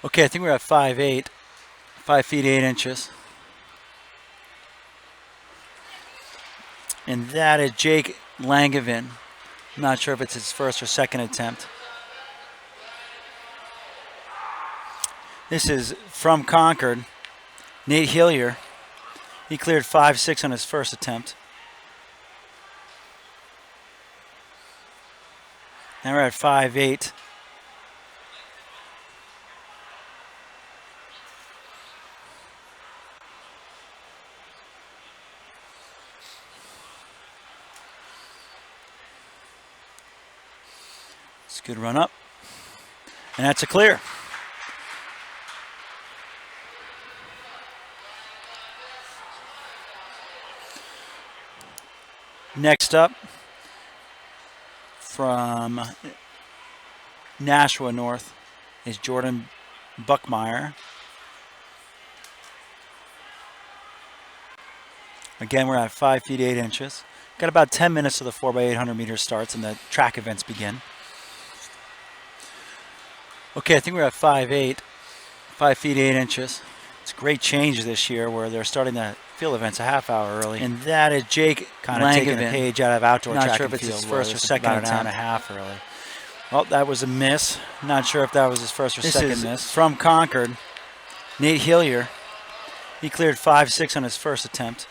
Okay, I think we're at 5'8", 5 feet 8 inches. And that is Jake Langevin. I'm not sure if it's his first or second attempt. This is from Concord, Nate Hillier. He cleared 5'6" on his first attempt. Now we're at 5'8". It's a good run up. And that's a clear. Next up, from Nashua North, is Jordan Buckmeyer. Again, we're at 5 feet 8 inches. Got about 10 minutes to the 4x800 meter starts and the track events begin. Okay, I think we're at 5'8", 5 feet 8 inches. It's a great change this year where they're starting the field events a half hour early. And that is Jake kind of taking a page out of outdoor track and field. Not sure if it's his first or second attempt. An hour and a half early. Well, that was a miss. Not sure if that was his first or second miss. From Concord, Nate Hillier. He cleared 5'6" on his first attempt.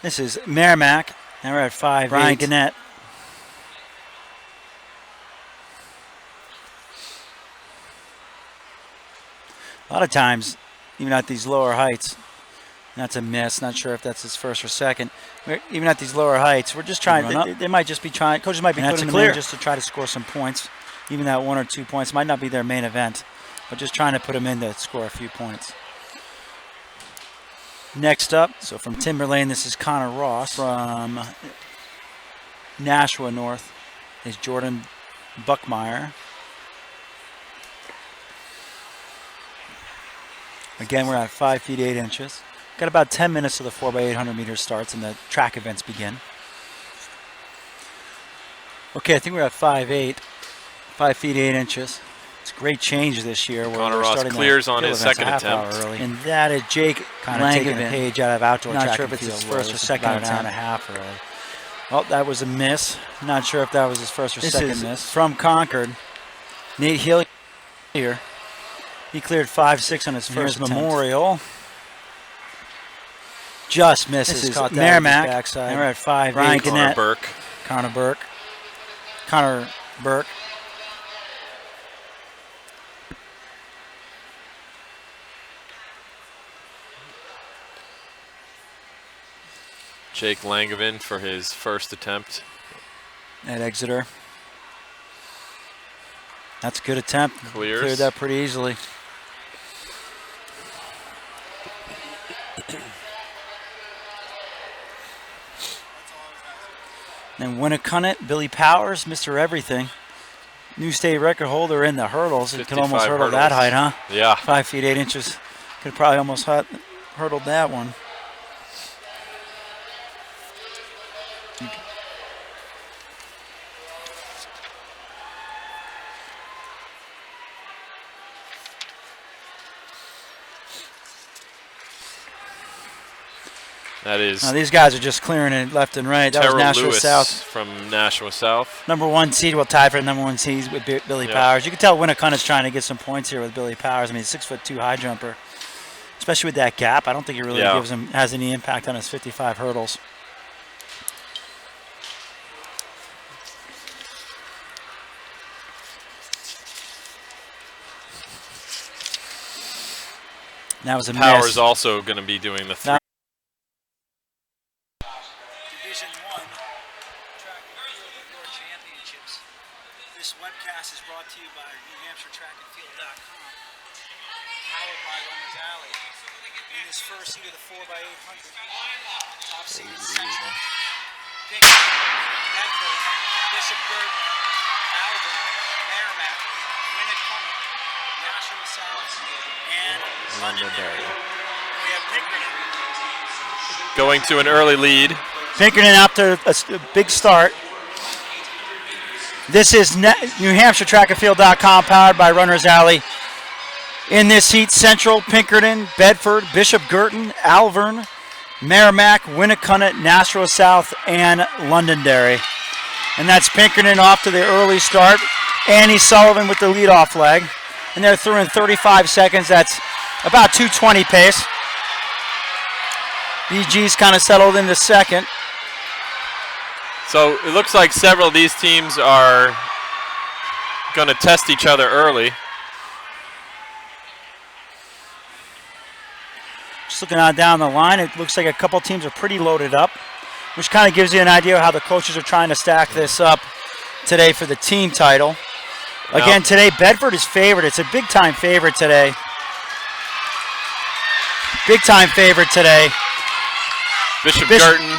This is Merrimack. Now we're at 5'8". Brian Gannett. A lot of times, even at these lower heights, that's a miss. Not sure if that's his first or second. Even at these lower heights, we're just trying. They might just be trying. Coaches might be putting them in just to try to score some points. Even that 1 or 2 points might not be their main event, but just trying to put them in to score a few points. Next up, so from Timberlane, this is Connor Ross. From Nashua North is Jordan Buckmeyer. Again, we're at 5 feet 8 inches. Got about 10 minutes to the 4x800 meter starts and the track events begin. Okay, I think we're at 5'8", 5 feet 8 inches. It's a great change this year where Connor Ross clears on his second attempt. Early. And that is Jake kind of taking a page out of outdoor track and field. Not sure if it's his first or second attempt. An hour and a half early. Well, that was a miss. Not sure if that was his first or second miss. From Concord, Nate Hillier. He cleared 5'6" on his first attempt. Memorial. Just misses. Caught that Merrimack. Backside. And we're at 5'8". Brian Gannett. Connor Burke. Jake Langevin for his first attempt at Exeter. That's a good attempt. Clears. Cleared that pretty easily. Then Winnicott, Billy Powers, Mr. Everything. New state record holder in the hurdles. He could almost hurdle that height, huh? Yeah. 5 feet 8 inches. Could probably almost hurdled that one. That is. These guys are just clearing it left and right. That was Nashua South. From Nashua South. Number 1 seed will tie for the number 1 seed with Billy Powers. You can tell Winnicott is trying to get some points here with Billy Powers. I mean, 6'2" high jumper, especially with that gap. I don't think he really has any impact on his 55 hurdles. That was a miss. Powers also going to be doing the 3. Division 1 Track and Field Indoor Championships. This webcast is brought to you by NewHampshireTrackandField.com. Powered by Runners Alley. In this first seed of the 4x800. Top seed is Central. Pinkerton, Medford, Bishop Burton, Alvin, Merrimack, Winnicott, Nashua South, and Londonderry. We have Pinkerton. Going to an early lead. Pinkerton up to a big start. This is NewHampshireTrackandField.com, powered by Runners Alley. In this heat, Central, Pinkerton, Bedford, Bishop Girton, Alvern, Merrimack, Winnacunnet, Nashua South, and Londonderry. And that's Pinkerton off to the early start. Annie Sullivan with the leadoff leg. And they're through in 35 seconds. That's about 2:20 pace. BG's kind of settled into second. So it looks like several of these teams are going to test each other early. Just looking on down the line, it looks like a couple teams are pretty loaded up, which kind of gives you an idea of how the coaches are trying to stack this up today for the team title. Again, today, Bedford is favored. It's a big-time favorite today. Big-time favorite today. Bishop Girton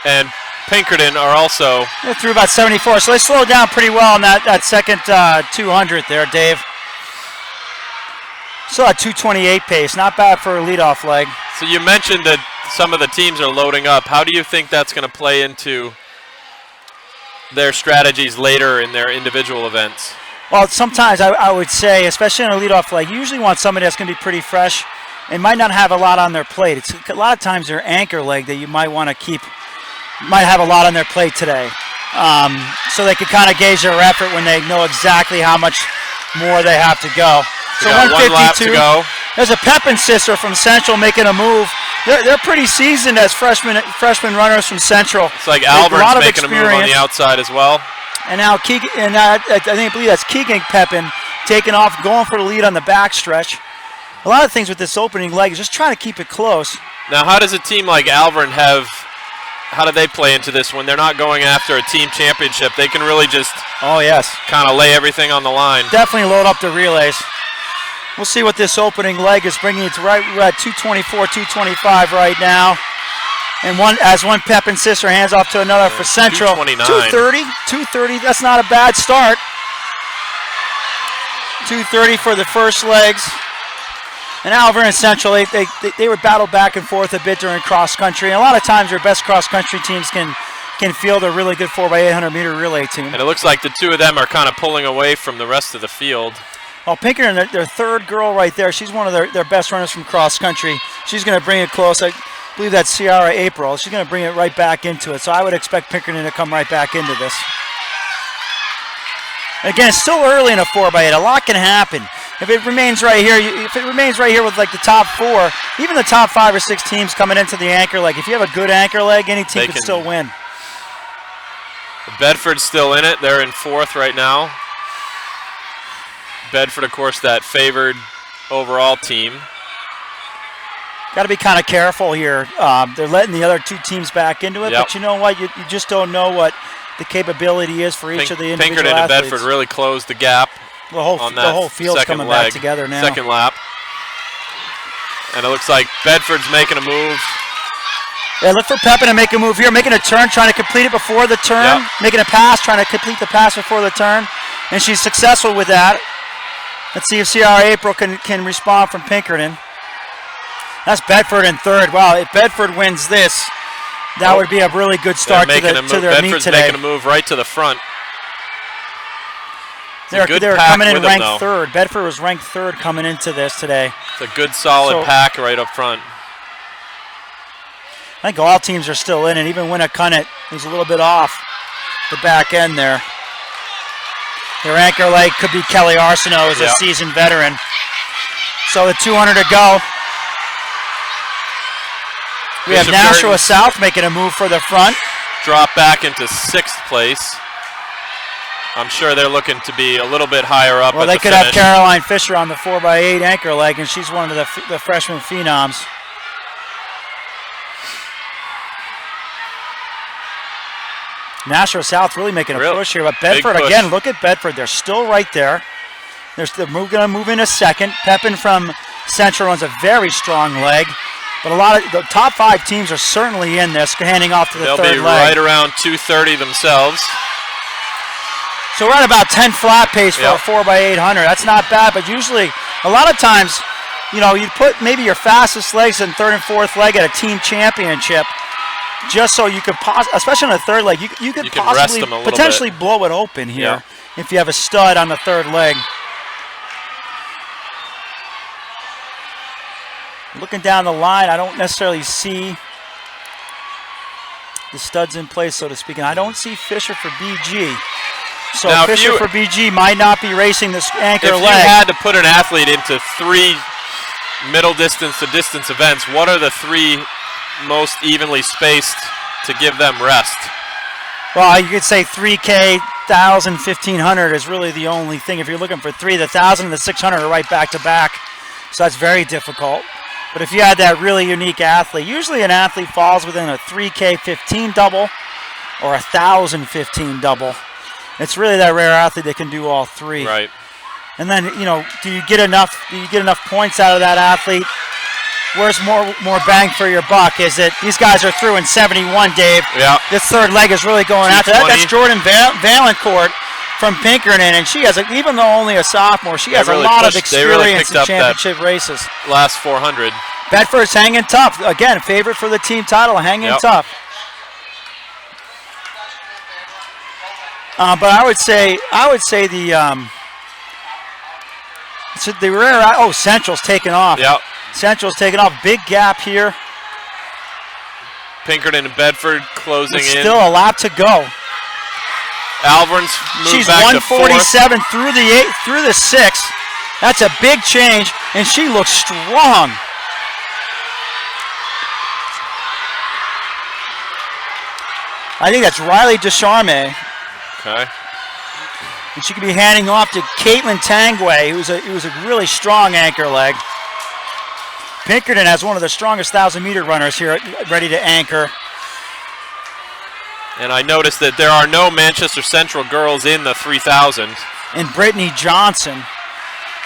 and Pinkerton are also. They're through about 74, so they slowed down pretty well on that second 200 there, Dave. Still at 2:28 pace, not bad for a leadoff leg. So you mentioned that some of the teams are loading up. How do you think that's going to play into their strategies later in their individual events? Well, sometimes I would say, especially on a leadoff leg, you usually want somebody that's going to be pretty fresh and might not have a lot on their plate. It's a lot of times their anchor leg that you might want to keep, might have a lot on their plate today. So they can kind of gauge their effort when they know exactly how much more they have to go. So 152. 1 lap to go. There's a Pepin sister from Central making a move. They're pretty seasoned as freshman runners from Central. It's like Albert's making a move on the outside as well. And now Keegan, and I believe that's Keegan Pepin taking off, going for the lead on the backstretch. A lot of things with this opening leg is just trying to keep it close. Now, how does a team like Alvern how do they play into this when they're not going after a team championship? They can really just kind of lay everything on the line. Definitely load up the relays. We'll see what this opening leg is bringing. It's we're at 224, 225 right now. And one Pepin sister hands off to another for Central. 230, that's not a bad start. 230 for the first legs. And Alvern and Central, they were battled back and forth a bit during cross country. And a lot of times your best cross country teams can field a really good 4x800 meter relay team. And it looks like the two of them are kind of pulling away from the rest of the field. Well, Pinkerton, their third girl right there, she's one of their best runners from cross country. She's going to bring it close. I believe that's Ciara April. She's going to bring it right back into it. So I would expect Pinkerton to come right back into this. Again, it's still early in a 4x8. A lot can happen. If it remains right here, with like the top four, even the top 5 or 6 teams coming into the anchor leg, if you have a good anchor leg, any team can still win. Bedford's still in it. They're in 4th right now. Bedford, of course, that favored overall team. Got to be kind of careful here. They're letting the other 2 teams back into it, but you know what? You just don't know what the capability is for each of the individual Pinkerton athletes. and Bedford really closed the gap. The whole field's coming back together now. Second lap. And it looks like Bedford's making a move. Yeah, look for Pepin to make a move here, making a turn, trying to complete it before the turn, making a pass, trying to complete the pass before the turn, and she's successful with that. Let's see if Ciara April can respond from Pinkerton. That's Bedford in 3rd. Wow, if Bedford wins this, that would be a really good start to their meet today. Bedford's making a move right to the front. They're coming in ranked 3rd. Bedford was ranked 3rd coming into this today. It's a good solid pack right up front. I think all teams are still in it. Even Winnacunnet is a little bit off the back end there. Their anchor leg could be Kelly Arsenault, as a seasoned veteran. So the 200 to go. We have Nashua South making a move for the front. Drop back into 6th place. I'm sure they're looking to be a little bit higher up. Well, they could have Caroline Fisher on the 4x8 anchor leg, and she's one of the freshman phenoms. Nashua South really making a push here, but Bedford, again, look at Bedford. They're still right there. They're going to move into 2nd. Pepin from Central runs a very strong leg. But a lot of the top 5 teams are certainly in this, handing off to the 3rd leg. They'll be right around 230 themselves. So we're at about 10 flat pace for a 4x800. That's not bad, but usually, a lot of times, you put maybe your fastest legs in 3rd and 4th leg at a team championship. just so you could especially on the third leg, you could can rest possibly them a little potentially bit. blow it open here Yeah. if you have a stud on the third leg. Looking down the line, I don't necessarily see the studs in place, so to speak, and I don't see Fisher for BG. So now, Fisher for BG might not be racing this anchor leg. If you had to put an athlete into 3 middle distance to distance events, what are the 3 most evenly spaced to give them rest? Well, you could say 3K, 1,000, 1,500 is really the only thing. If you're looking for 3, the 1,000 and the 600 are right back to back, so that's very difficult. But if you had that really unique athlete, usually an athlete falls within a 3K 15 double or a 1,000 15 double. It's really that rare athlete that can do all 3. Right. And then, do you get enough points out of that athlete? Where's more bang for your buck? Is it these guys are through in 71, Dave? Yeah. This third leg is really going after that. That's Jordan Valancourt from Pinkerton, and she has, even though only a sophomore, she has a lot of experience in championship races. Last 400. Bedford's hanging tough. Again, favorite for the team title, hanging tough. But I would say the rare. Central's taking off. Yep. Central's taking off. Big gap here. Pinkerton and Bedford closing in. Still a lap to go. Alvern's moved She's back to 147 through the 8, through the 6. That's a big change, and she looks strong. I think that's Riley Descharme. Okay. And she could be handing off to Caitlin Tangway, who's a really strong anchor leg. Pinkerton has one of the strongest 1,000-meter runners here, ready to anchor. And I noticed that there are no Manchester Central girls in the 3,000. And Brittany Johnson.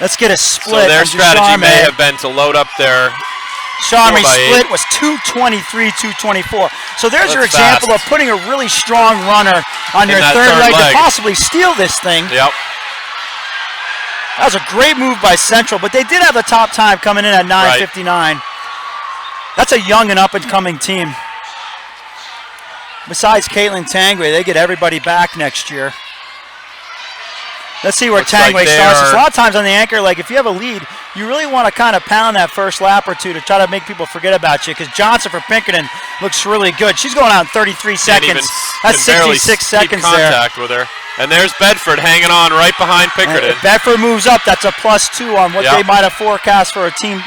Let's get a split. So their strategy may have been to load up their Charmy's split was 223, 224. So there's your example of putting a really strong runner on your third leg to possibly steal this thing. Yep. That was a great move by Central, but they did have the top time coming in at 9:59. Right. That's a young and up-and-coming team. Besides Caitlin Tangway, they get everybody back next year. Let's see where Tangway starts. A lot of times on the anchor leg, if you have a lead, you really want to kind of pound that first lap or two to try to make people forget about you, because Johnson for Pinkerton looks really good. She's going out in 33 seconds. That's 66 seconds there. Contact with her. And there's Bedford hanging on right behind Pinkerton. If Bedford moves up, that's a +2 on what they might have forecast for a team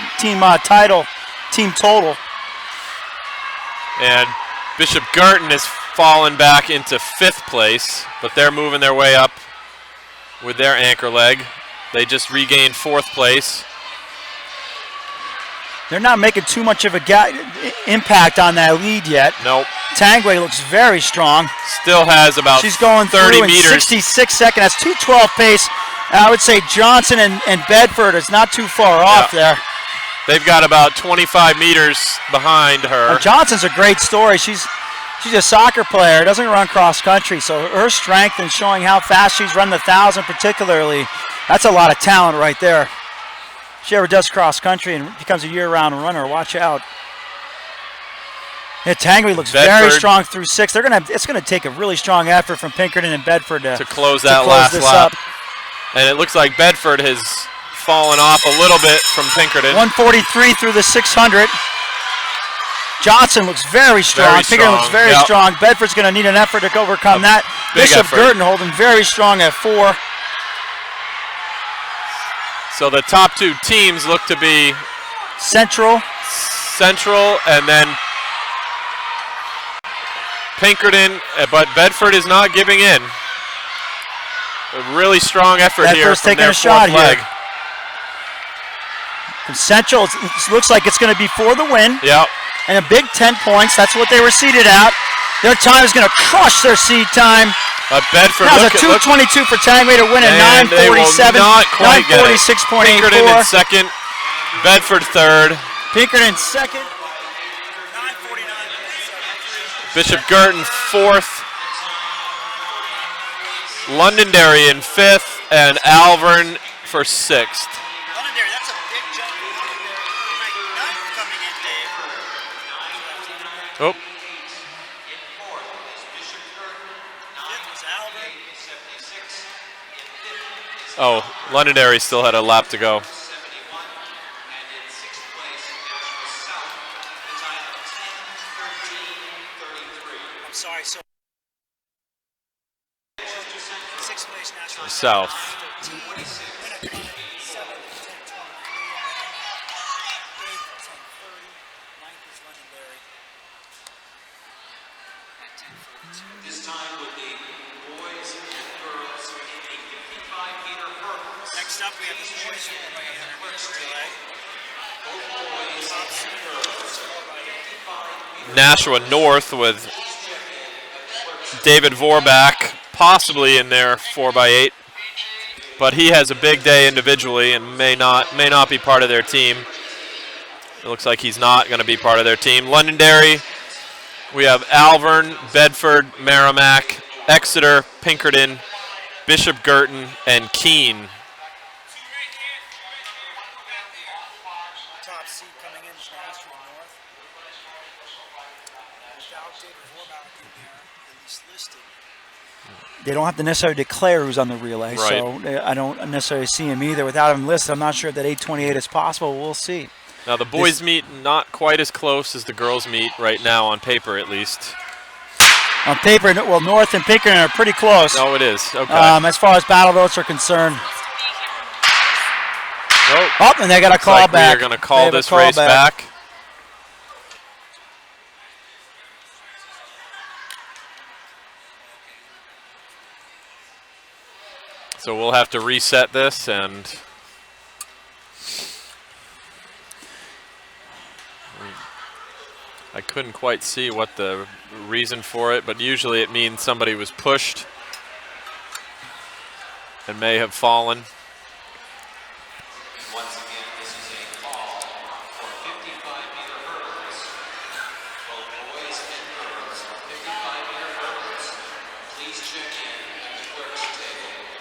total. And Bishop Girton has fallen back into 5th place, but they're moving their way up with their anchor leg. They just regained 4th place. They're not making too much of a impact on that lead yet. Nope. Tangway looks very strong. Still has about 30 meters. She's going through in 66 seconds. That's 2:12 pace. I would say Johnson and Bedford is not too far off there. They've got about 25 meters behind her. Johnson's a great story. She's a soccer player, doesn't run cross country, so her strength and showing how fast she's run the 1,000 particularly, that's a lot of talent right there. If she ever does cross country and becomes a year-round runner, watch out. Yeah, Tangway looks very strong through 6. It's gonna take a really strong effort from Pinkerton and Bedford to close that last lap. And it looks like Bedford has fallen off a little bit from Pinkerton. 143 through the 600. Johnson looks very strong. Pinkerton looks very strong. Bedford's going to need an effort to overcome that. Bishop Girton holding very strong at 4. So the top 2 teams look to be Central, and then Pinkerton, but Bedford is not giving in. A really strong effort here from their 4th leg. From Central, it looks like it's going to be for the win. Yep. And a big 10 points. That's what they were seeded at. Their time is going to crush their seed time. Bedford. That was a 2:22 for Tangway to win a 9:47. 9:46.84. Pinkerton in 2nd. Bedford 3rd. Pinkerton 2nd. 9:49. Bishop Girton 4th. Londonderry in 5th, and Alvern for 6th. Londonderry, that's a big jump for Londonderry. 9th coming in, Dave. Oh. Oh, Londonderry still had a lap to go. I'm sorry, so sixth place National South. This time with the boys and girls in a 55-meter hurdles. Next up, we have the boys 4x800 relay. Both boys and girls 4x8. Nashua North with David Vorback possibly in their 4x8, but he has a big day individually and may not be part of their team. It looks like he's not going to be part of their team. Londonderry, we have Alvern, Bedford, Merrimack, Exeter, Pinkerton, Bishop Girton, and Keene. Top seed coming in is Nashua North. Without David Vorback in there, at least listed. They don't have to necessarily declare who's on the relay, Right. so I don't necessarily see him either. Without him listed, I'm not sure if that 8:28 is possible. We'll see. Now the boys meet not quite as close as the girls meet right now on paper, at least. On paper, well, North and Pinkerton are pretty close. No, it is. Okay. As far as battle votes are concerned. Oh, and they got a call back. We are going to call this race back. So we'll have to reset this, and I couldn't quite see what the reason for it, but usually it means somebody was pushed and may have fallen. Once again, this is a call for 55-meter hurdles. Both boys and girls, 55-meter hurdles. Please check in at the clerk's table.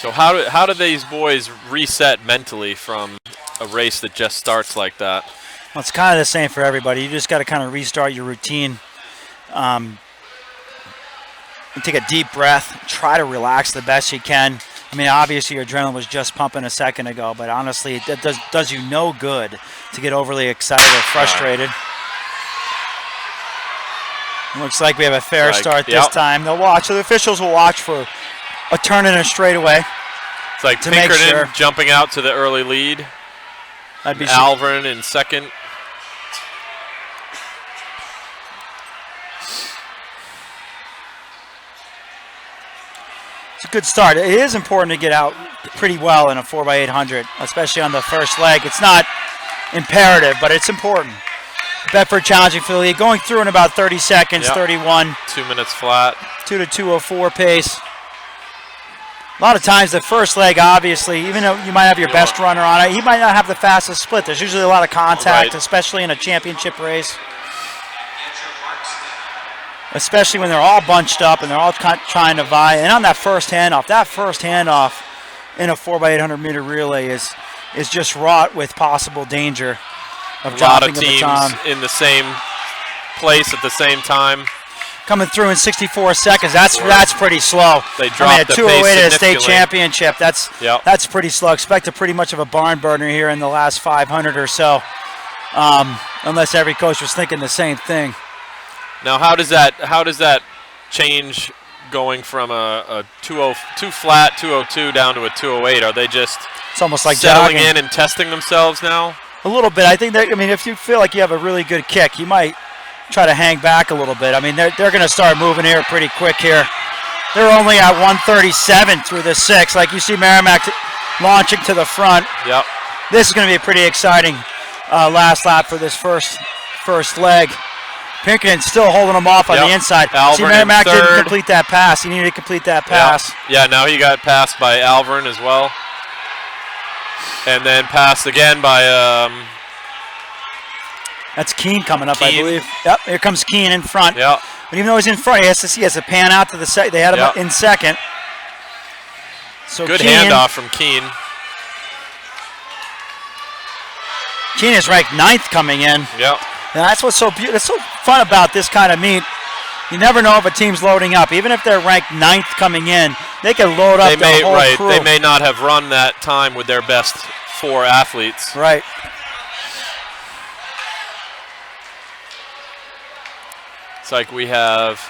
So how do these boys reset mentally from a race that just starts like that? Well, it's kind of the same for everybody. You just got to kind of restart your routine. And take a deep breath. Try to relax the best you can. I mean, obviously your adrenaline was just pumping a second ago, but honestly, that does you no good to get overly excited or frustrated. Looks like we have a fair start this time. They'll watch. So the officials will watch for a turn and a straightaway. It's like Pinkerton jumping out to the early lead. That'd be Alvern in second. It's a good start. It is important to get out pretty well in a 4x800, especially on the first leg. It's not imperative, but it's important. Bedford challenging for the lead, going through in about 30 seconds, 31. 2 minutes flat. 2 to 2:04 pace. A lot of times the first leg, obviously, even though you might have your best runner on it, he might not have the fastest split. There's usually a lot of contact, especially in a championship race. Especially when they're all bunched up and they're all trying to vie. And on that first handoff in a 4x800 meter relay is just wrought with possible danger of dropping the baton. A lot of teams in the same place at the same time. Coming through in 64 seconds. That's pretty slow. They dropped a 208 at a state championship. That's pretty slow. Expect pretty much of a barn burner here in the last 500 or so, unless every coach was thinking the same thing. Now, how does that change going from a 2 flat 202 down to a 208? Are they just it's almost like settling jogging in and testing themselves now? A little bit. I think that. I mean, if you feel like you have a really good kick, you might try to hang back a little bit. I mean, they're going to start moving here pretty quick here. They're only at 137 through the 6. Like you see Merrimack launching to the front. Yep. This is going to be a pretty exciting last lap for this first leg. Pinkerton still holding them off on the inside. See, Merrimack didn't complete that pass. He needed to complete that pass. Yeah, now he got passed by Alvern as well. And then passed again by... That's Keene coming up, I believe. Yep, here comes Keene in front. Yep. But even though he's in front, he has to pan out to the second. They had him in second. So good handoff from Keene. Keene is ranked 9th coming in. Yep. And that's what's so beautiful. It's so fun about this kind of meet You never know if a team's loading up. Even if they're ranked 9th coming in, they can load up the whole crew. They may not have run that time with their best 4 athletes. Right. It's like we have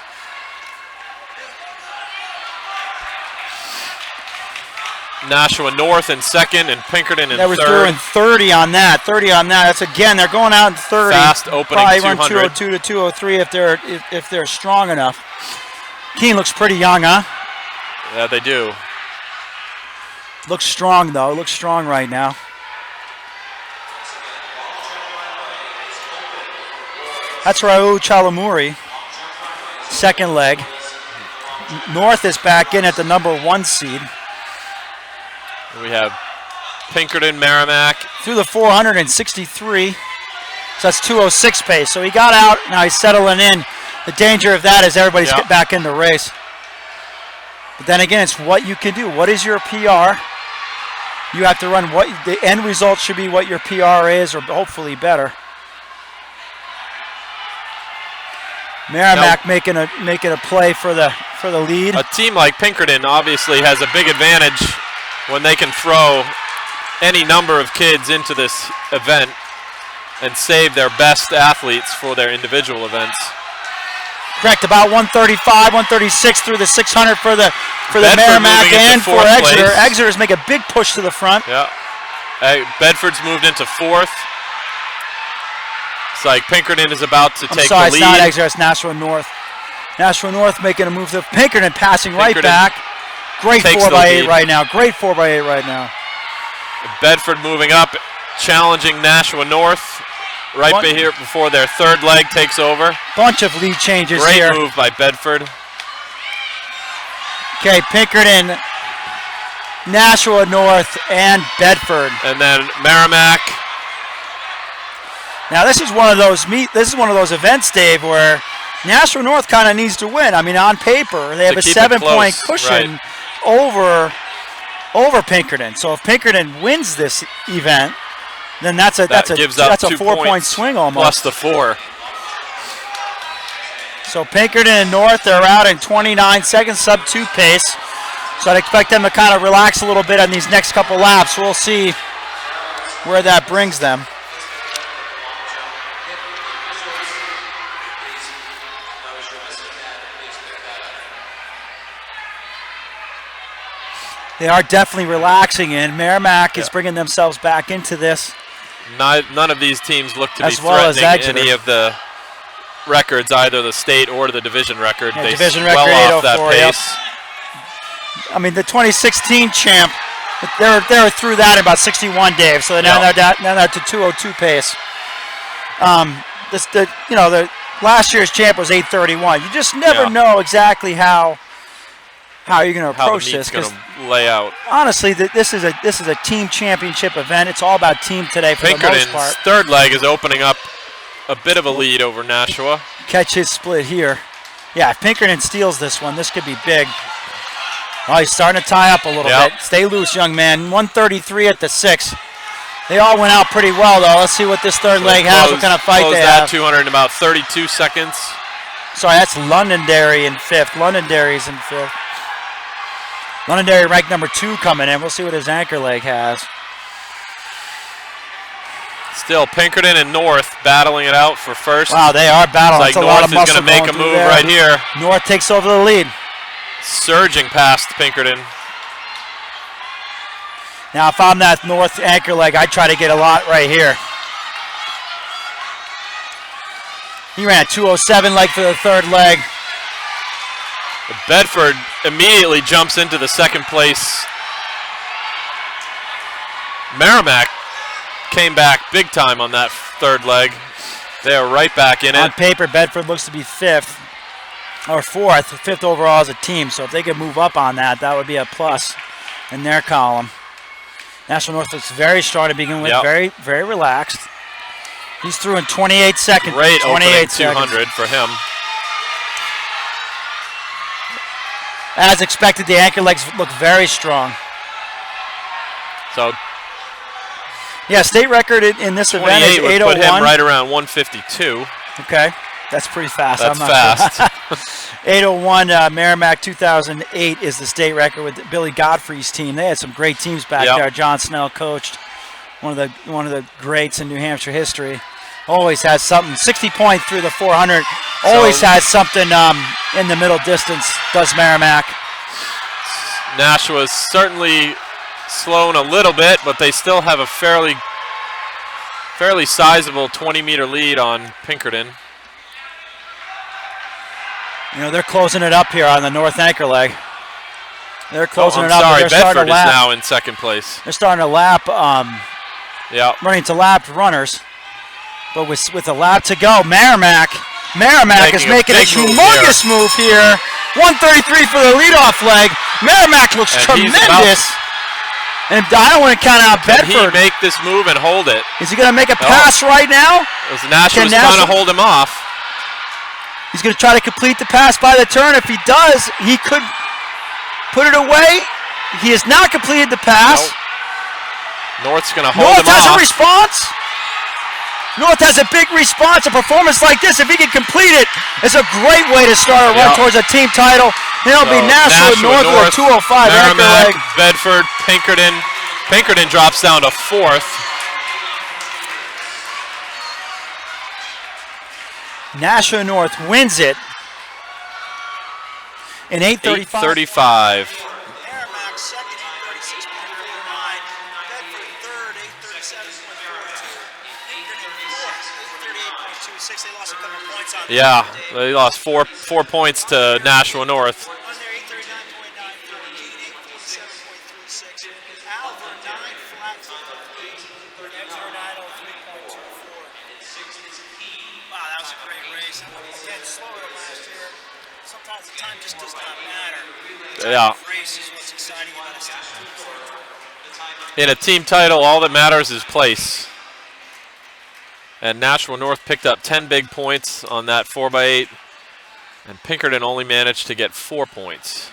Nashua North in 2nd and Pinkerton in 3rd. They were doing 30 on that. 30 on that. That's again. They're going out in 30. Fast opening Probably 200. run 202 to 203 if they're strong enough. Keene looks pretty young, huh? Yeah, they do. Looks strong though. Looks strong right now. That's Raul Chalamuri. 2nd leg. North is back in at the number 1 seed. We have Pinkerton, Merrimack. Through the 463. So that's 206 pace. So he got out. Now he's settling in. The danger of that is everybody's get back in the race. But then again, it's what you can do. What is your PR? You have to run what the end result should be what your PR is, or hopefully better. Merrimack making a play for the lead. A team like Pinkerton obviously has a big advantage when they can throw any number of kids into this event and save their best athletes for their individual events. Correct, about 135, 136 through the 600 for the Merrimack and for Exeter. Exeter's make a big push to the front. Yeah, Bedford's moved into 4th. It's like Pinkerton is about to take the lead. It's not Exeter, it's Nashua North. Nashua North making a move to Pinkerton, passing right back. Great 4x8 right now. Great 4x8 right now. Bedford moving up, challenging Nashua North right here before their 3rd leg takes over. Bunch of lead changes here. Great move by Bedford. Okay, Pinkerton, Nashua North, and Bedford. And then Merrimack. Now this is one of those events, Dave, where Nashua North kind of needs to win. I mean, on paper, they have a 7-point cushion over Pinkerton. So if Pinkerton wins this event, then that's a 4-point swing almost. Plus the 4. So Pinkerton and North are out in 29 seconds, sub-2 pace. So I'd expect them to kind of relax a little bit on these next couple laps. We'll see where that brings them. They are definitely relaxing in. Merrimack is bringing themselves back into this. None of these teams look to be threatening any of the records, either the state or the division record. Yeah, they division well record off that 804, pace. Yep. I mean, the 2016 champ, they were through that in about 61, Dave. So now they're to 202 pace. The last year's champ was 831. You just never know exactly how you're going to approach this. Going to lay out. Honestly, this is a team championship event. It's all about team today for the most part. Pinkerton's 3rd leg is opening up a bit of a lead over Nashua. Catch his split here. Yeah, if Pinkerton steals this one, this could be big. Oh, he's starting to tie up a little bit. Stay loose, young man. 133 at the 6. They all went out pretty well, though. Let's see what this 3rd leg has, what kind of fight they have. 200 in about 32 seconds. Sorry, that's Londonderry in 5th. Londonderry's in 5th. Londonderry ranked number 2 coming in. We'll see what his anchor leg has. Still, Pinkerton and North battling it out for first. Wow, they are battling. It's like North is going to make a move right here. North takes over the lead. Surging past Pinkerton. Now, if I'm that North anchor leg, I'd try to get a lot right here. He ran a 207 leg for the 3rd leg. Bedford immediately jumps into the 2nd place. Merrimack came back big time on that 3rd leg. They are right back in it. On paper, Bedford looks to be 5th or 4th, 5th overall as a team. So if they could move up on that, that would be a plus in their column. National North looks very strong to begin with, very, very relaxed. He's through in 28 seconds. Great opening 200 for him. As expected, the anchor legs look very strong. So, yeah, state record in this event is 801. Would put him right around 152. Okay. That's pretty fast. That's I'm not fast. Sure. 801 Merrimack 2008 is the state record with Billy Godfrey's team. They had some great teams back there. John Snell coached, one of the greats in New Hampshire history. Always has something. 60 points through the 400. Always has something in the middle distance. Does Merrimack? Nashua's certainly slowing a little bit, but they still have a fairly sizable 20-meter lead on Pinkerton. You know, they're closing it up here on the north anchor leg. They're closing it up. Sorry, they're Bedford is now in second place. They're starting to lap, running to lapped runners. But with a lap to go, Merrimack is making a humongous move here. 133 for the leadoff leg. Merrimack looks tremendous. And I don't want to count out Bedford. Can he make this move and hold it? Is he going to make a pass right now? Nashua's trying to hold him off. He's going to try to complete the pass by the turn. If he does, he could put it away. He has not completed the pass. Nope. North's going to hold him off. North has a response. North has a big response. A performance like this, if he can complete it, is a great way to start a run towards a team title. And it'll be Nashua North with a 205 Merrimack, Bedford, Pinkerton. Pinkerton drops down to fourth. Nashua North wins it in 8:35. 8:35. Merrimack second, 8:36.49. Bedford third, 8:37.42. Pinkerton fourth, 8:38.26. They lost a couple points on that. Yeah, they lost four points to Nashua North. On there, 8:39.94. Keene, 8:47.36. Alver 9 flat 3. Exeter 9:03.24. Wow, that was a great race. Again, slower than last year. Sometimes the time just does not matter. The race is what's exciting about a team title. In a team title, all that matters is place. And Nashua North picked up 10 big points on that 4x8, and Pinkerton only managed to get 4 points.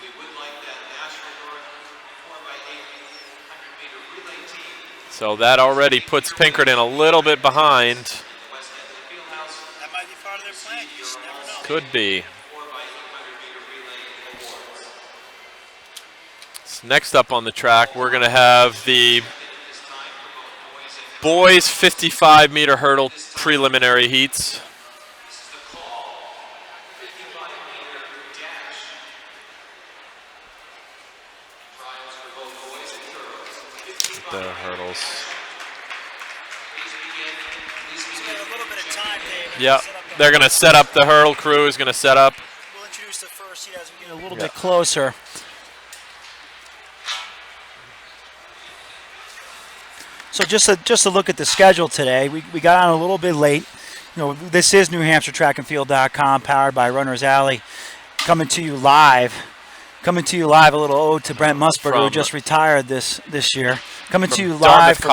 So that already puts Pinkerton a little bit behind. That might be part of their plan. You just never know. Could be. So next up on the track, we're going to have the boys 55-meter hurdle preliminary heats. The hurdles. Yeah, they're going to set up. The hurdle crew is going to set up. We'll introduce the first heat as we get a little bit closer. So just to look at the schedule today, we got on a little bit late. You know, this is NewHampshireTrackandField.com, powered by Runners Alley, coming to you live. Coming to you live, a little ode to Brent Musburger, who just retired this year. Coming to you live from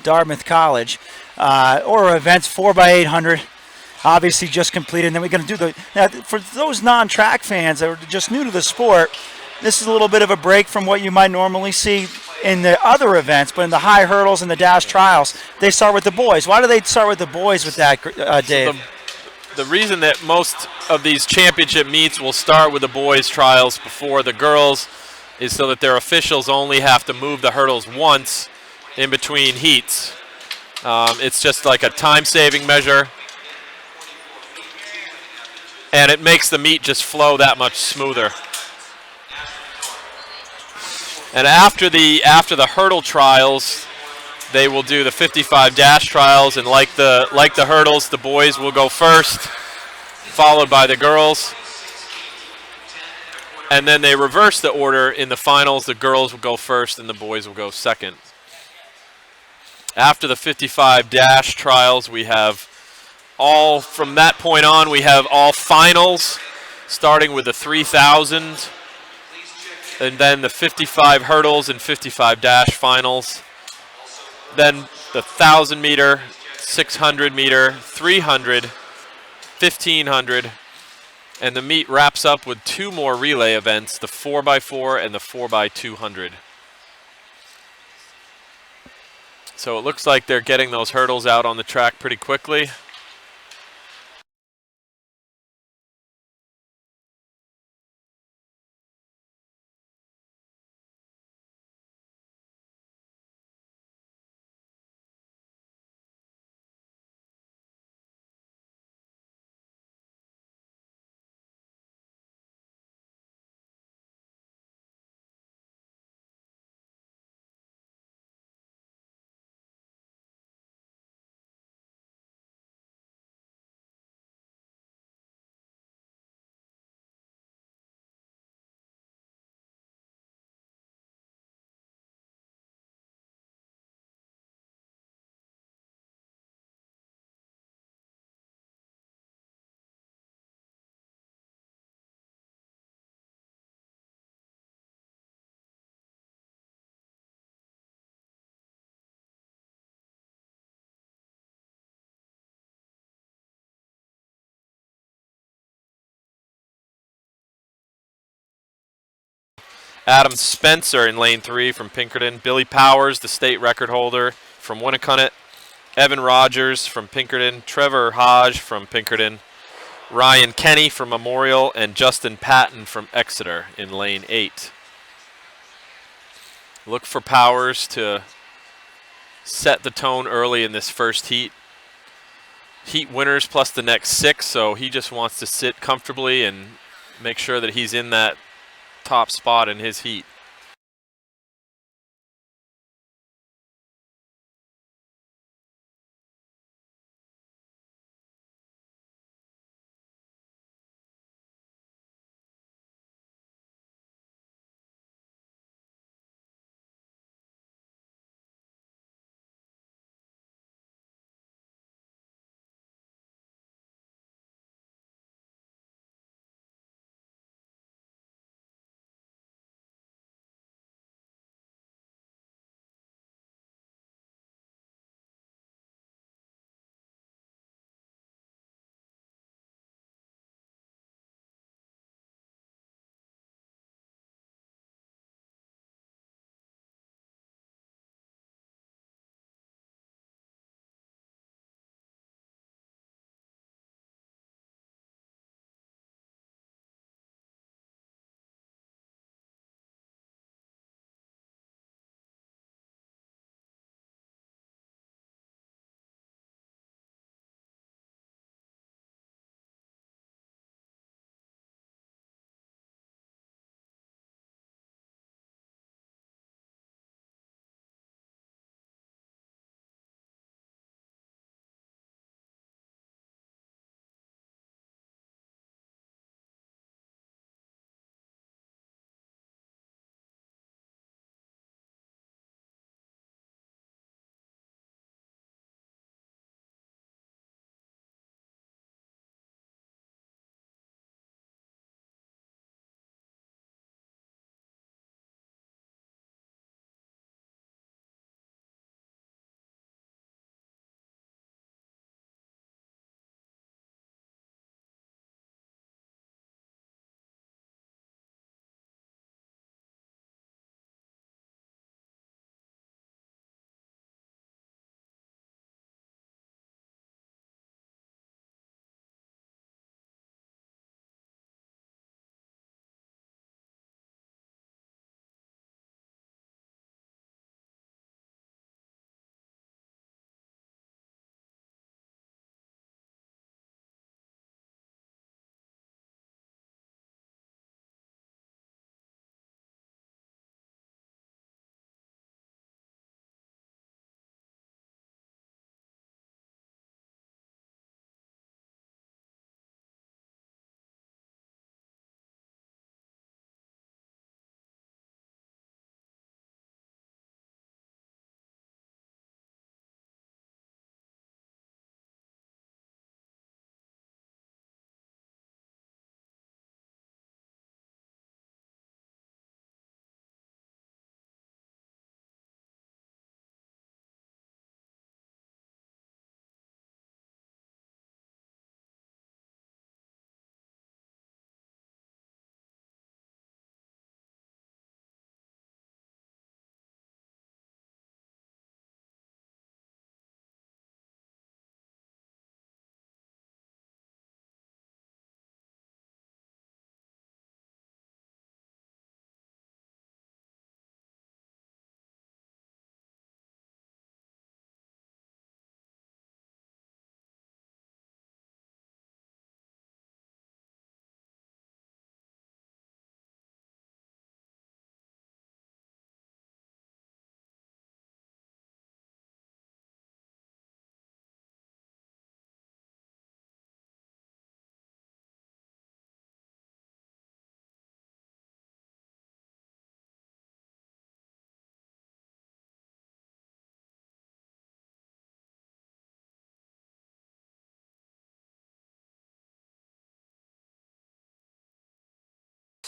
Dartmouth College. Or events 4x800, obviously just completed. And then we're going to do for those non-track fans that are just new to the sport, this is a little bit of a break from what you might normally see in the other events, but in the high hurdles and the dash trials, they start with the boys. Why do they start with the boys with that, Dave? The reason that most of these championship meets will start with the boys' trials before the girls is so that their officials only have to move the hurdles once in between heats. It's just like a time-saving measure, and it makes the meet just flow that much smoother. And after the hurdle trials, they will do the 55 dash trials, and like the hurdles, the boys will go first, followed by the girls. And then they reverse the order in the finals. The girls will go first and the boys will go second. After the 55 dash trials, we have all, from that point on, we have all finals, starting with the 3,000, and then the 55 hurdles and 55 dash finals. Then the 1,000 meter, 600 meter, 300, 1,500, and the meet wraps up with 2 more relay events, the 4x4 and the 4x200. So it looks like they're getting those hurdles out on the track pretty quickly. Adam Spencer in lane 3 from Pinkerton. Billy Powers, the state record holder from Winnicott. Evan Rogers from Pinkerton. Trevor Hodge from Pinkerton. Ryan Kenny from Memorial. And Justin Patton from Exeter in lane 8. Look for Powers to set the tone early in this first heat. Heat winners plus the next 6, so he just wants to sit comfortably and make sure that he's in that top spot in his heat.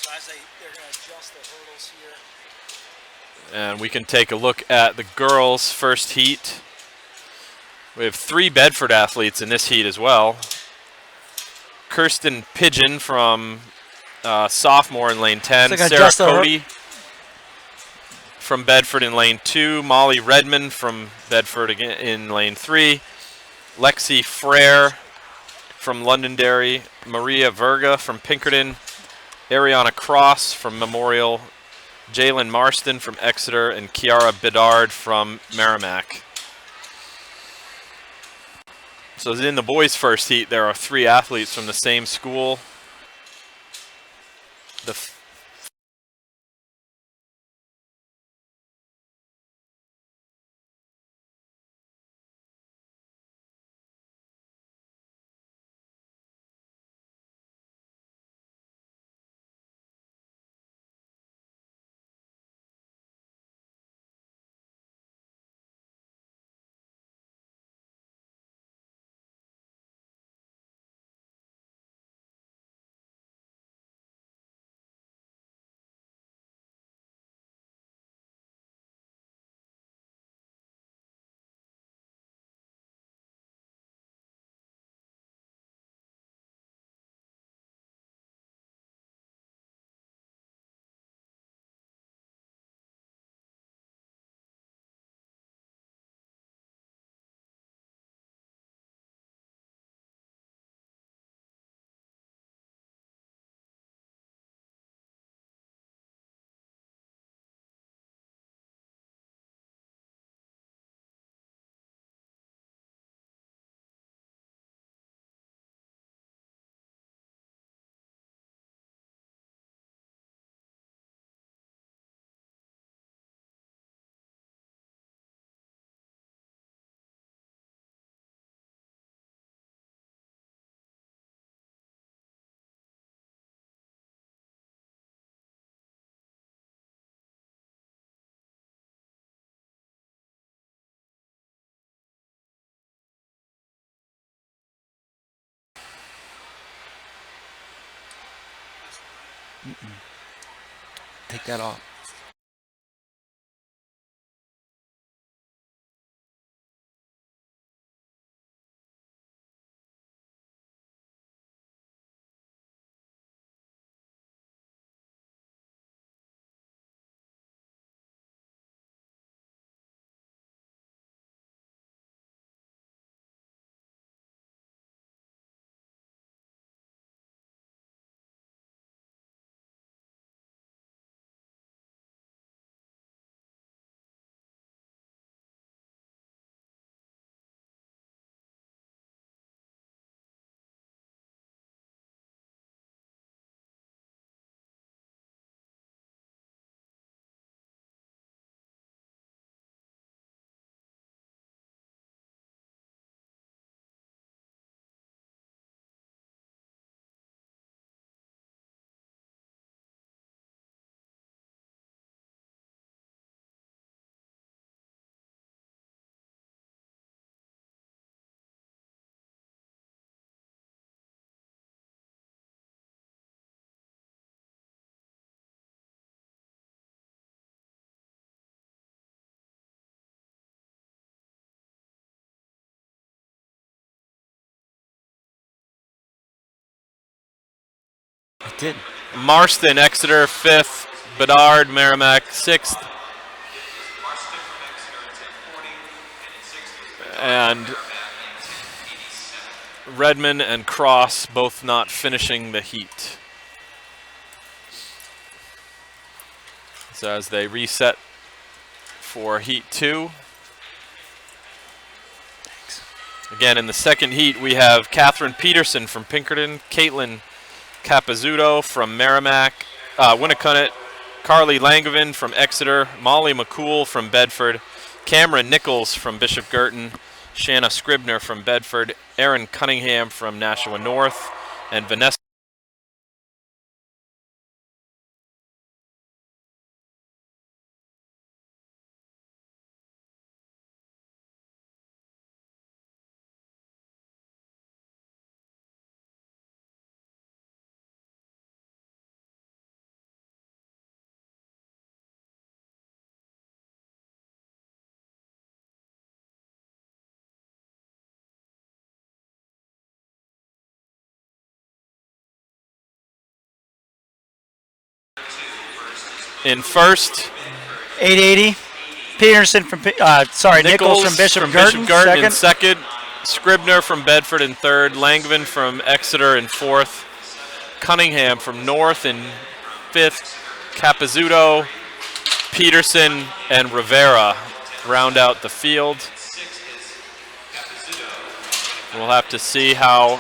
So as they're going to adjust the hurdles here. And we can take a look at the girls' first heat. We have 3 Bedford athletes in this heat as well. Kirsten Pigeon from sophomore in lane 10. So Sarah Cody. from Bedford in lane 2. Molly Redmond from Bedford again in lane 3. Lexi Frere from Londonderry. Maria Verga from Pinkerton. Ariana Cross from Memorial. Jalen Marston from Exeter. And Kiara Bedard from Merrimack. So in the boys' first heat, there are 3 athletes from the same school. Take that off. I did. Marston, Exeter 5th. Bedard, Merrimack 6th. And Redmond and Cross both not finishing the heat. So as they reset for heat 2. Again, in the second heat, we have Catherine Peterson from Pinkerton, Caitlin Capizzuto from Merrimack, Winnicott, Carly Langevin from Exeter, Molly McCool from Bedford, Cameron Nichols from Bishop Girton, Shanna Scribner from Bedford, Erin Cunningham from Nashua North, and Vanessa in first. 880. Peterson from Nichols from Bishop Girton, in second. Scribner from Bedford in third. Langevin from Exeter in fourth. Cunningham from North in fifth. Capizzuto, Peterson, and Rivera round out the field. We'll have to see how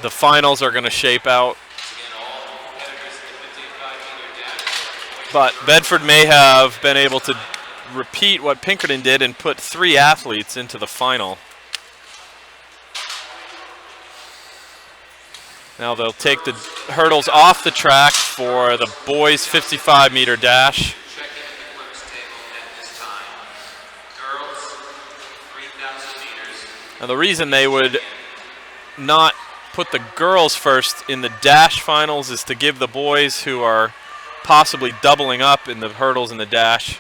the finals are going to shape out. But Bedford may have been able to repeat what Pinkerton did and put 3 athletes into the final. Now they'll take the hurdles off the track for the boys' 55-meter dash. Now the reason they would not put the girls first in the dash finals is to give the boys who are possibly doubling up in the hurdles and the dash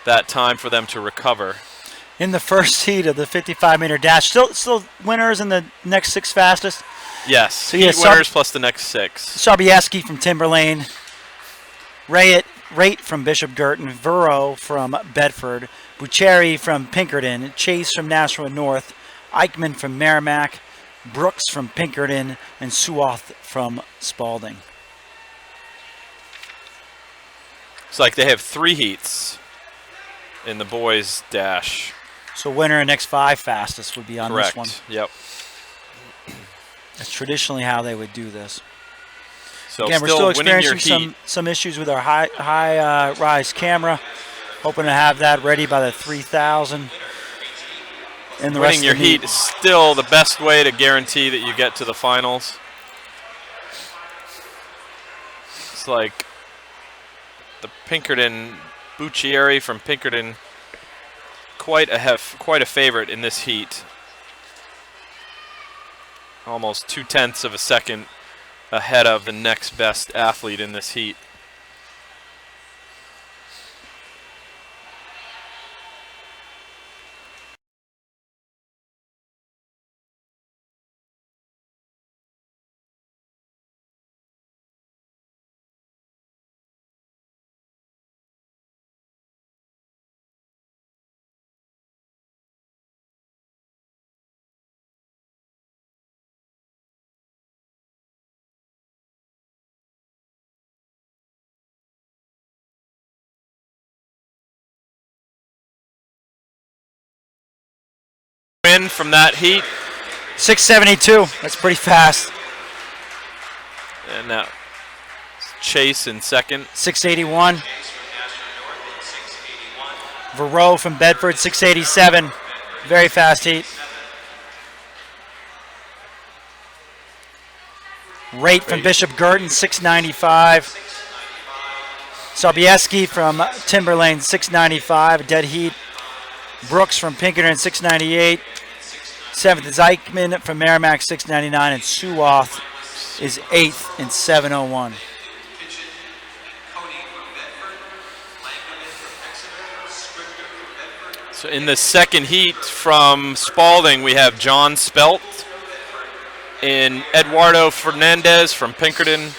that time for them to recover. In the first heat of the 55-meter dash, still winners in the next 6 fastest? Yes, so heat winners plus the next 6. Sobieski from Timberlane, Raitt from Bishop Girton, Verro from Bedford, Bucheri from Pinkerton, Chase from Nashua North, Eichmann from Merrimack, Brooks from Pinkerton, and Suoth from Spalding. It's like they have 3 heats in the boys' dash. So winner and next 5 fastest would be on Correct. This one. Yep. That's traditionally how they would do this. So again, we're still experiencing some issues with our high rise camera. Hoping to have that ready by the 3,000. And the rest winning your heat is still the best way to guarantee that you get to the finals. It's like the Pinkerton, Bucheri from Pinkerton, quite a favorite in this heat. Almost 0.2 of a second ahead of the next best athlete in this heat. Win from that heat. 672. That's pretty fast. And now Chase in second. 681. Verro from Bedford, 687. Very fast heat. Raitt from Bishop Girton, 695. Sobieski from Timberlane, 695. Dead heat. Brooks from Pinkerton, 698. 7th is Eichmann from Merrimack, 699. And Suoth is 8th in 701. So in the second heat from Spalding, we have John Spelt and Eduardo Fernandez from Pinkerton,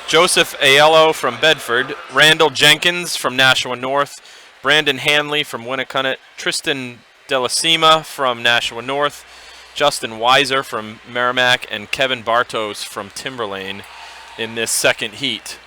Joseph Aiello from Bedford, Randall Jenkins from Nashua North, Brandon Hanley from Winnicunnet, Tristan Delasima from Nashua North, Justin Weiser from Merrimack, and Kevin Bartos from Timberlane in this second heat.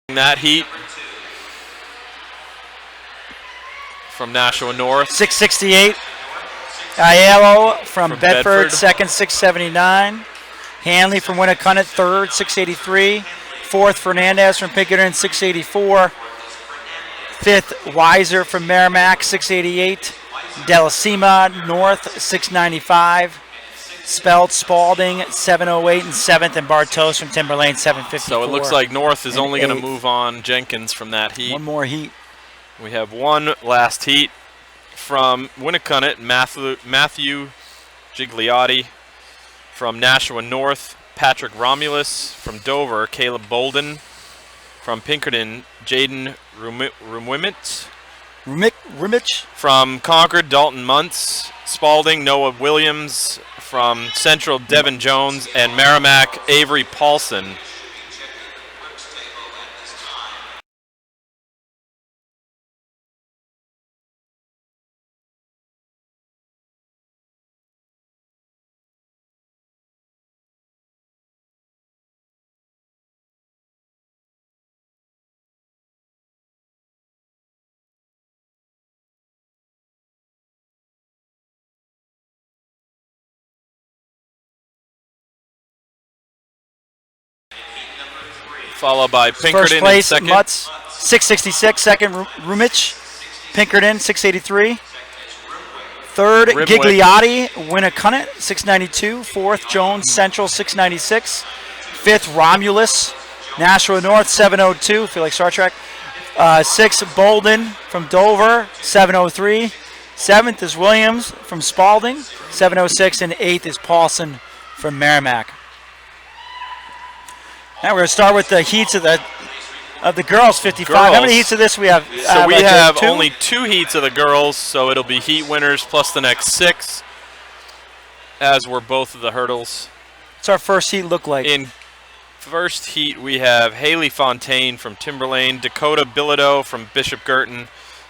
That heat from Nashua North. 668. Aiello from Bedford, second, 679. Hanley from Winnicunnet, third, 683. Fourth, Fernandez from Pinkerton, 684. Fifth, Weiser from Merrimack, 688. Delasima North, 695. Spelled Spalding 7:08 and 7th, and Bartos from Timberlane 7:54. So it looks like North is and only going to 8th. move on Jenkins from that heat. One more heat. We have one last heat from Winnicunnet, Matthew Gigliotti. From Nashua North, Patrick Romulus. From Dover, Caleb Bolden. From Pinkerton, Jaden Rumich. From Concord, Dalton Muntz. Spalding, Noah Williams. From Central, Devin Jones. And Merrimack, Avery Paulson. Followed by Pinkerton First place, in second. Mutz 666. Second, Rumich. Pinkerton 683. Third, Rimwick. Gigliotti, Winnicunnet 692. Fourth, Jones Central 696. Fifth, Romulus, Nashua North 702. Feel like Star Trek. Sixth, Bolden from Dover 703. Seventh is Williams from Spalding 706, and eighth is Paulson from Merrimack. Now we're going to start with the heats of the girls 55. How many heats of this we have? So we have two? only 2 heats of the girls, so it'll be heat winners plus the next 6, as were both of the hurdles. What's our first heat look like? In first heat, we have Haley Fontaine from Timberlane, Dakota Bilodeau from Bishop Girton,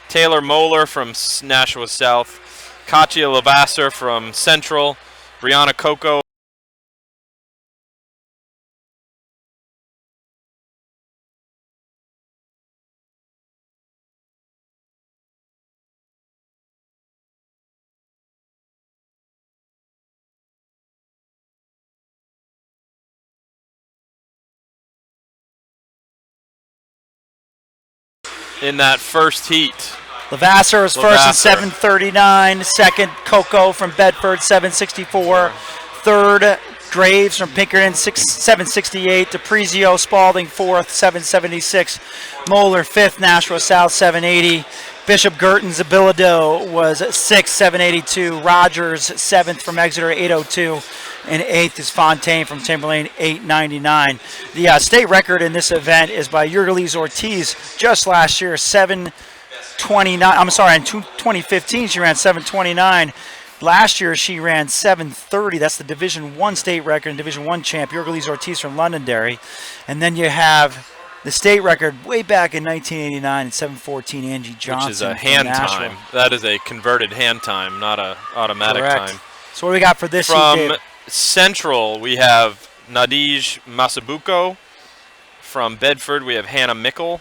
Taylor Moeller from Nashua South, Katya Lavasser from Central, Brianna Coco. In that first heat. Lavasser is first at 739. Second, Coco from Bedford, 764. Third, Graves from Pinkerton, 768. DePrizio, Spalding, fourth, 776. Moeller, fifth, Nashua South, 780. Bishop Girton's Bilodeau was sixth, 782. Rogers, seventh from Exeter, 802. And eighth is Fontaine from Timberlane, 899. The state record in this event is by Yurgelis Ortiz just last year, 729. I'm sorry, in 2015 she ran 729. Last year she ran 730. That's the Division I state record and Division I champ, Yurgelis Ortiz from Londonderry. And then you have the state record way back in 1989 at 714, Angie Johnson. Which is a hand time. That is a converted hand time, not a automatic Correct. time. So what do we got for this From heat, Dave? Central, we have Nadij Masabuko. From Bedford, we have Hannah Mickle.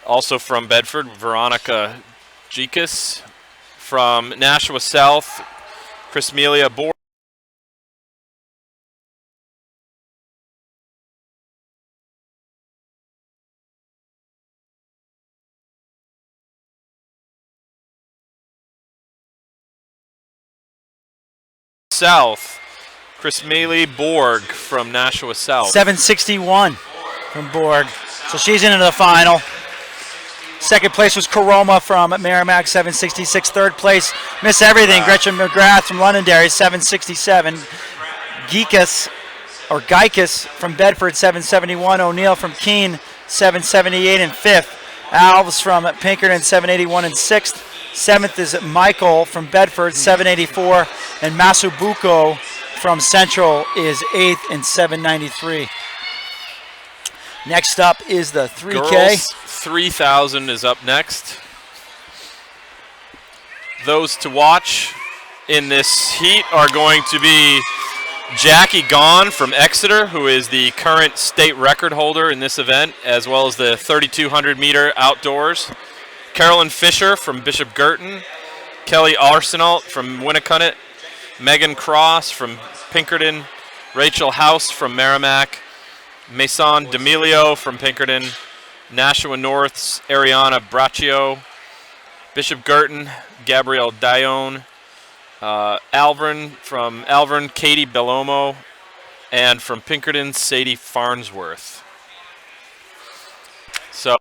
Also from Bedford, Veronica Gikas. From Nashua South, Chrismelia Borg. South, Chrismelia Borg from Nashua South. 761 from Borg. So she's into the final. Second place was Karoma from Merrimack, 766. Third place, Miss Everything, Gretchen McGrath from Londonderry, 767. Geikus from Bedford, 771. O'Neill from Keene, 778. And fifth, Alves from Pinkerton, 781. And sixth, seventh is Michael from Bedford, 784. And Masubuko from Central is eighth and 793. Next up is the 3K. Girls 3,000 is up next. Those to watch in this heat are going to be Jackie Gaughan from Exeter, who is the current state record holder in this event, as well as the 3,200 meter outdoors. Carolyn Fisher from Bishop Girton. Kelly Arsenault from Winnicunnet. Megan Cross from Pinkerton. Rachel House from Merrimack. Mason D'Amelio from Pinkerton. Nashua North's Ariana Braccio. Bishop Girton, Gabrielle Dione. Alvern, Katie Bellomo, and from Pinkerton, Sadie Farnsworth. So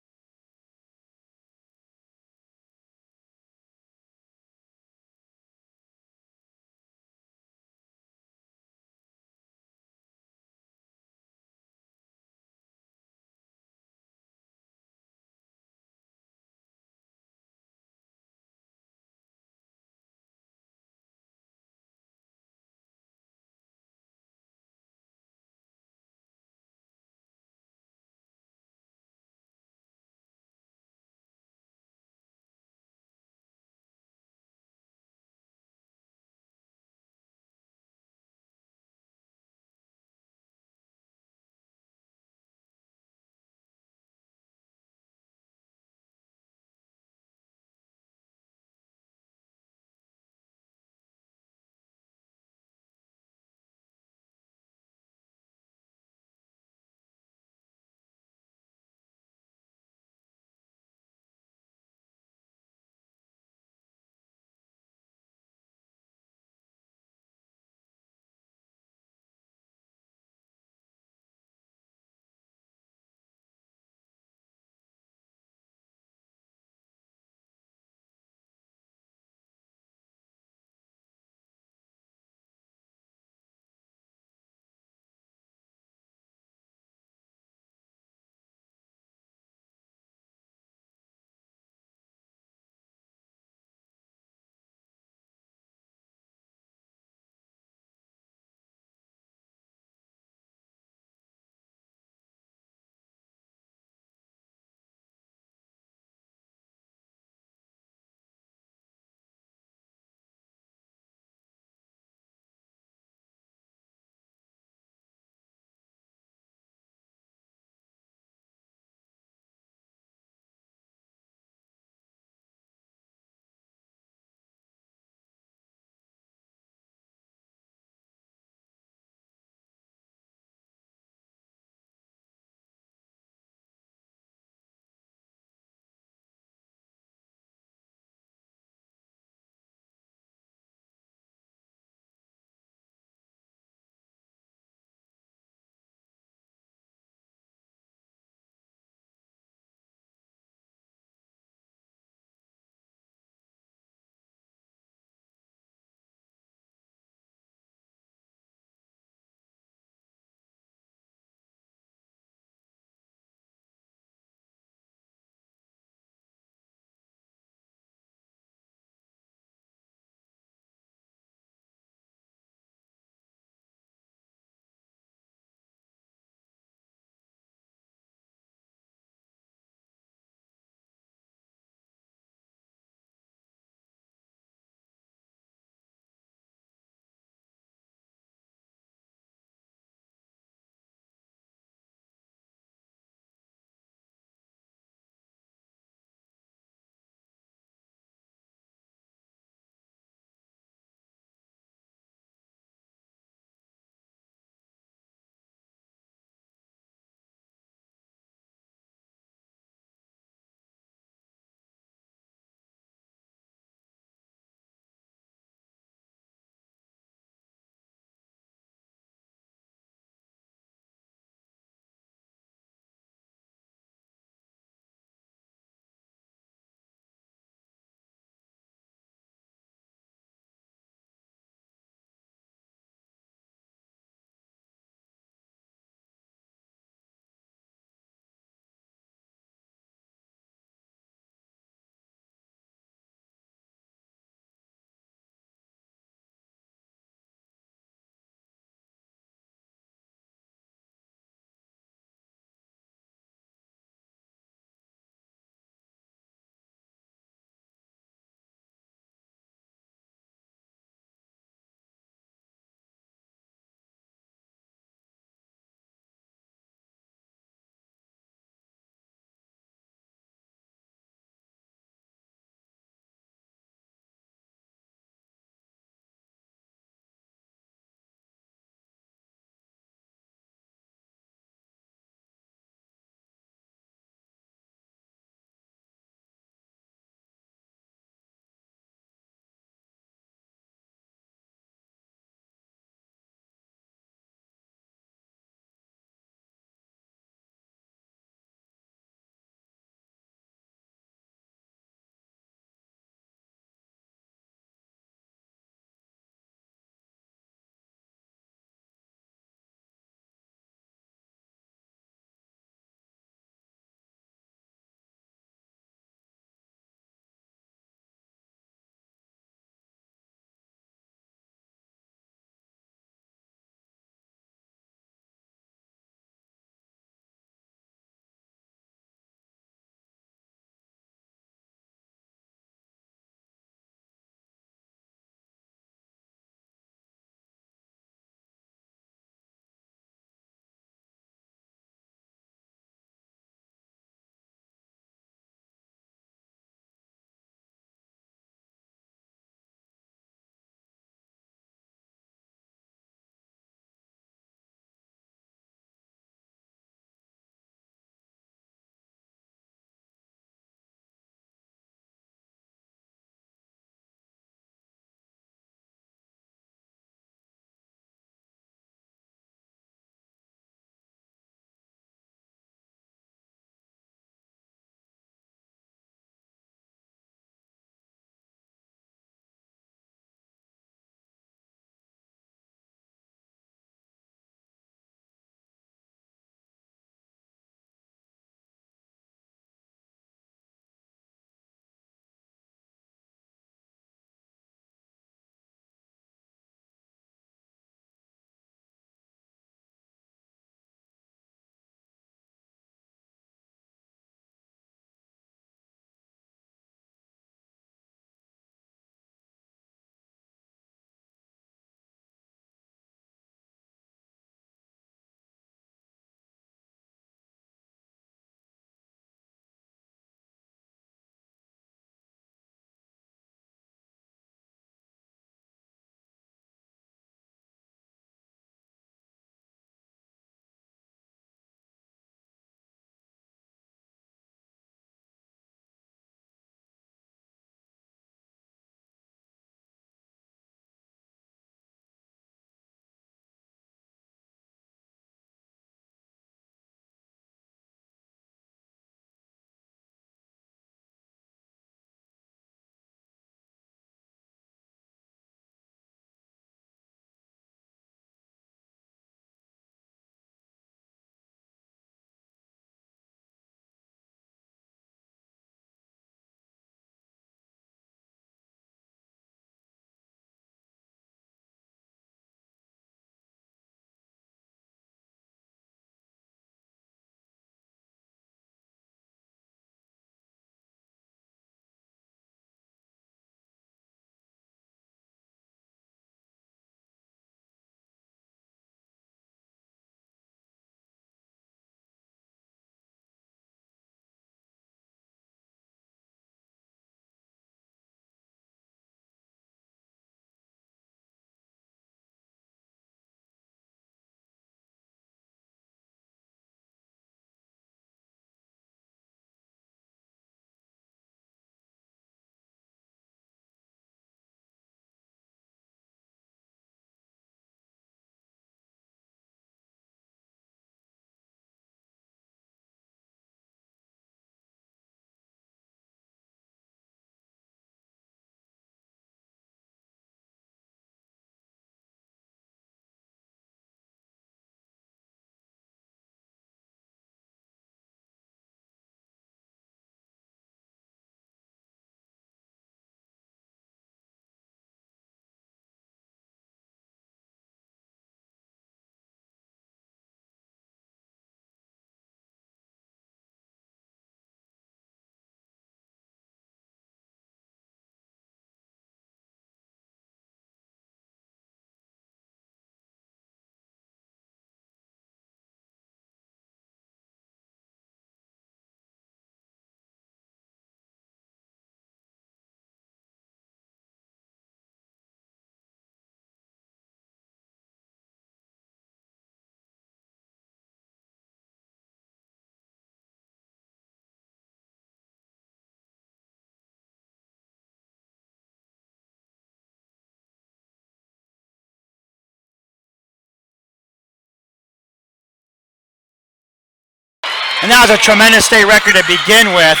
And that was a tremendous state record to begin with.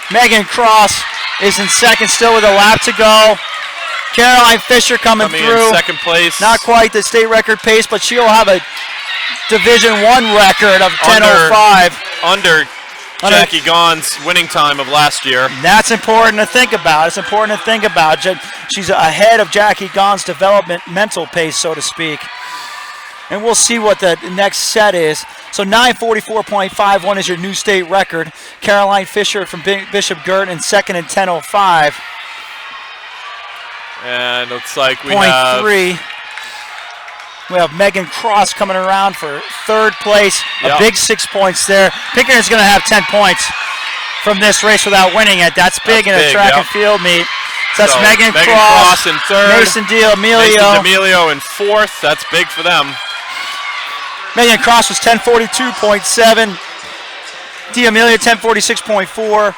Megan Cross is in second still with a lap to go. Caroline Fisher coming through. In second place. Not quite the state record pace, but she'll have a Division I record of 10:05. Under Jackie Gaughan's winning time of last year. That's important to think about. It's important to think about. She's ahead of Jackie Gaughan's developmental pace, so to speak. And we'll see what the next set is. So 9:44.51 is your new state record. Caroline Fisher from Bishop Girton in second and 10:05. And looks like we have Megan Cross coming around for third place. Yep. A big 6 points there. Pinkerton's going to have 10 points from this race without winning it. That's big in a track and field meet. So that's Megan Cross in third. Mason D'Amelio in fourth. That's big for them. Megan Cross was 10:42.7. D'Amelio 10:46.4.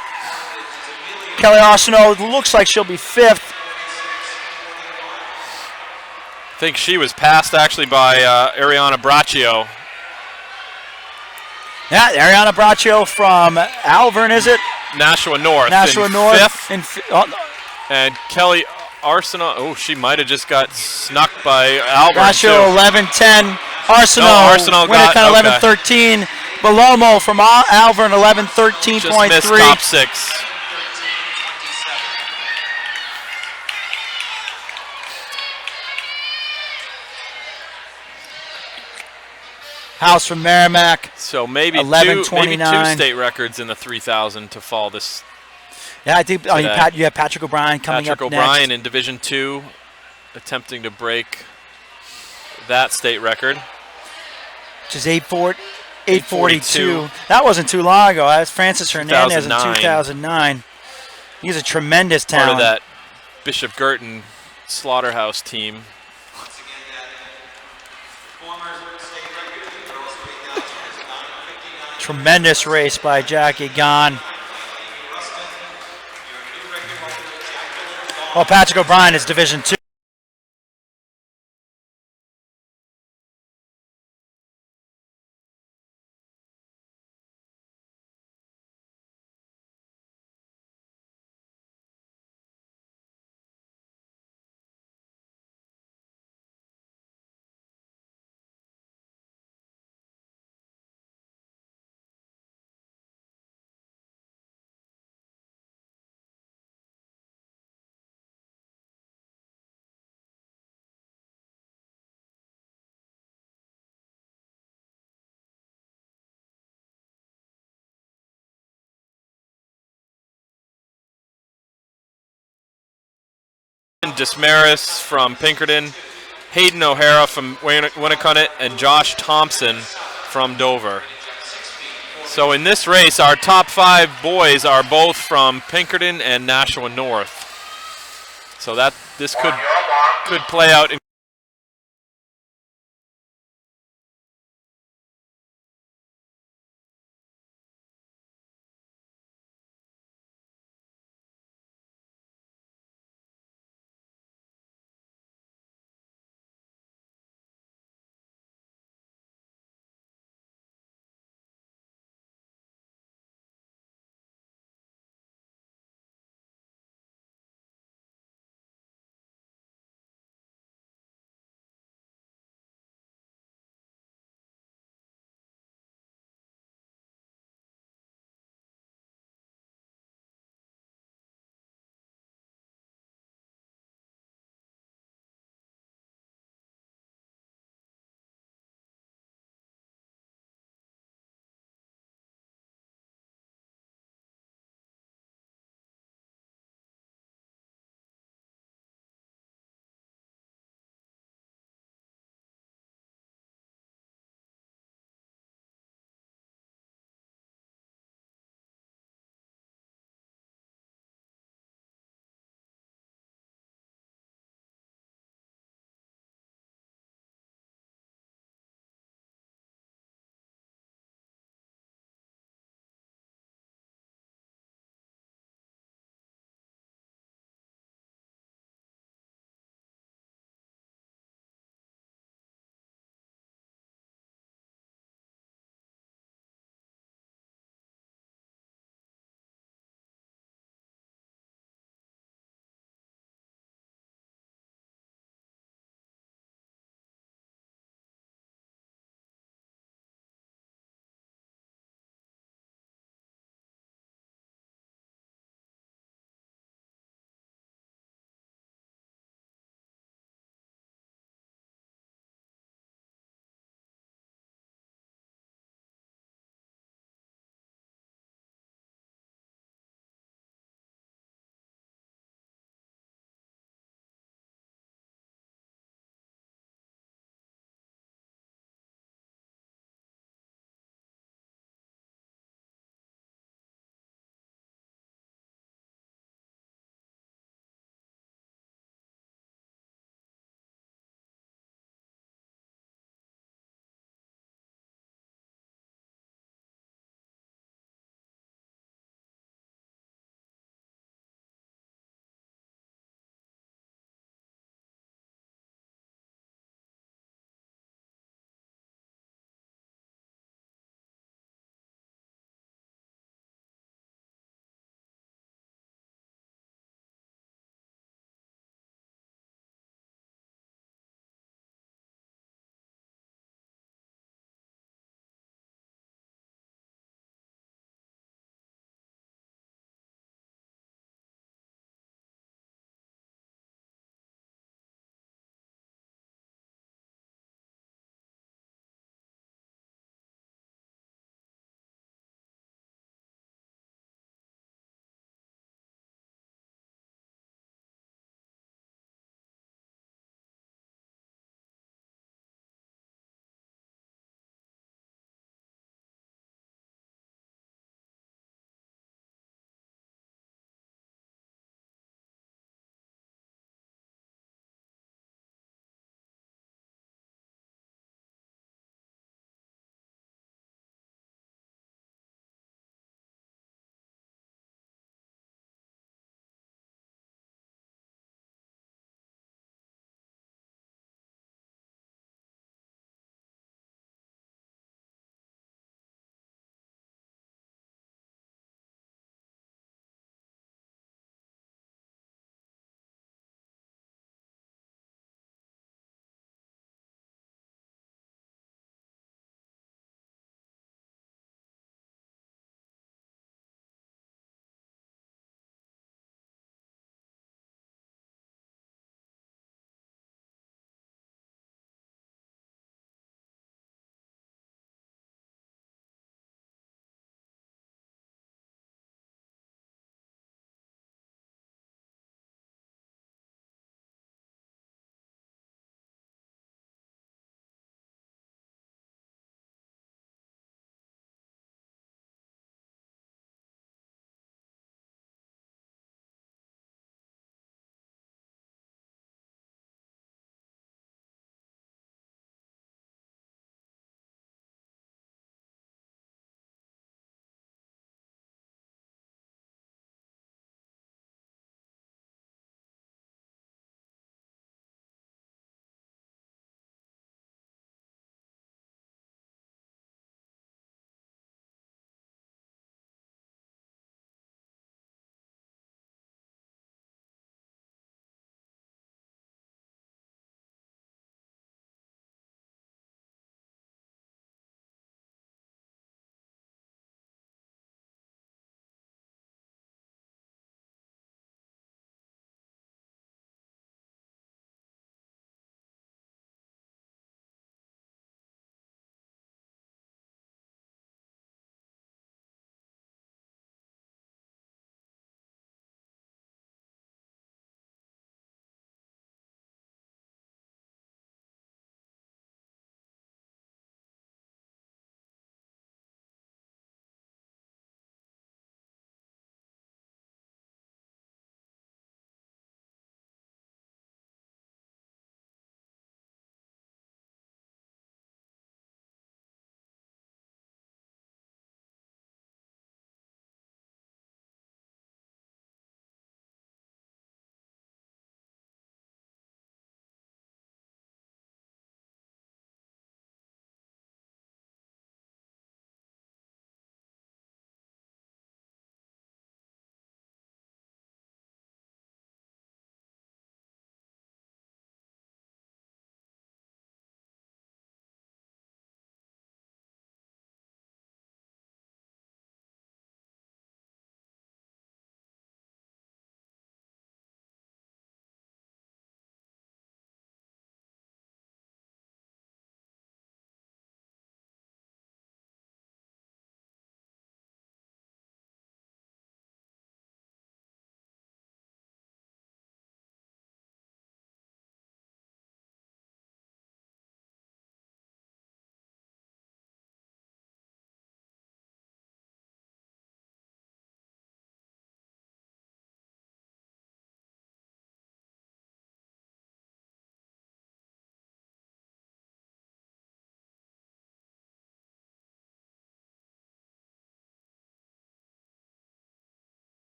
Kelly Arsenault looks like she'll be fifth. I think she was passed actually by Ariana Braccio. Yeah, Ariana Braccio from Alvern, is it? Nashua North. Nashua North. Fifth. And Kelly Arsenault, oh, she might have just got snucked by Alvern. Braccio 11:10. Arsenault got 11:13. Belomo from Alvern 11:13.3. Just missed top six. House from Merrimack. So maybe 11:29. two state records in the 3,000 to fall this. Yeah, I think you have Patrick O'Brien coming up next. Patrick O'Brien in Division II, attempting to break that state record. Which is 8:42. That wasn't too long ago. That was Francis Hernandez in 2009. He's a tremendous talent. Part of that Bishop Girton Slaughterhouse team. Tremendous race by Jackie Gaughan. Well, Patrick O'Brien is Division II. Dismaris from Pinkerton, Hayden O'Hara from Winnicott, and Josh Thompson from Dover. So in this race, our top 5 boys are both from Pinkerton and Nashua North. So this could play out in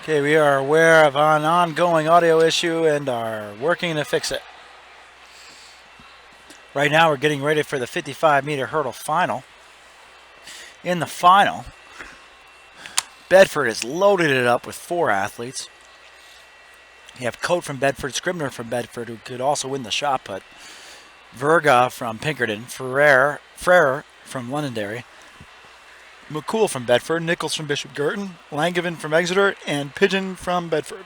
Okay, we are aware of an ongoing audio issue and are working to fix it. Right now we're getting ready for the 55-meter hurdle final. In the final, Bedford has loaded it up with 4 athletes. You have Coate from Bedford, Scribner from Bedford, who could also win the shot put, Verga from Pinkerton, Frere from Londonderry, McCool from Bedford, Nichols from Bishop Girton, Langevin from Exeter, and Pigeon from Bedford.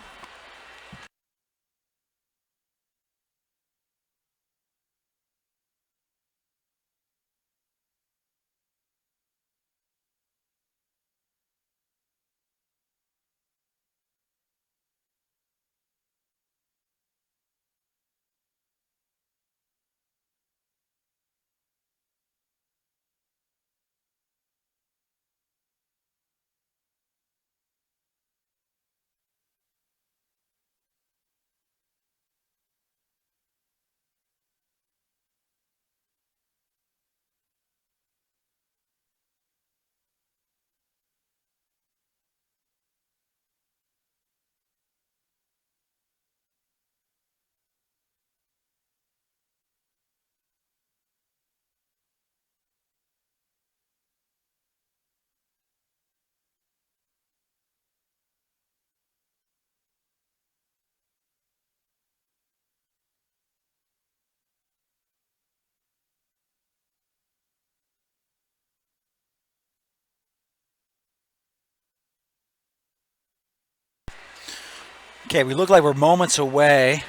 Okay, we look like we're moments away.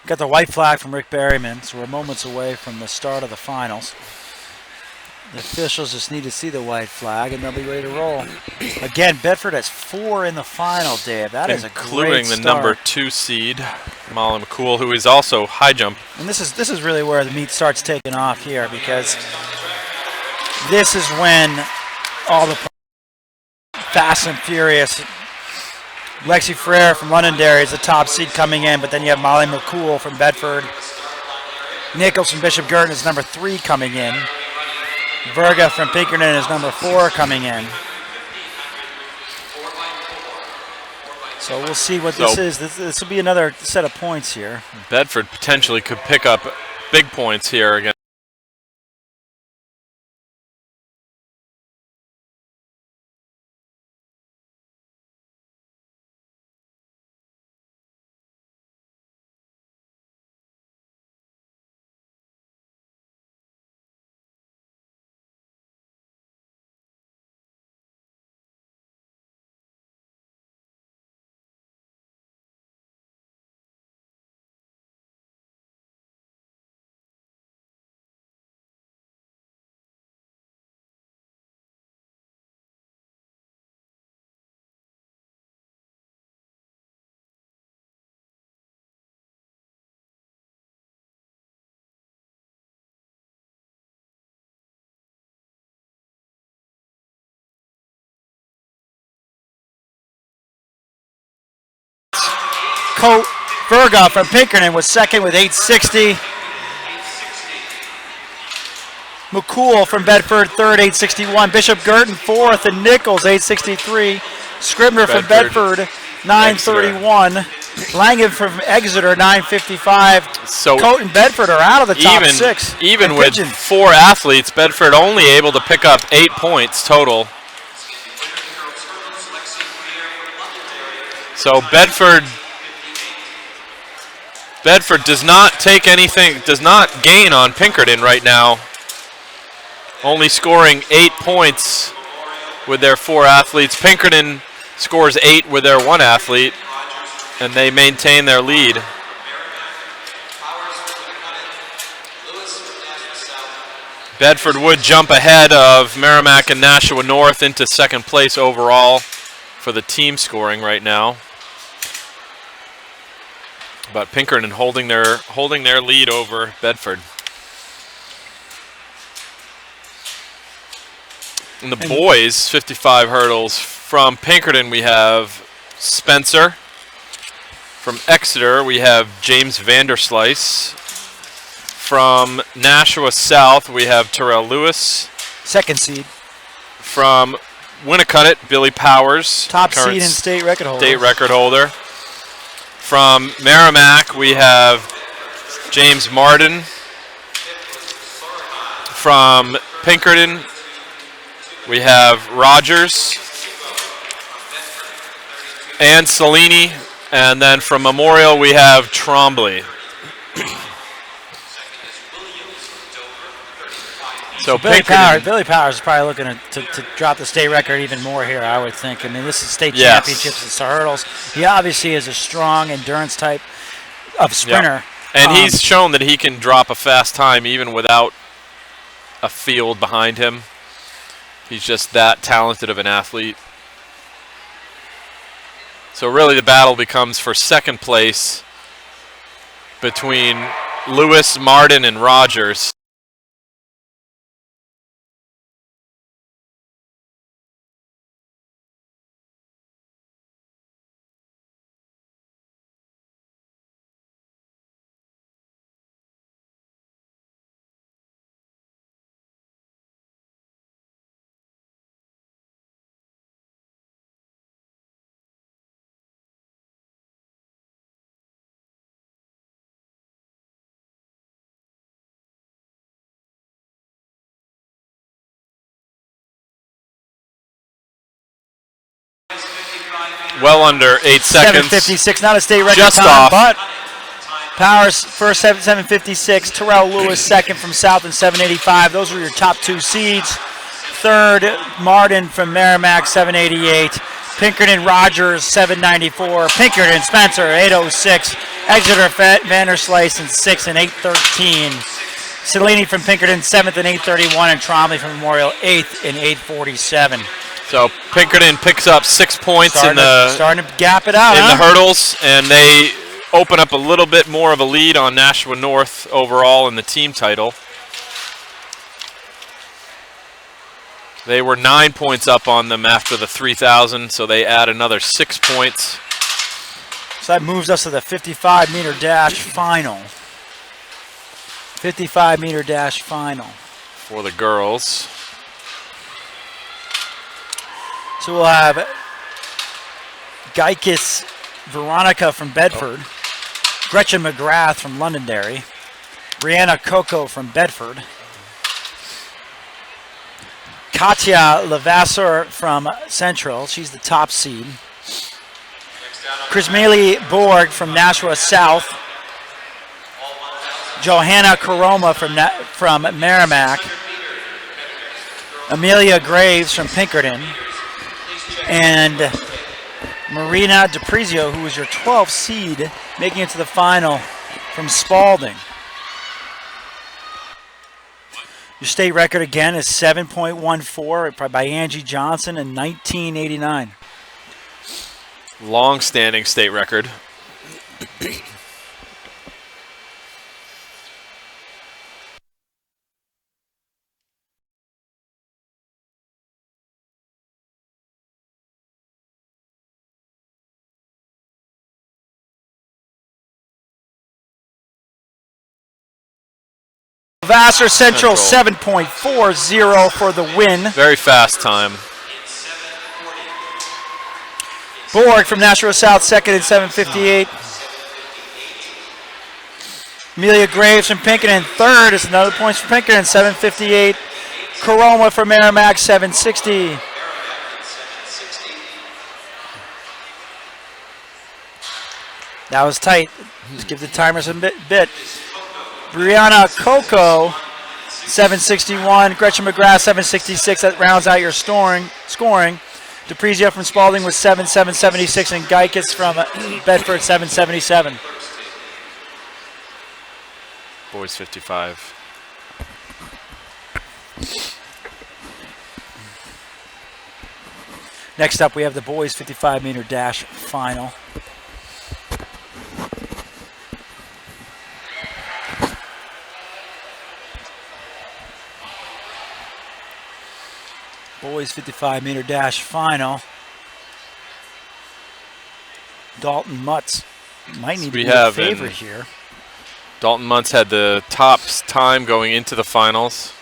Got the white flag from Rick Berryman, so we're moments away from the start of the finals. The officials just need to see the white flag, and they'll be ready to roll. Again, Bedford has 4 in the final, Dave. That is a great including the start. number 2 seed, Molly McCool, who is also high jump. And this is really where the meet starts taking off here, because this is when all the fast and furious. Lexi Frere from Londonderry is the top seed coming in, but then you have Molly McCool from Bedford. Nichols from Bishop Girton is number 3 coming in. Verga from Pinkerton is number 4 coming in. So we'll see what this is. This will be another set of points here. Bedford potentially could pick up big points here again. Coate Verga from Pinkerton was second with 860. McCool from Bedford third, 861. Bishop Girton fourth, and Nichols 863. Scribner from Bedford 931. Langen from Exeter 955. So Coate and Bedford are out of the top 6. Even with Pigeon. 4 athletes, Bedford only able to pick up 8 points total. So Bedford does not take anything, does not gain on Pinkerton right now. Only scoring 8 points with their 4 athletes. Pinkerton scores 8 with their 1 athlete, and they maintain their lead. Bedford would jump ahead of Merrimack and Nashua North into second place overall for the team scoring right now. But Pinkerton holding their lead over Bedford. In the boys 55 hurdles, from Pinkerton we have Spencer. From Exeter we have James Vanderslice. From Nashua South we have Terrell Lewis. Second seed. From Winnicott, Billy Powers, Top current seed and state record holder. state record holder. From Merrimack, we have James Martin. From Pinkerton, we have Rogers and Cellini. And then from Memorial, we have Trombley. So Billy Pinkerton, Powers is probably looking to drop the state record even more here, I would think. I mean, this is state Yes. championships. It's the hurdles. He obviously is a strong endurance type of sprinter. and he's shown that he can drop a fast time even without a field behind him. He's just that talented of an athlete. So really the battle becomes for second place between Lewis, Martin, and Rogers. Well under 8 seconds. 7:56, not a state record Just time, off. but Powers first 7:56. Terrell Lewis second from South in 7:85. Those were your top two seeds. Third, Martin from Merrimack 7:88. Pinkerton Rogers 7:94. Pinkerton Spencer 8:06. Exeter Vanderslice in 6 and 8:13. Cellini from Pinkerton 7th and 8:31, and Trombley from Memorial 8th and 8:47. So Pinkerton picks up 6 points Starting to gap it out, in the hurdles, and they open up a little bit more of a lead on Nashua North overall in the team title. They were 9 points up on them after the 3,000, so they add another 6 points. So that moves us to the 55-meter dash final. 55-meter dash final. For the girls. So we'll have Geikis Veronica from Bedford, Gretchen McGrath from Londonderry, Brianna Coco from Bedford, Katya Levasseur from Central, she's the top seed, Krismili Borg from Nashua South, Johanna Karoma from Merrimack, Amelia Graves from Pinkerton, and Marina DePrizio, who was your 12th seed, making it to the final from Spalding. Your state record again is 7.14 by Angie Johnson in 1989. Long-standing state record. Vassar Central 7.40 for the win. Very fast time. Borg from Nashua South second in 7:58. Amelia Graves from Pinkerton third is another points for Pinkerton 7:58. Karoma from Merrimack 7:60. That was tight. Just give the timers a bit. Brianna Coco, 761. Gretchen McGrath, 766. That rounds out your scoring. DePrizio from Spalding was 776, and Geikis from Bedford, 777. Boys 55. Next up, we have the boys 55-meter dash final. Boys 55-meter dash final. Dalton Mutz might need to be a favorite here. Dalton Muntz had the top time going into the finals,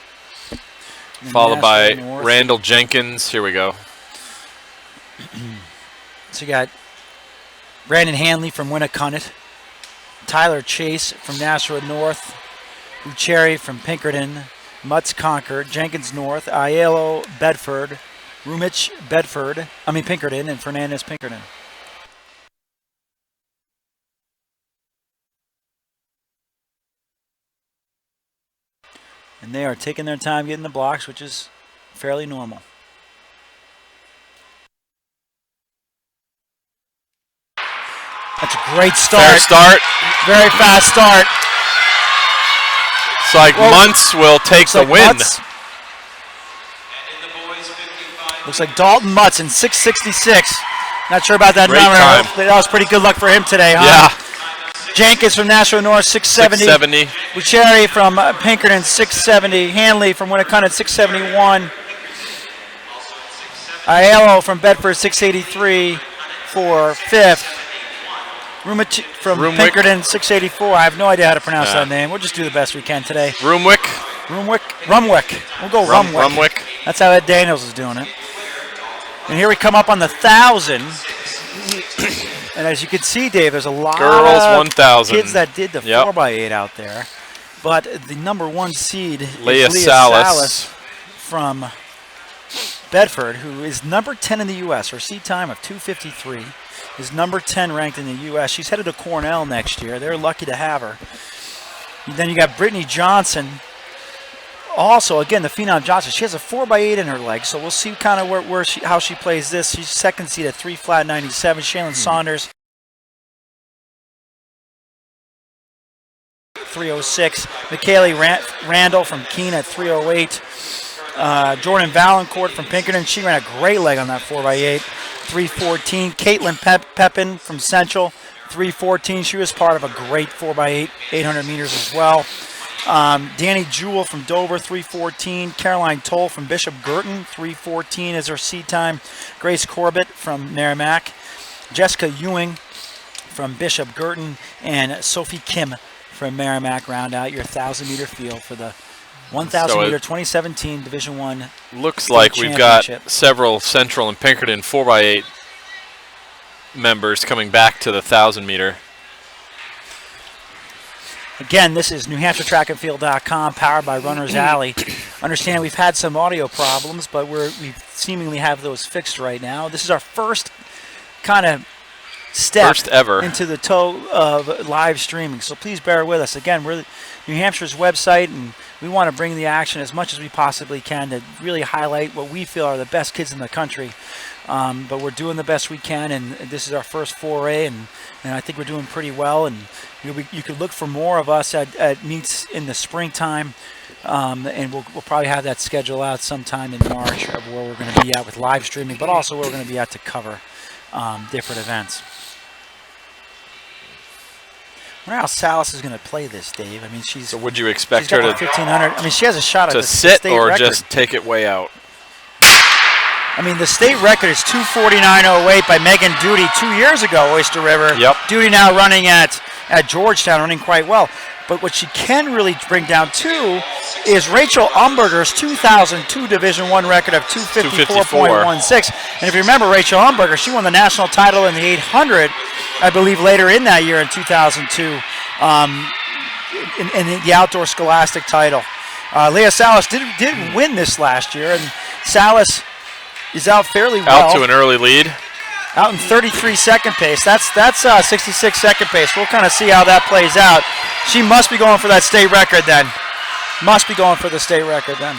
followed by Randall Jenkins. Here we go. So you got Brandon Hanley from Winnicott, Tyler Chase from Nashua North, Ucheri from Pinkerton, Mutz Concord, Jenkins North, Aiello Bedford, Rumich Pinkerton, and Fernandez Pinkerton. And they are taking their time getting the blocks, which is fairly normal. That's a great start. Fair start. Very fast start. It's like Muntz will take the win. Looks like Dalton Mutz in 6:66. Not sure about that Great number. time. That was pretty good luck for him today, huh? Yeah. Jenkins from Nashua North, 670. 670. Ucheri from Pinkerton, 670. Hanley from Winnicott, 671. Aiello from Bedford, 683 for fifth. Rumich from Pinkerton, 684. I have no idea how to pronounce that name. We'll just do the best we can today. Rumwick. We'll go Rumwick. That's how Ed Daniels is doing it. And here we come up on the 1,000. And as you can see, Dave, there's a lot of 1,000. kids that did the 4x8 out there. But the number 1 seed Leah is Salas from Bedford, who is number 10 in the U.S. Her seed time of 2:53 is number 10 ranked in the U.S. She's headed to Cornell next year. They're lucky to have her. And then you got Brittany Johnson. Also, again, the Phenom Johnson. She has a 4x8 in her leg, so we'll see kind of how she plays this. She's second seed at 3 flat 97. Shaylin Saunders, 306. McKaylee Randall from Keene at 308. Jordan Valancourt from Pinkerton. She ran a great leg on that 4x8. 314. Caitlin Pepin from Central, 314. She was part of a great 4x8, 800 meters as well. Danny Jewell from Dover, 314. Caroline Toll from Bishop Girton, 314 is her seed time. Grace Corbett from Merrimack. Jessica Ewing from Bishop Girton. And Sophie Kim from Merrimack round out your 1,000-meter field for the 1,000-meter 2017 Division I. Looks like we've got several Central and Pinkerton 4x8 members coming back to the 1,000-meter. Again, this is NewHampshireTrackandField.com, powered by Runner's Alley. Understand we've had some audio problems, but we seemingly have those fixed right now. This is our first kind of step into the toe of live streaming, so please bear with us. Again, we're New Hampshire's website, and we want to bring the action as much as we possibly can to really highlight what we feel are the best kids in the country. But we're doing the best we can, and this is our first foray, and I think we're doing pretty well. And you could look for more of us at meets in the springtime, and we'll probably have that schedule out sometime in March of where we're going to be at with live streaming, but also where we're going to be at to cover different events. I wonder how Salas is going to play this, Dave. I mean, So would you expect her to 1,500? I mean, she has a shot at the sit state or record. just take it way out? I mean, the state record is 2:49.08 by Megan Duty 2 years ago, Oyster River. Yep. Duty now running at Georgetown, running quite well. But what she can really bring down, too, is Rachel Umberger's 2002 Division I record of 254.16. And if you remember Rachel Umberger, she won the national title in the 800, I believe, later in that year in 2002, in the outdoor scholastic title. Leah Salas did win this last year, and Salas is out fairly well. Out to an early lead. Out in 33-second pace. That's 66-second pace. We'll kind of see how that plays out. She must be going for that state record then. Must be going for the state record then.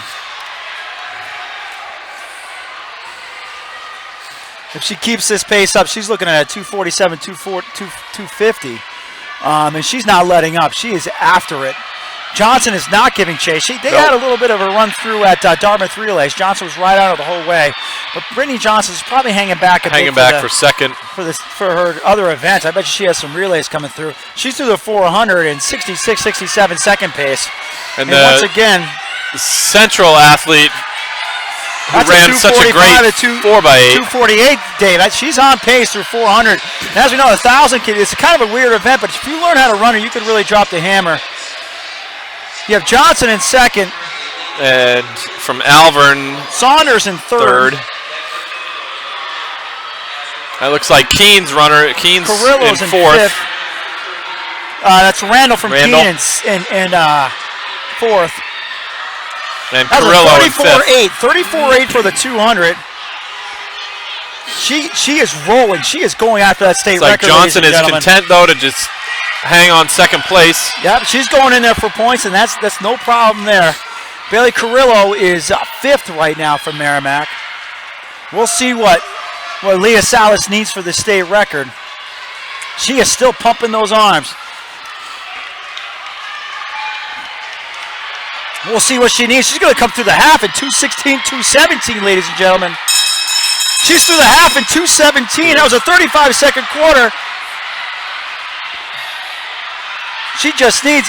If she keeps this pace up, she's looking at a 247, 250. And she's not letting up. She is after it. Johnson is not giving chase. They had a little bit of a run through at Dartmouth Relays. Johnson was right out of the whole way. But Brittany Johnson's probably hanging back a bit for second. For her other events. I bet you she has some relays coming through. She's through the 400 in 66, 67 second pace. And once again, Central athlete who ran such a great 4x8. 248, Dave. She's on pace through 400. And as we know, the 1,000 kid, it's kind of a weird event, but if you learn how to run her, you could really drop the hammer. You have Johnson in second. And from Alvern, Saunders in third. That looks like Keene's runner. Keene's Carrillo's in fourth. fifth. That's Randall from Randall. Keene in fourth. And That was Carrillo a in fifth. 34.8 for the 200. She is rolling. She is going after that state It's like record. Johnson ladies is and gentlemen. content, though, to just hang on second place. Yep, she's going in there for points, and that's no problem there. Bailey Carrillo is fifth right now for Merrimack. We'll see what Leah Salas needs for the state record. She is still pumping those arms. We'll see what she needs. She's going to come through the half in 2:16, 2:17, ladies and gentlemen. She's through the half in 2:17. That was a 35-second quarter. She just needs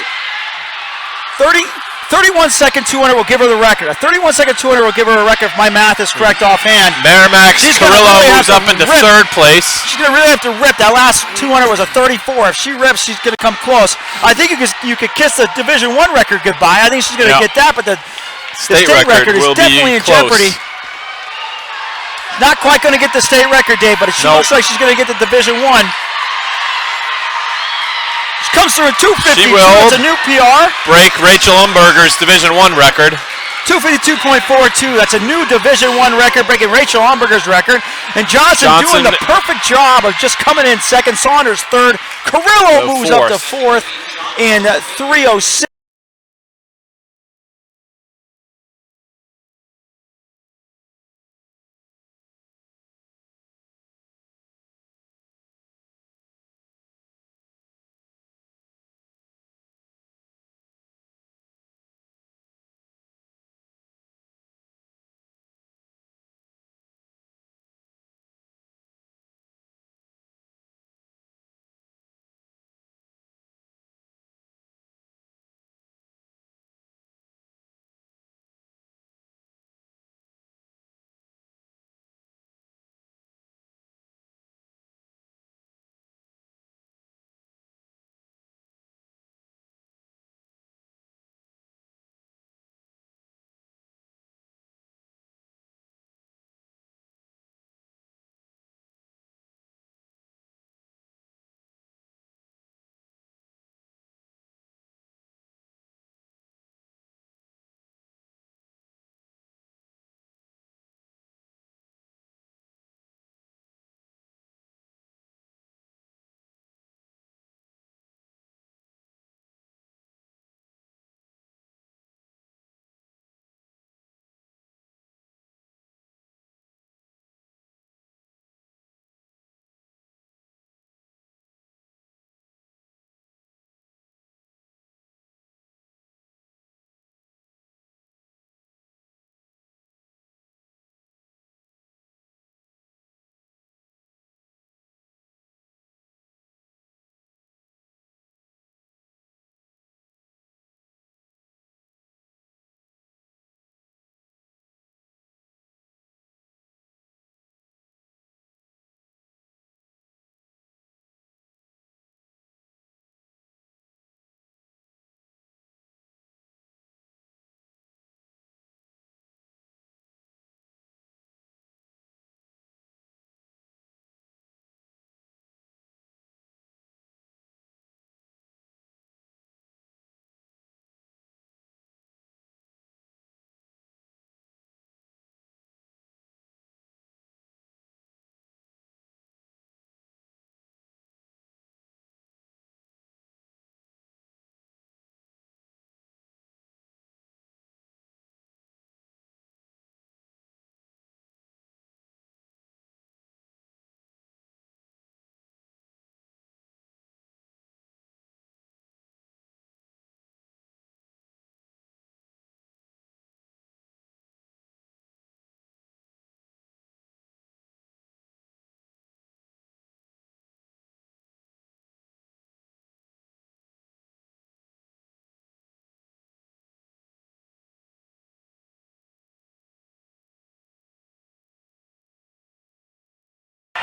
31-second 200 will give her the record. A 31-second 200 will give her a record if my math is correct offhand. Merrimack's Carrillo moves up into third place. She's going to really have to rip. That last 200 was a 34. If she rips, she's going to come close. I think you could kiss the Division I record goodbye. I think she's going to get that, but the state record is definitely in jeopardy. Not quite going to get the state record, Dave, but she looks like she's going to get the Division I. She comes through at 252. She will. It's a new PR. Break Rachel Umberger's Division I record. 252.42. That's a new Division I record, breaking Rachel Umberger's record. And Johnson doing the perfect job of just coming in second. Saunders third. Carrillo moves up to fourth in 3:06.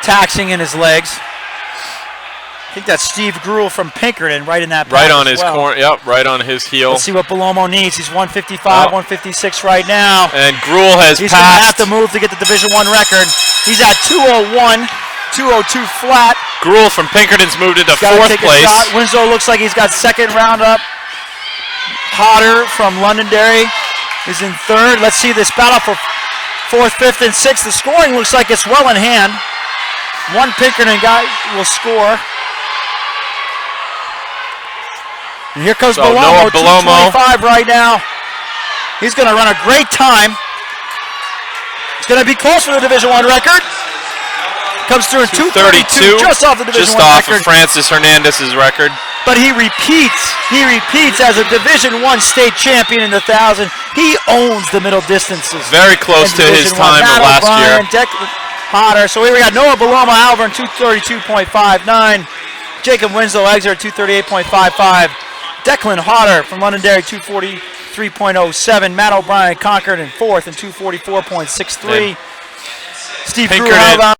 Taxing in his legs. I think that's Steve Gruel from Pinkerton right in that Right on his corner. Yep, right on his heel. Let's see what Belomo needs. He's 155, 156 right now. And Gruel has He's going to have passed. to move to get the Division I record. He's at 201. 202 flat. Gruel from Pinkerton's moved into Gotta fourth take place. a shot. Winslow looks like he's got second round up. Potter from Londonderry is in third. Let's see this battle for fourth, fifth, and sixth. The scoring looks like it's well in hand. One Pinkerton guy will score. And here comes So Belomo, Noah Belomo. 225 right now. He's going to run a great time. It's going to be close for the Division I record. Comes through in 232, just off the Division I off record. of Francis Hernandez's record. But he repeats as a Division I state champion in the 1,000. He owns the middle distances. Very close to his time of last year. Potter. So here we got Noah Belomo Alvern, 232.59. Jacob Winslow Exeter, 238.55. Declan Hodder from Londonderry, 243.07. Matt O'Brien Concord in fourth and 244.63. Steve Pinkerton.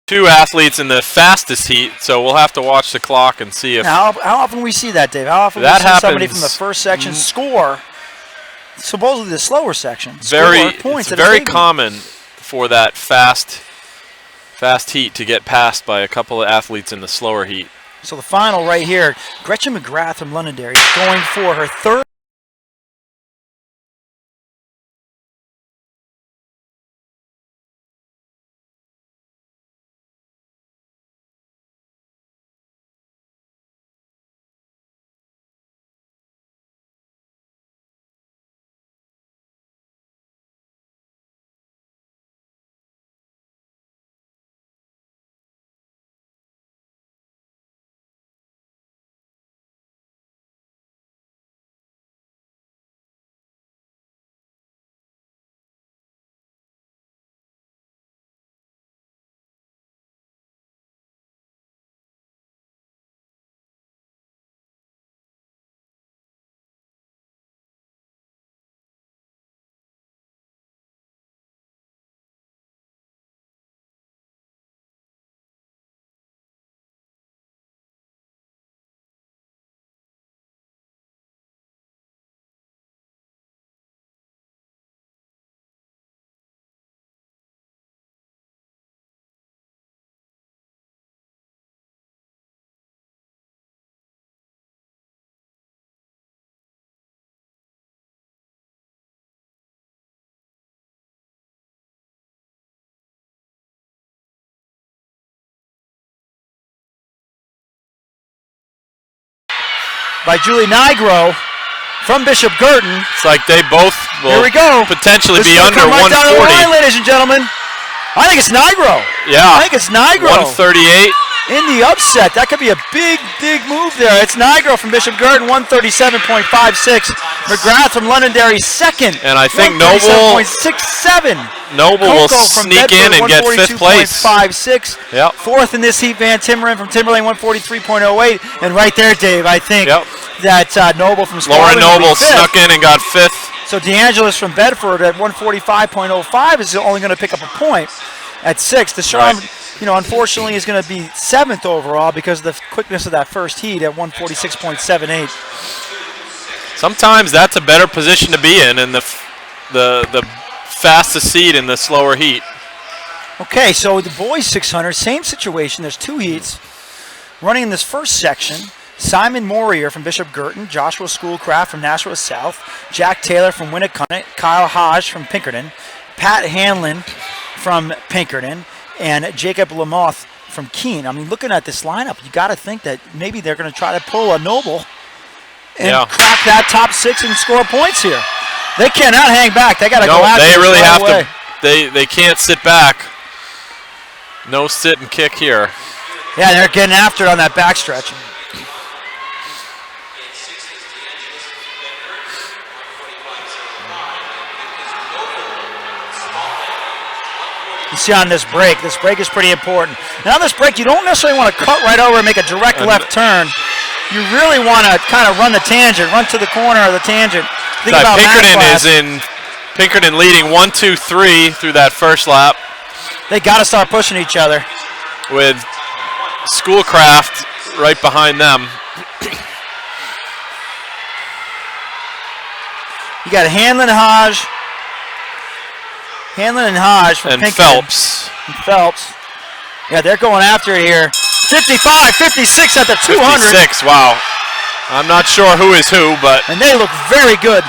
Two athletes in the fastest heat, so we'll have to watch the clock and see if Now, how often we see that, Dave? How often that we see somebody happens. from the first section score, supposedly the slower section, It's score points at a very safety? common for that fast heat to get passed by a couple of athletes in the slower heat. So the final right here, Gretchen McGrath from Londonderry going for her third by Julie Nigro from Bishop Girton. It's like they both will Here we go. potentially This be is gonna under come right down the 140. line, ladies and gentlemen. I think it's Nigro. Yeah. I think it's Nigro 138. in the upset. That could be a big move there. It's Nigro from Bishop Girton, 137.56. McGrath from Londonderry, second. And I think Noble 137.67. will Coco from sneak in Bedford, and get fifth place. 142.56. Yep. Fourth in this heat, Van Timmeren from Timberlane, 143.08. And right there, Dave, I think Yep. that Noble from Lauren Spalding will be Noble fifth. snuck in and got fifth. So DeAngelis from Bedford at 145.05 is only going to pick up a point at sixth. Deshaun, unfortunately is going to be seventh overall because of the quickness of that first heat at 146.78. Sometimes that's a better position to be in the fastest seed in the scholar heat. Okay, so the boys 600, same situation. There's two heats running in this first section. Simon Morier from Bishop Girton, Joshua Schoolcraft from Nashua South, Jack Taylor from Winnicott, Kyle Hodge from Pinkerton, Pat Hanlon from Pinkerton, and Jacob Lamoth from Keene. I mean, looking at this lineup, you got to think that maybe they're going to try to pull a Noble and crack that top six and score points here. They cannot hang back. They got to go after they really right have away. to. They can't sit back. No sit and kick here. Yeah, they're getting after it on that backstretch. You see on this break is pretty important. Now on this break, you don't necessarily want to cut right over and make a direct left turn. You really want to kind of run the tangent, run to the corner of the tangent. Think about Pinkerton leading 1-2-3 through that first lap. They got to start pushing each other. With Schoolcraft right behind them. You got Hanlon and Hodge from Pinkerton. Phelps. And Phelps. Yeah, they're going after it here. 55, 56 at the 200. 56, wow. I'm not sure who is who, but... And they look very good.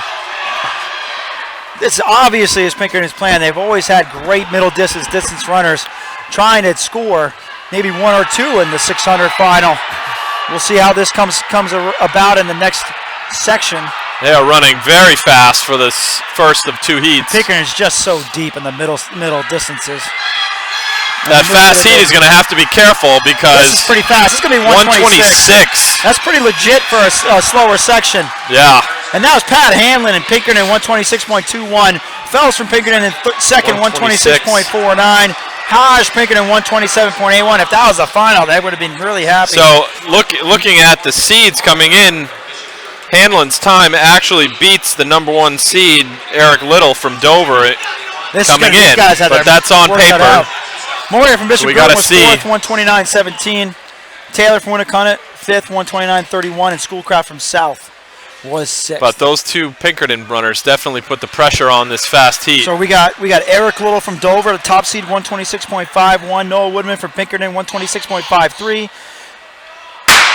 This obviously is Pinkerton's plan. They've always had great middle distance runners trying to score maybe one or two in the 600 final. We'll see how this comes about in the next section. They are running very fast for this first of two heats. Pinkerton is just so deep in the middle distances. That fast heat is going to have to be careful because this is pretty fast. It's going to be 126. That's pretty legit for a slower section. Yeah. And now it's Pat Hanlon and Pinkerton 126.21. Fells from Pinkerton in second 126.49. Hodge Pinkerton 127.81. If that was the final, they would have been really happy. So looking at the seeds coming in, Hanlon's time actually beats the number one seed, Eric Little from Dover, coming in. But that's on paper. Moyer from Bishop Girton was see. fourth, 129.17. Taylor from Winnicott, fifth, 129.31. And Schoolcraft from South was sixth. But those two Pinkerton runners definitely put the pressure on this fast heat. So we got Eric Little from Dover, the top seed, 126.51. Noah Woodman from Pinkerton, 126.53.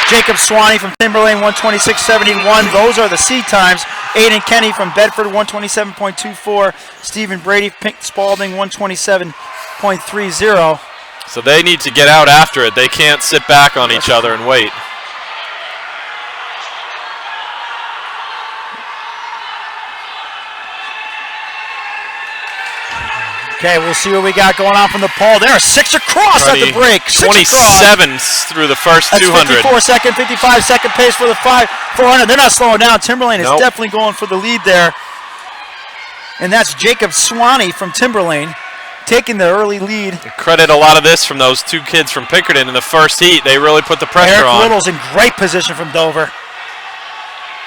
Jacob Swanee from Timberlane, 126.71. Those are the seed times. Aiden Kenny from Bedford, 127.24. Stephen Brady, Spalding, 127.30. So they need to get out after it. They can't sit back on each other and wait. Okay, we'll see what we got going on from the pole. There are six across at the break. 27 through the first 200. 54-second, 55-second pace for the 400. They're not slowing down. Timberlane is definitely going for the lead there. And that's Jacob Swanee from Timberlane taking the early lead. Credit a lot of this from those two kids from Pinkerton in the first heat. They really put the pressure on. Eric Little's in great position from Dover.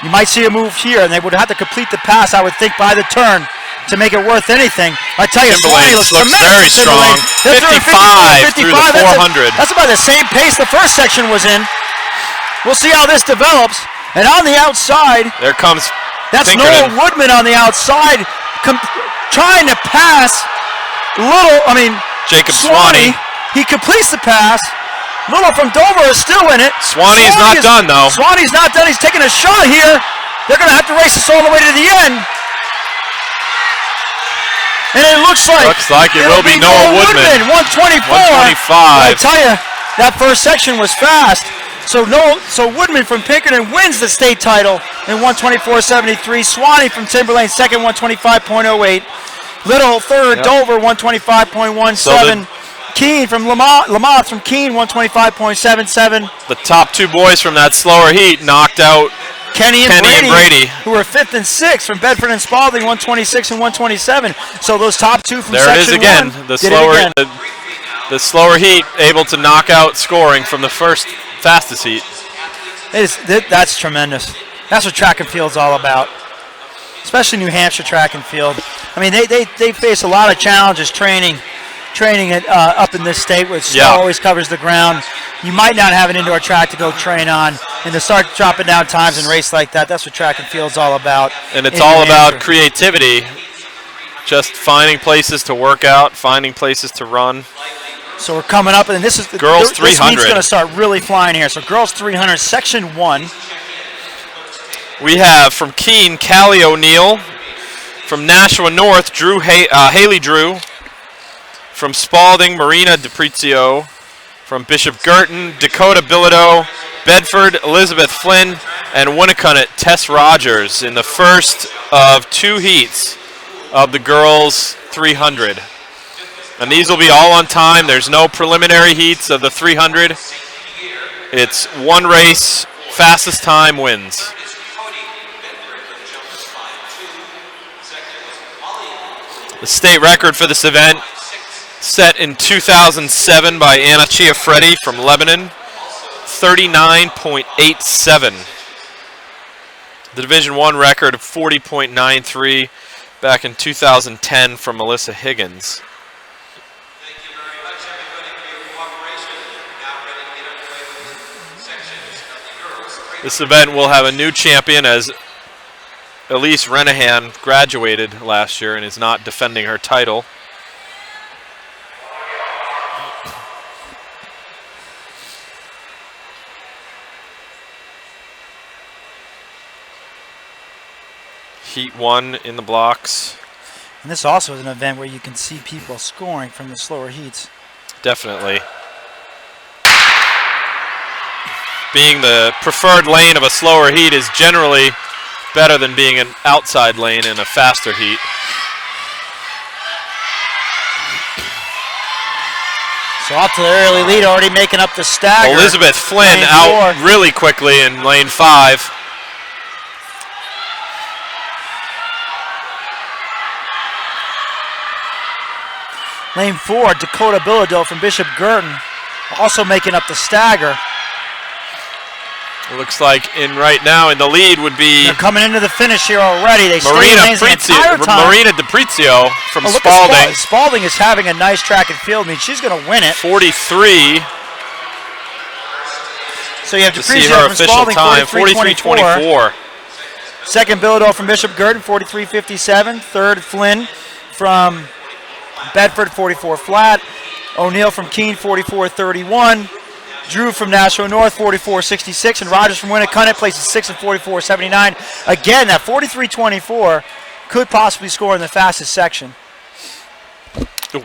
You might see a move here, and they would have to complete the pass, I would think, by the turn to make it worth anything. I tell you, Swanee looks very strong. 55 through the 400. That's about the same pace the first section was in. We'll see how this develops. And on the outside, there comes that's Pinkerton. Noah Woodman on the outside, trying to pass Jacob Swanee. He completes the pass. Little from Dover is still in it. Swanee's not done, though. Swanee's not done. He's taking a shot here. They're going to have to race this all the way to the end. And it looks like it will be Noah Woodman. 124. 125. I tell you, that first section was fast. So Woodman from Pinkerton wins the state title in 124.73. Swanee from Timberlane second, 125.08. Little third, Dover 125.17. Keene from Lamothe from Keene 125.77. The top two boys from that slower heat knocked out Kenny and Brady, who were 5th and 6th from Bedford and Spalding, 126 and 127. So those top two from there section it is again. one The did slower, it again. the slower heat able to knock out scoring from the first fastest heat. That's tremendous. That's what track and field's all about, especially New Hampshire track and field. I mean, they face a lot of challenges training it up in this state where snow always covers the ground. You might not have an indoor track to go train on, and to start dropping down times and race like that, that's what track and field's all about. And it's all about creativity, just finding places to work out, finding places to run. So we're coming up, and this is girls 300. This meet's going to start really flying here. So girls 300, section 1. We have from Keene, Callie O'Neill. From Nashua North, Haley Drew. From Spalding, Marina DiPrizio. From Bishop Girton, Dakota Bilodeau. Bedford, Elizabeth Flynn. And Winnicott, Tess Rogers in the first of two heats of the girls 300. And these will be all on time. There's no preliminary heats of the 300. It's one race, fastest time wins. The state record for this event set in 2007 by Anna Chiafretti from Lebanon, 39.87. The Division I record of 40.93 back in 2010 from Melissa Higgins. Thank you very much, everybody, for your cooperation. Now ready to get underway with sections of the girls. This event will have a new champion as Elise Renahan graduated last year and is not defending her title. Heat 1 in the blocks. And this also is an event where you can see people scoring from the slower heats. Definitely. Being the preferred lane of a slower heat is generally better than being an outside lane in a faster heat. So off to the early lead, already making up the stagger. Elizabeth Flynn lane out 4. really quickly in lane 5. Lane 4, Dakota Bilodeau from Bishop Girton, also making up the stagger. It looks like right now in the lead would be They're coming into the finish here already. They Marina DiPrizio from Spalding. Spalding is having a nice track and field. I mean, she's going to win it. 43. So you have To see DiPrizio her from official Spalding, time, 43.24. 43.24. Second, Bilodeau from Bishop Girton, 43.57. Third, Flynn from Bedford, 44 flat. O'Neill from Keene, 44.31. Drew from Nashua North, 44.66. And Rogers from Winnicott places 6 and 44.79. Again, that 43.24 could possibly score in the fastest section. Ooh.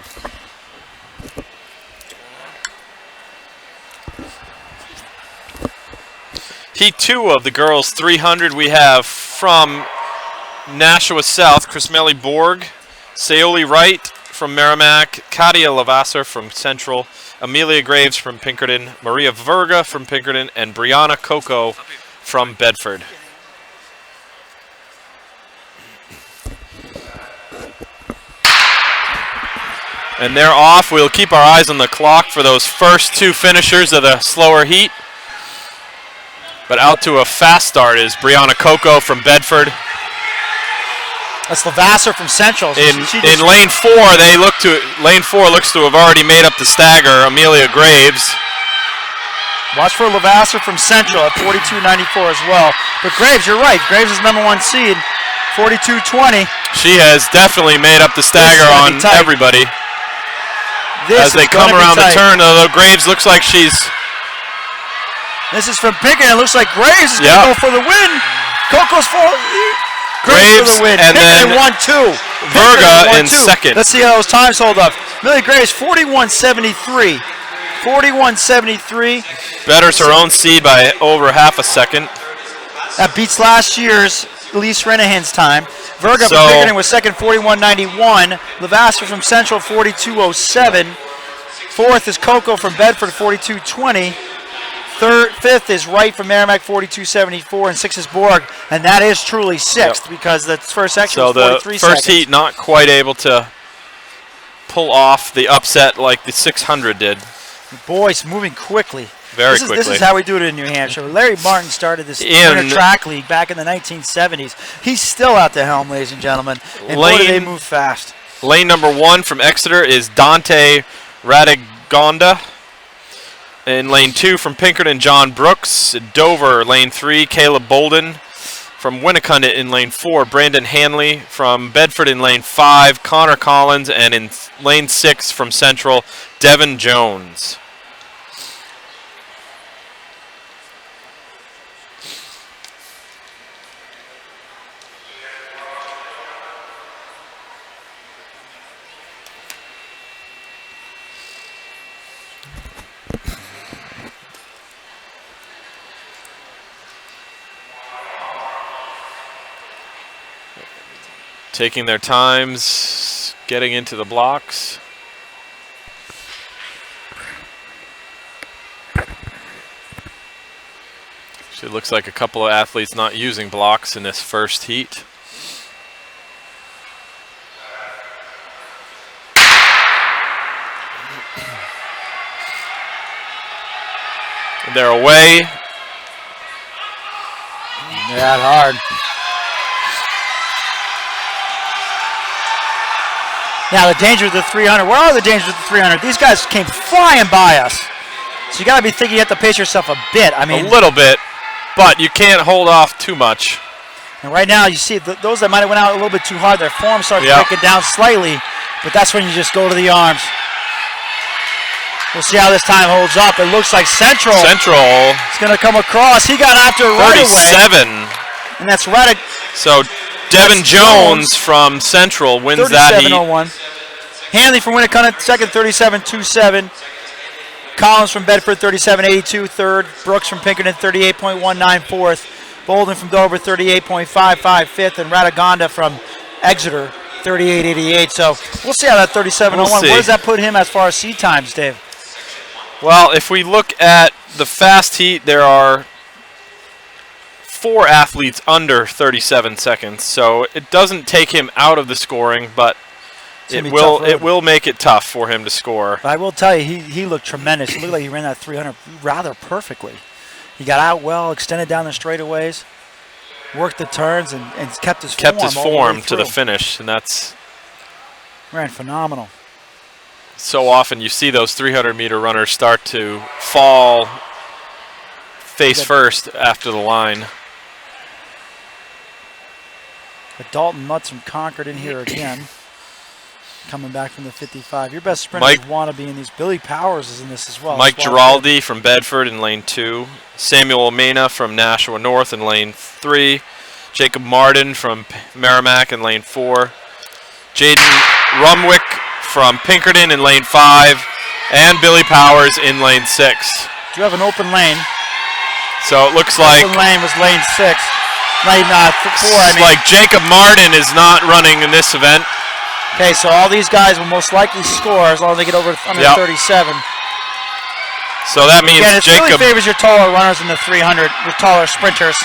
Heat 2 of the girls 300, we have from Nashua South, Chrismelli Borg, Saoli Wright from Merrimack, Katia Lavasser from Central, Amelia Graves from Pinkerton, Maria Verga from Pinkerton, and Brianna Coco from Bedford. And they're off. We'll keep our eyes on the clock for those first two finishers of the slower heat. But out to a fast start is Brianna Coco from Bedford. That's Lavasser from Central. In lane 4, lane 4 looks to have already made up the stagger. Amelia Graves. Watch for Lavasser from Central at 42.94 as well. But Graves, you're right. Graves is number 1 seed, 42.20. She has definitely made up the stagger on everybody. As they come around the turn, although Graves looks like she's... This is from Pinkerton. It looks like Graves is going to go for the win. Coco's for Graves for the win. And Pinkerton then 1-2. Verga in second. Let's see how those times hold up. Millie Graves, 41.73. 41-73. Betters her own seed by over half a second. That beats last year's Elise Renahan's time. Verga So- from Pinkerton was second, 41-91. Levasseur from Central, 42-07. Fourth is Coco from Bedford, 42-20. Fifth is Wright from Merrimack, 42-74. And sixth is Borg. And that is truly sixth because the first section So was the 43 first seconds. heat not quite able to pull off the upset like the 600 did. Boys moving quickly. Very This quickly. is how we do it in New Hampshire. Larry Martin started this In- winter track league back in the 1970s. He's still at the helm, ladies and gentlemen. And boy, do they Lane- move fast. Lane number 1 from Exeter is Dante Radigonda. In lane 2 from Pinkerton, John Brooks. Dover, lane 3, Caleb Bolden. From Winnicott in lane 4, Brandon Hanley. From Bedford in lane 5, Connor Collins. And in lane 6 from Central, Devin Jones. Taking their times, getting into the blocks. It looks like a couple of athletes not using blocks in this first heat. And they're away. Yeah, hard. Now the danger of the 300. Where are the dangers of the 300? These guys came flying by us. So you got to be thinking you have to pace yourself a bit. I mean, A little bit, but you can't hold off too much. and right now you see those that might have went out a little bit too hard, their form starts Yeah. breaking down slightly, but that's when you just go to the arms. We'll see how this time holds up. It looks like Central Central, is going to come across. He got after right away, 37. and that's right at So Devin Jones from Central wins that heat. 37-01. Hanley from Winnicott, second, 37-27. Collins from Bedford, 37-82, third. Brooks from Pinkerton, 38.19, fourth. Bolden from Dover, 38.55, fifth. And Radigonda from Exeter, 38.88. So we'll see how that 37-01. We'll see. Where does that put him as far as seed times, Dave? Well, if we look at the fast heat, there are 4 athletes under 37 seconds. So it doesn't take him out of the scoring, but It's gonna it be a tough road. will make it tough for him to score. But I will tell you, he looked tremendous. It looked like he ran that 300 rather perfectly. He got out well, extended down the straightaways, worked the turns, and kept his Kept his form all form the way to the through. finish, and that's Ran phenomenal. so often you see those 300-meter runners start to fall face first after the line. But Dalton Mutz from Concord in here again. Coming back from the 55. Your best sprinter is wannabe in these. Billy Powers is in this as well. Mike That's why it's good. Giraldi from Bedford in lane 2. Samuel Mena from Nashua North in lane 3. Jacob Martin from Merrimack in lane 4. Jaden Rumwick from Pinkerton in lane 5. And Billy Powers in lane 6. Do you have an open lane? So it looks like Open lane was lane 6. Lane 4, I mean. like Jacob Martin is not running in this event. Okay, so all these guys will most likely score as long as they get under Yep. 37. So that means Again, it really Jacob. favors your taller runners in the 300, your taller sprinters.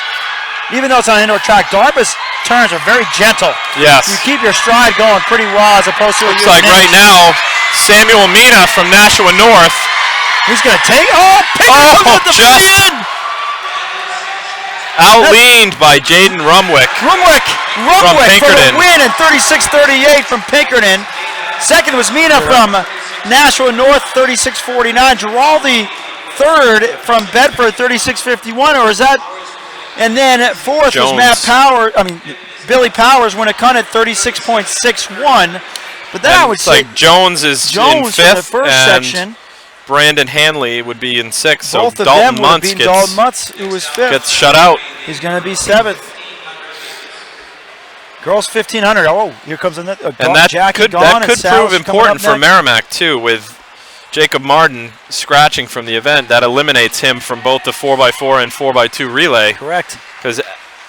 Even though it's on an indoor track, Dartmouth's turns are very gentle. Yes. You keep your stride going pretty well as opposed to Looks like right now Samuel Mena from Nashua North. He's going to take. Oh, Pinkerton comes at the just end. Outleaned by Jaden Rumwick. Rumwick for the Pinkerton. win in 36-38 from Pinkerton. Second was Mena from Nashua North, 36-49. Giraldi third from Bedford, 36-51. Or is that? And then fourth Jones. was Billy Powers when it cut at 36.61. But then I would It's say like Jones is in Jones from the 5th first and section. Brandon Hanley would be in 6th. So Both of Dalton them would have Muntz beaten Dalton Mutz, who was 5th. gets shut out. He's going to be 7th. Girls 1500. Oh, here comes And that Jackie could Gone and prove Sal's coming important up for next. Merrimack too, with Jacob Martin scratching from the event, that eliminates him from both the 4x4 and 4x2 relay. Correct. Because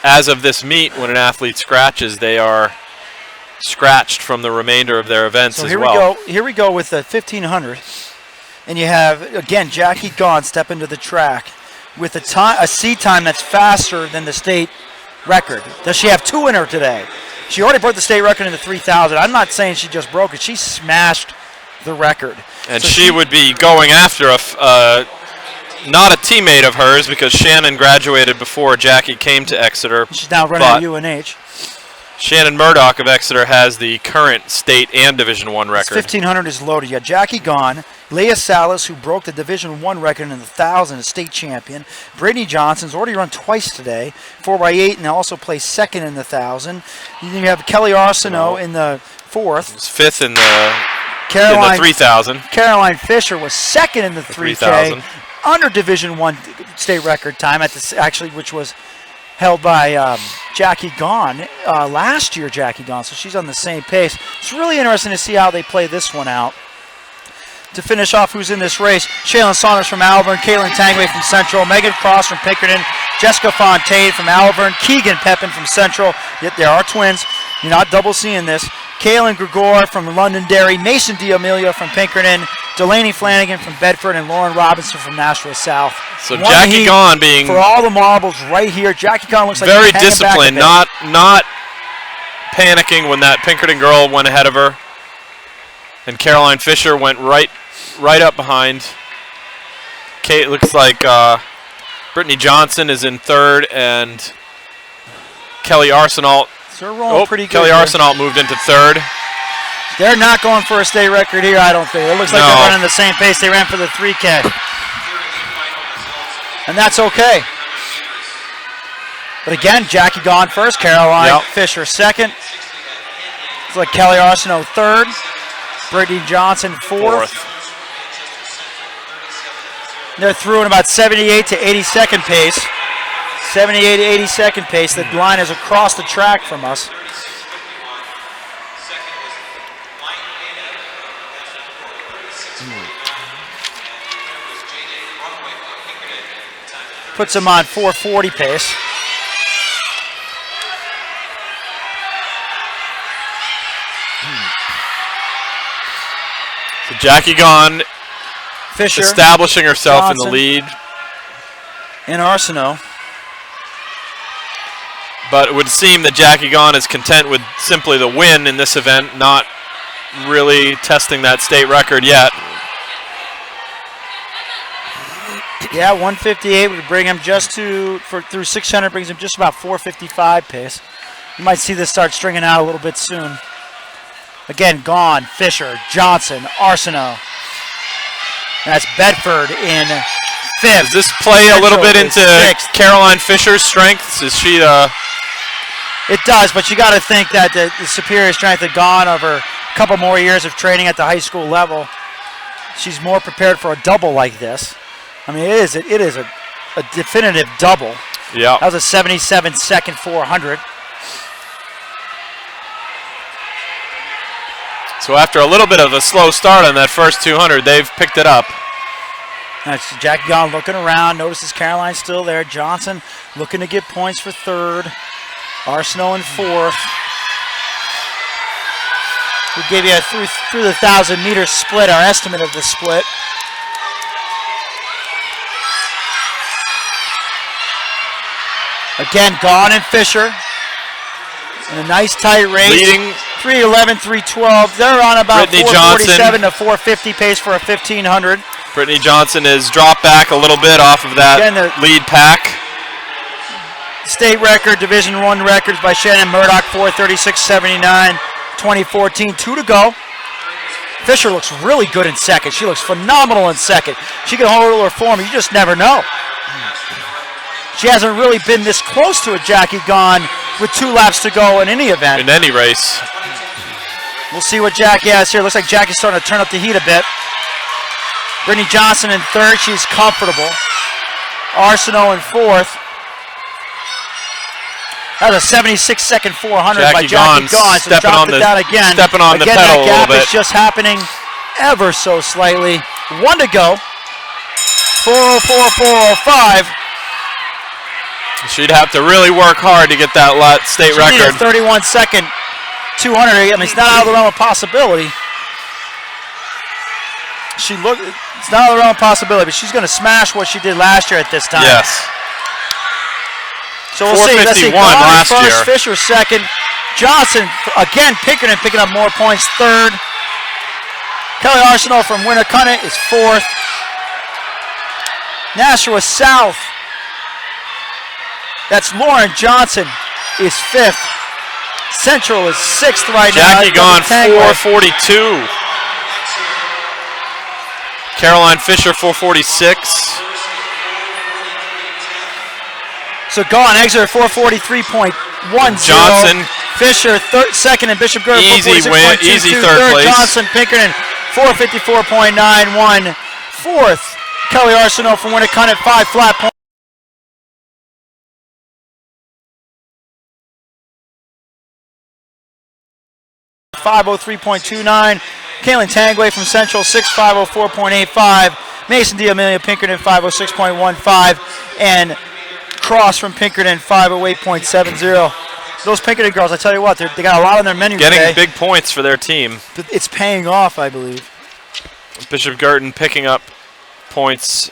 as of this meet, when an athlete scratches, they are scratched from the remainder of their events So as here well. Here we go with the 1500. And you have, again, Jackie Gaughan step into the track with a seat time that's faster than the state record. Does she have 2 in her today? She already broke the state record in the 3,000. I'm not saying she just broke it. She smashed the record. And So she would be going after not a teammate of hers, because Shannon graduated before Jackie came to Exeter. She's now running at UNH. Shannon Murdoch of Exeter has the current state and Division I record. 1,500 is loaded. You got Jackie Gaughan, Leah Salas, who broke the Division I record in the 1,000, a state champion. Brittany Johnson's already run twice today, 4x8, and also placed second in the 1,000. Then you have Kelly Arsenault in the 4th. It's 5th in the 3,000. Caroline Fisher was second in the 3K, under Division I state record time at the which was held by Jackie Gaughan last year. Jackie Gaughan, so she's on the same pace. It's really interesting to see how they play this one out. To finish off, who's in this race? Shaylin Saunders from Malvern, Caitlin Tangway from Central, Megan Cross from Pinkerton, Jessica Fontaine from Malvern, Keegan Pepin from Central. Yet there are twins. You're not double seeing this. Kaylin Gregor from Londonderry, Mason D'Amelio from Pinkerton, Delaney Flanagan from Bedford, and Lauren Robinson from Nashua South. So Jackie Gaughan being for all the marbles right here. Jackie Gaughan looks like very disciplined, not panicking when that Pinkerton girl went ahead of her. And Caroline Fisher went right up behind. Kate looks like Brittany Johnson is in 3rd, and Kelly Arsenault. So they're rolling pretty good. Kelly here. Arsenault moved into 3rd. They're not going for a state record here, I don't think. It looks like they're running the same pace they ran for the 3K. And that's okay. But again, Jackie Gaughan first, Caroline Fisher second. It's like Kelly Arsenault 3rd, Brittany Johnson 4th. They're through in about 78 to 82nd pace. 78 to 82nd pace. The line is across the track from us. Puts them on 440 pace. So Jackie Gaughan Fisher establishing herself Johnson, in the lead. And Arsenault. But it would seem that Jackie Gaughan is content with simply the win in this event, not really testing that state record yet. Yeah, 158 would bring him just through 600, brings him just about 455 pace. You might see this start stringing out a little bit soon. Again, Gaughan, Fisher, Johnson, Arsenault. That's Bedford in 5th. Does this play a little bit into 6th. Caroline Fisher's strengths? Is she It does, but you got to think that the superior strength of Gaughan over a couple more years of training at the high school level, she's more prepared for a double like this. I mean, it is a definitive double. Yeah. That was a 77-second 400. So after a little bit of a slow start on that first 200, they've picked it up. That's Jackie Gaughan looking around. Notices Caroline's still there. Johnson looking to get points for 3rd. Arsenault in 4th. We gave you a through the 1,000-meter split, our estimate of the split. Again, Gaughan and Fisher in a nice tight race. Leading 3:11, 3:12. They're on about Brittany 4:47 to 4:50 pace for a 1,500. Brittany Johnson has dropped back a little bit off of that Again, lead pack. State record, Division I records by Shannon Murdoch, 4:36.79, 2014. 2 to go. Fisher looks really good in second. She looks phenomenal in second. She can hold her form. You just never know. She hasn't really been this close to a Jackie Gaughan with 2 laps to go in any event. In any race. We'll see what Jackie has here. Looks like Jackie's starting to turn up the heat a bit. Brittany Johnson in 3rd. She's comfortable. Arsenault in 4th. That was a 76-second 400 by Jackie Gaughan. So stepping on the pedal a little bit. That gap is just happening ever so slightly. 1 to go. 4:04, 4:05. She'd have to really work hard to get that state She needed record. a 31-second 200. I mean, it's not out of the realm of possibility. It's not out of the realm of possibility, but she's going to smash what she did last year at this time. Yes. So we'll see. Let's see. 451 last first, year. Fisher second. Johnson, again, Pinkerton picking up more points, third. Kelly Arsenal from Winnicott is fourth. Nashua South, that's Lauren Johnson, is fifth. Central is sixth right now. Jackie gone 442. Caroline Fisher 446. So Gone, Exeter 443.10. Johnson. Fisher second, and Bishop Gurr Easy win, easy third place. Johnson, Pinkerton 454.91. Fourth, Kelly Arsenault from Winnicott at 5 flat points. .503.29. Kaylin Tangway from Central 6:504.85. Mason D'Amelia Pinkerton 506.15, and Cross from Pinkerton 508.70. Those Pinkerton girls, I tell you what, they got a lot on their menu Getting today. big points for their team. It's paying off, I believe. Bishop Girton picking up points.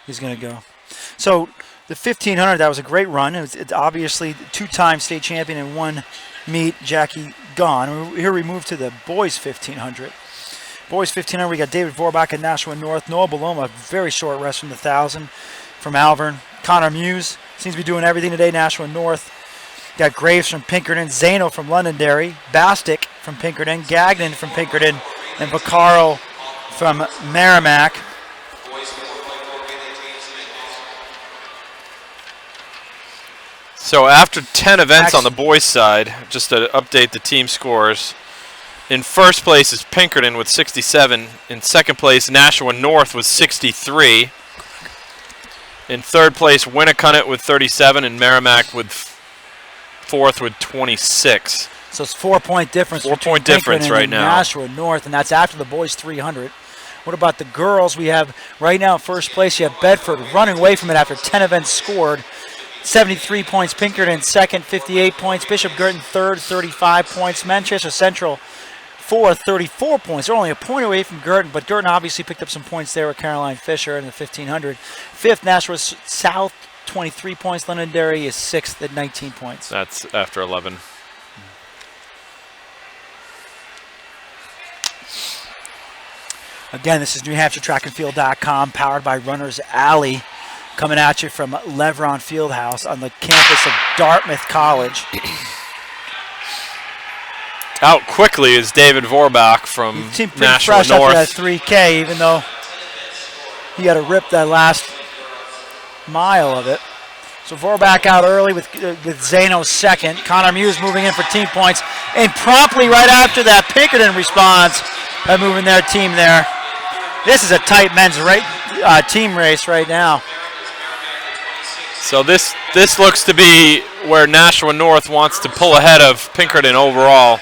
He's going to go. So the 1500, that was a great run. It's obviously two-time state champion in one meet, Jackie Gone. Here we move to the boys 1500. Boys 1500, we got David Vorbach at Nashua North. Noah Baloma, very short rest from the 1000 from Alvern. Connor Muse seems to be doing everything today, Nashua North. Got Graves from Pinkerton, Zano from Londonderry, Bastick from Pinkerton, Gagnon from Pinkerton, and Vaccaro from Merrimack. So after 10 events on the boys' side, just to update the team scores, in first place is Pinkerton with 67. In second place, Nashua North with 63. In third place, Winnicott with 37, and Merrimack with fourth with 26. So it's 4-point difference. 4-point difference right now. Nashua North, and that's after the boys 300. What about the girls? We have right now in first place, you have Bedford running away from it after 10 events scored. 73 points. Pinkerton second, 58 points. Bishop Girton third, 35 points. Manchester Central fourth, 34 points. They're only a point away from Girton, but Girton obviously picked up some points there with Caroline Fisher in the 1500. Fifth, Nashua South, 23 points. Londonderry is sixth at 19 points. That's after 11. Again, this is NewHampshireTrackandField.com, powered by Runner's Alley, coming at you from Levron Fieldhouse on the campus of Dartmouth College. Out quickly is David Vorbach from He seemed pretty Nashua fresh North. after that 3K, even though he had to rip that last mile of it. So Vorbach out early with Zano second. Connor Muse moving in for team points. And promptly right after that, Pinkerton responds by moving their team there. This is a tight men's team race right now. So this looks to be where Nashua North wants to pull ahead of Pinkerton overall.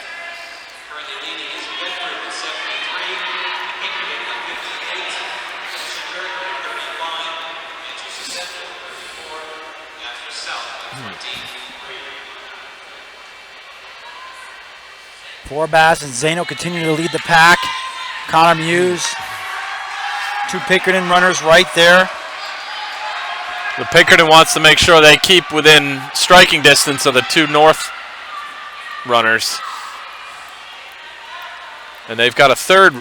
Vorbach and Zano continue to lead the pack. Connor Muse, two Pinkerton runners right there. The Pinkerton wants to make sure they keep within striking distance of the two North runners. And they've got a third.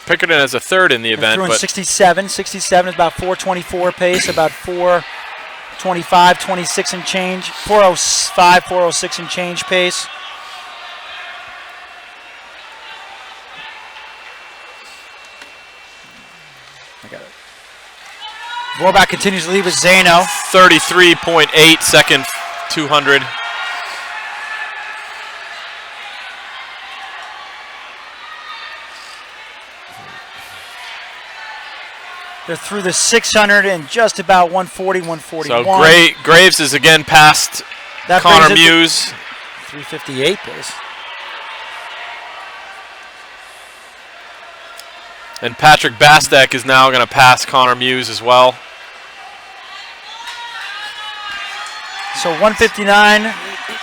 Pinkerton has a third in the event. They're But 67. 67 is about 4:24 pace, about 4:25, 26 and change. 4:05, 4:06 and change pace. I got it. Vorbach continues to lead with Zano. 33.8 second 200. They're through the 600 and just about 140, 141. So Graves is again past That Connor brings it to Muse. 358 pace. And Patrick Bastek is now going to pass Connor Muse as well. So 159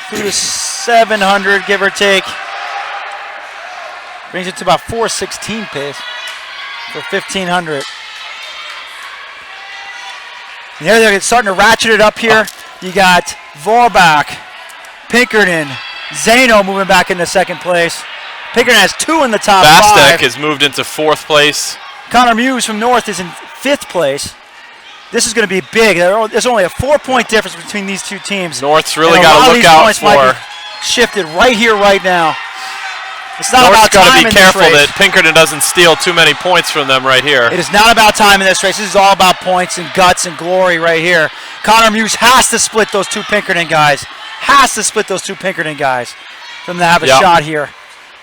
through the 700, give or take. Brings it to about 416 pace for 1500. And there they're starting to ratchet it up here. You got Vorbach, Pinkerton, Zano moving back into second place. Pinkerton has 2 in the top 5. Bastek has moved into 4th place. Connor Muse from North is in 5th place. This is going to be big. There's only a 4-point difference between these two teams. North's really And got to look out points might for. be shifted right here, right now. It's not North's about got time to be in this careful race. that Pinkerton doesn't steal too many points from them right here. It is not about time in this race. This is all about points and guts and glory right here. Connor Muse has to split those 2 Pinkerton guys. Has to split those 2 Pinkerton guys for them to have a shot here.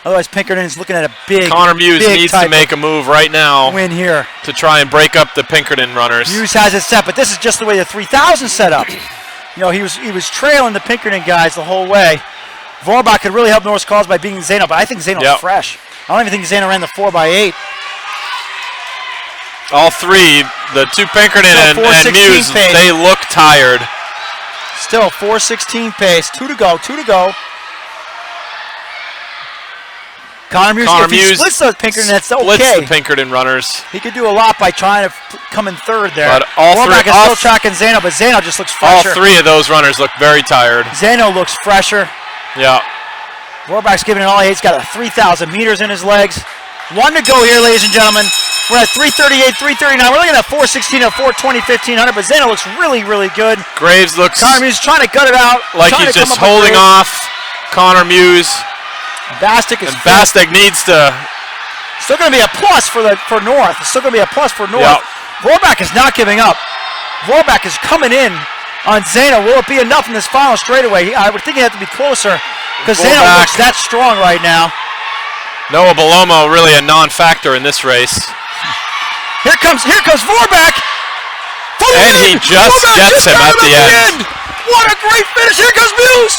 Otherwise, Pinkerton is looking at a big, Connor Muse big needs to type make a move right now win here. to try and break up the Pinkerton runners. Muse has it set, but this is just the way the 3000 set up. You know, he was trailing the Pinkerton guys the whole way. Vorbach could really help North's cause by beating Zano, but I think Zano's fresh. I don't even think Zano ran the 4x8. All 3, the 2 Pinkerton and Muse, pace. they look tired. Still 4:16 pace. 2 to go. 2 to go. Connor Muse, if he splits those Pinkerton, that's okay. Splits the Pinkerton runners. He could do a lot by trying to come in 3rd there. But all Vorbach three, is still tracking Zano, but Zano just looks all fresher. 3 of those runners look very tired. Zano looks fresher. Yeah. Vorbach's giving it all. He's got a 3,000 meters in his legs. 1 to go here, ladies and gentlemen. We're at 338, 339. We're looking at 416 or 420, 1500, but Zano looks really, really good. Graves looks Connor Muse trying to gut it out. like he's just holding off Connor Muse. Bastek is and Bastek needs to. Still going to be a plus for North. It's still going to be a plus for North. Yep. Vorbach is not giving up. Vorbach is coming in on Zano. Will it be enough in this final straightaway? I would think it had to be closer because Zano looks that strong right now. Noah Belomo really a non-factor in this race. Here comes Vorbach. And he just gets him at the end. What a great finish. Here comes Muse.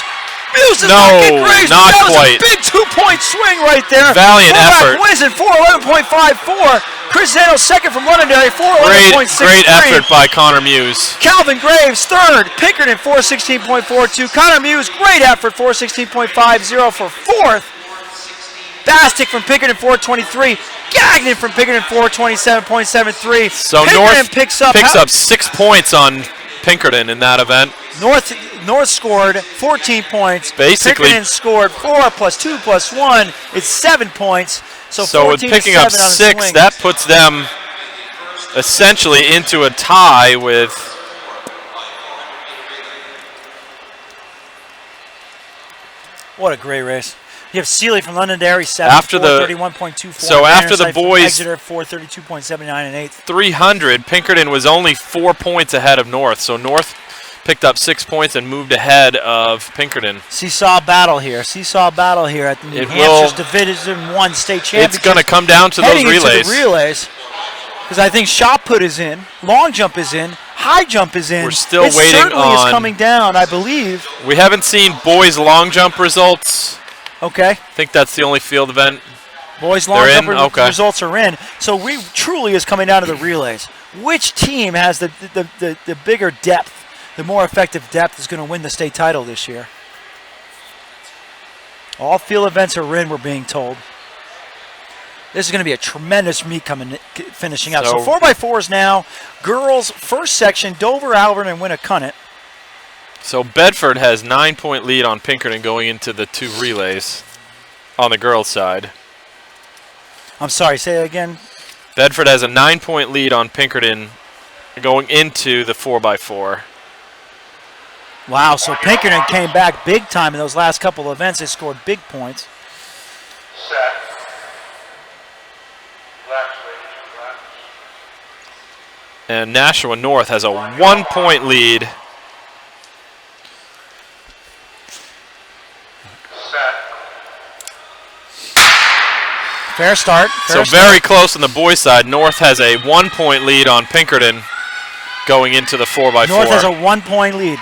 Muse is knocking Graves. Not that quite. was a big 2-point swing right there. Valiant Vorbach effort. wins at 4:11.54. Chris Zano second from Londonderry, 4:11.63. Great effort by Connor Muse. Calvin Graves third. Pinkerton 4:16.42. Connor Muse, great effort, 4:16.50 for 4th. Bastek from Pinkerton 4:23. Gagnon from Pinkerton 4:27.73. So Pinkerton North picks up 6 points on Pinkerton in that event. North scored 14 points. Basically, Pinkerton scored 4 plus 2 plus 1. It's 7 points. So with picking up 6, that puts them essentially into a tie with. What a great race. You have Seeley from Londonderry, 7, after 4:31.24. So after the boys, Exeter, 4:32.79 and 8th. 300, Pinkerton was only 4 points ahead of North. So North picked up 6 points and moved ahead of Pinkerton. Seesaw battle here at the New Hampshire's Division I State Championship. It's going to come down to those relays. Into the relays, because I think shot put is in, long jump is in, high jump is in. We're still it waiting certainly on. Is coming down, I believe. We haven't seen boys long jump results. Okay. I think that's the only field event. Boys long jump results are in. So we truly is coming down to the relays. Which team has the bigger depth, the more effective depth is going to win the state title this year? All field events are in, we're being told. This is going to be a tremendous meet finishing up. So 4x4s now. Girls first section, Dover, Alvern, and Winnacunnet. So Bedford has 9-point lead on Pinkerton going into the 2 relays on the girls' side. I'm sorry, say that again. Bedford has a 9-point lead on Pinkerton going into the 4x4. Wow, so Pinkerton came back big time in those last couple of events. They scored big points. And Nashua North has a 1-point lead. Fair start. So very close on the boys' side. North has a 1-point lead on Pinkerton going into the 4x4. North has a 1-point lead.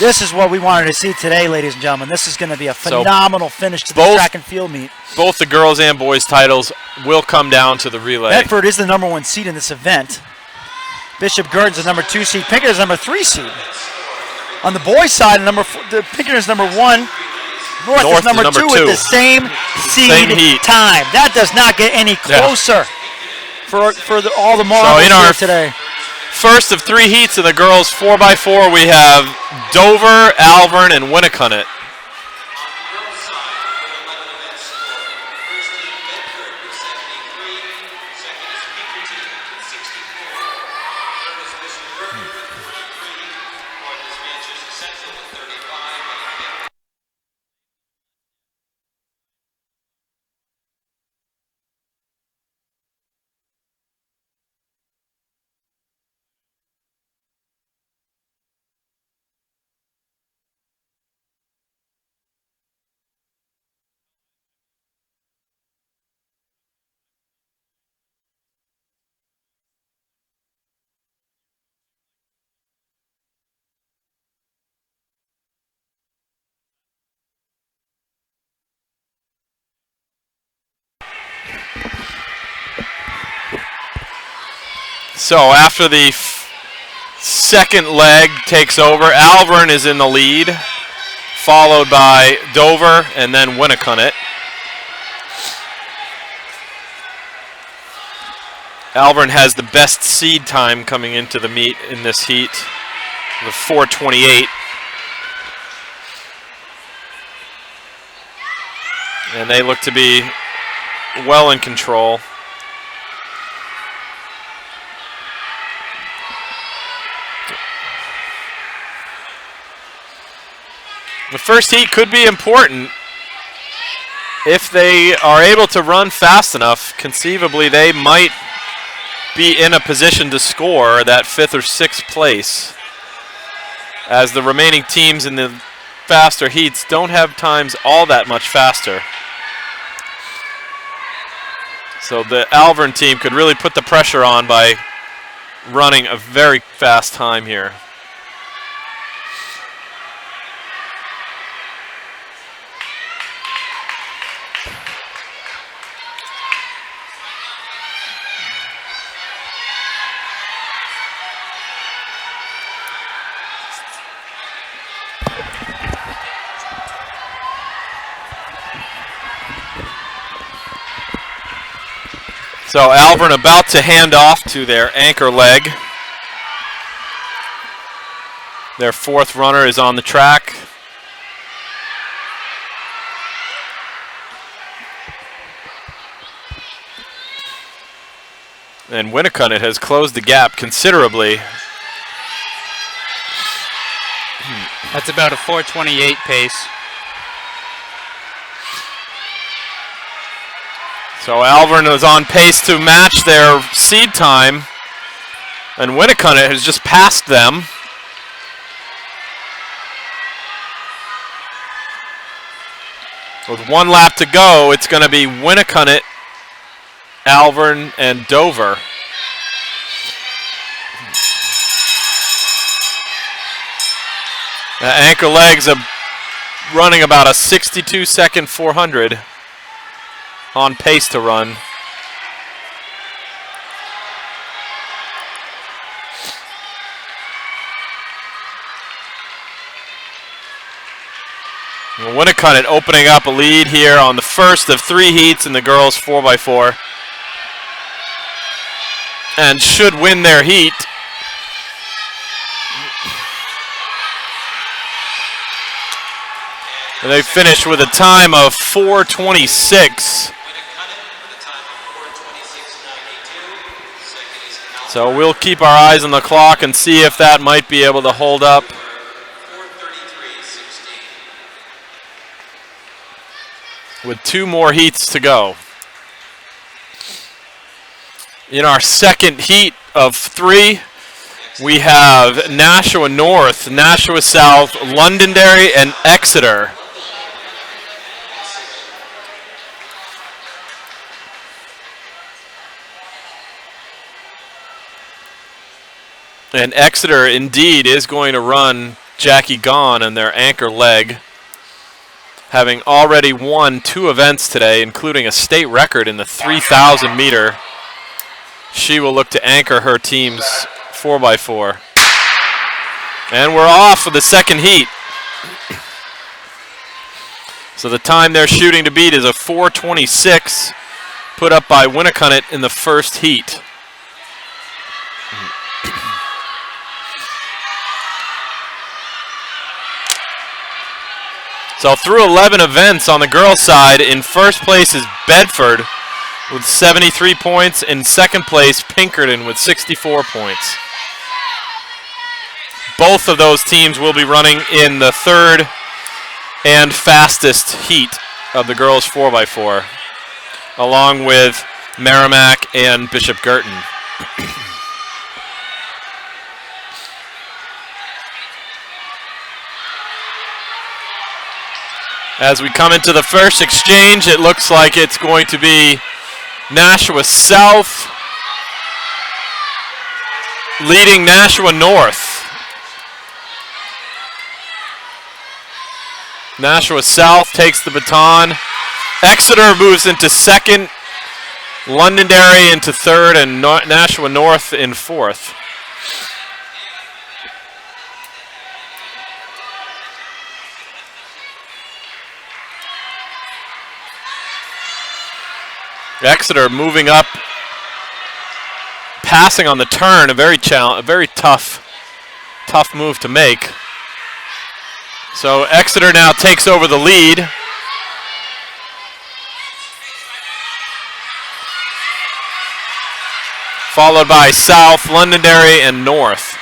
This is what we wanted to see today, ladies and gentlemen. This is going to be a phenomenal finish to the track and field meet. Both the girls' and boys' titles will come down to the relay. Bedford is the #1 seed in this event. Bishop Gurdon's the #2 seed. Pinkerton's #3 seed. On the boys' side, Pinkerton's #1. North is number two with the same seed time. That does not get any closer for all the marbles here today. First of 3 heats of the girls 4x4, we have Dover, Alvern, and Winnicott. So after the second leg takes over, Alvern is in the lead, followed by Dover and then Winnicott. Alvern has the best seed time coming into the meet in this heat, the 4:28. And they look to be well in control. The first heat could be important. If they are able to run fast enough, conceivably they might be in a position to score that 5th or 6th place, as the remaining teams in the faster heats don't have times all that much faster. So the Alvern team could really put the pressure on by running a very fast time here. So Alvern about to hand off to their anchor leg. Their 4th runner is on the track. And Winnicott has closed the gap considerably. That's about a 4:28 pace. So Alvern is on pace to match their seed time, and Winnicott has just passed them. With 1 lap to go, it's going to be Winnicott, Alvern, and Dover. The anchor legs are running about a 62-second 400. On pace to run. Winnicott opening up a lead here on the first of 3 heats in the girls 4x4. And should win their heat. And they finish with a time of 4:26. So we'll keep our eyes on the clock and see if that might be able to hold up. With 2 more heats to go. In our second heat of 3, we have Nashua North, Nashua South, Londonderry, and Exeter. And Exeter indeed is going to run Jackie Gahn in their anchor leg, having already won 2 events today, including a state record in the 3,000 meter. She will look to anchor her team's 4x4. And we're off for the second heat. So the time they're shooting to beat is a 4:26, put up by Winnicott in the first heat. So through 11 events on the girls' side, in first place is Bedford with 73 points. In second place, Pinkerton with 64 points. Both of those teams will be running in the third and fastest heat of the girls' 4x4, along with Merrimack and Bishop Girton. As we come into the first exchange, it looks like it's going to be Nashua South leading Nashua North. Nashua South takes the baton. Exeter moves into second, Londonderry into third, and Nashua North in fourth. Exeter moving up, passing on the turn, a very tough move to make. So Exeter now takes over the lead. Followed by South, Londonderry, and North.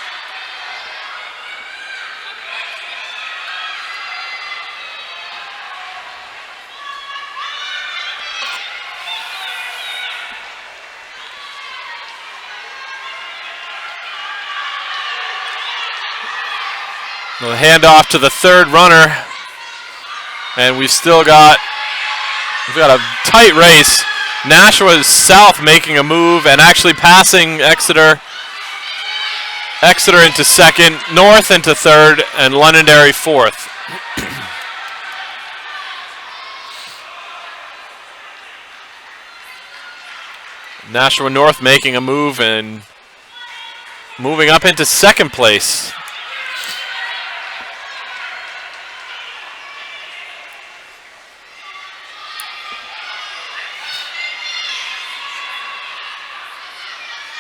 We'll hand off to the third runner, and we've got a tight race. Nashua South making a move and actually passing Exeter. Exeter into second, North into third, and Londonderry fourth. Nashua North making a move and moving up into second place.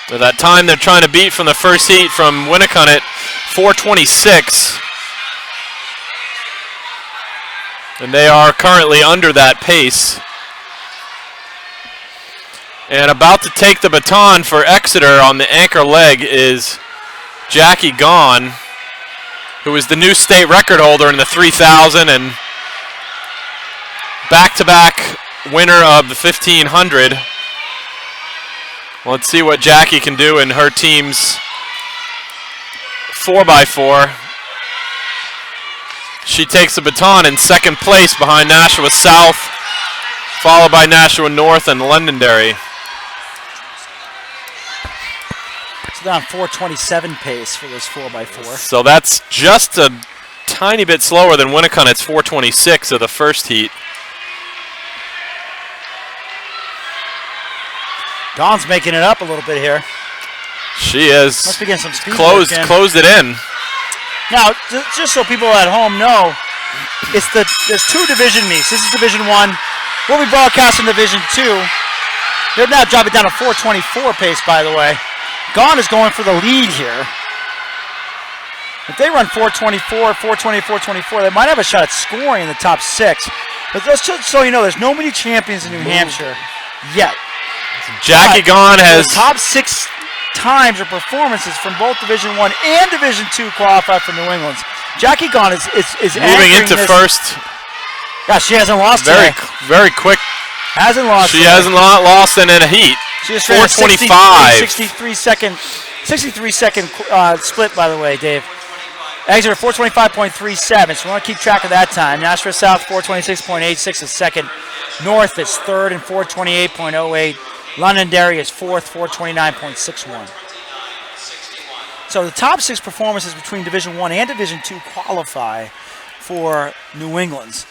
So that time they're trying to beat from the first heat from Winnicott, 4:26. And they are currently under that pace. And about to take the baton for Exeter on the anchor leg is Jackie Gahn, who is the new state record holder in the 3,000 and back-to-back winner of the 1,500. Let's see what Jackie can do in her team's 4x4. She takes the baton in second place behind Nashua South, followed by Nashua North and Londonderry. So they're on 4:27 pace for this 4x4. So that's just a tiny bit slower than Winnicott. It's 4:26 of the first heat. Dawn's making it up a little bit here. She is. Must be getting some speed. Closed it in. Now, just so people at home know, there's 2 division meets. This is Division 1. We'll be broadcasting Division 2. They're now dropping down to 4:24 pace, by the way. Gahn is going for the lead here. If they run 4:24, 4:24, they might have a shot at scoring in the top 6. But just so you know, there's nobody champions in New Hampshire yet. Jackie Gahn has the top 6 times or performances from both Division 1 and Division 2 qualified for New England's. Jackie Gahn is moving into this first. Yeah, she hasn't lost today. Very quick. Hasn't lost. She hasn't lost in a heat. She just ran a 63 second split, by the way, Dave. Exeter 4:25.37, so we want to keep track of that time. Nashua South 4:26.86 is second. North is third and 4:28.08. Londonderry is fourth, 4:29.61. So the top 6 performances between Division I and Division II qualify for New England's.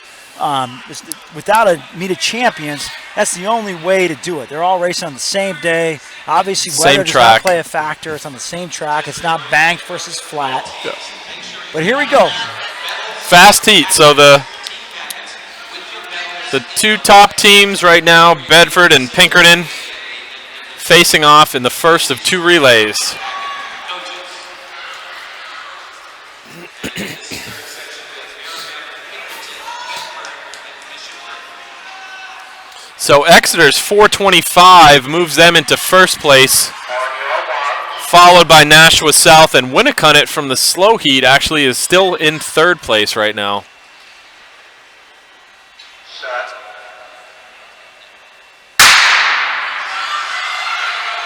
Without a meet of champions, that's the only way to do it. They're all racing on the same day. Obviously, weather does not play a factor. It's on the same track. It's not banked versus flat. Yeah. But here we go. Fast heat. So the 2 top teams right now, Bedford and Pinkerton, facing off in the first of 2 relays. So Exeter's 425 moves them into first place, followed by Nashua South, and Winnicott from the slow heat actually is still in 3rd place right now.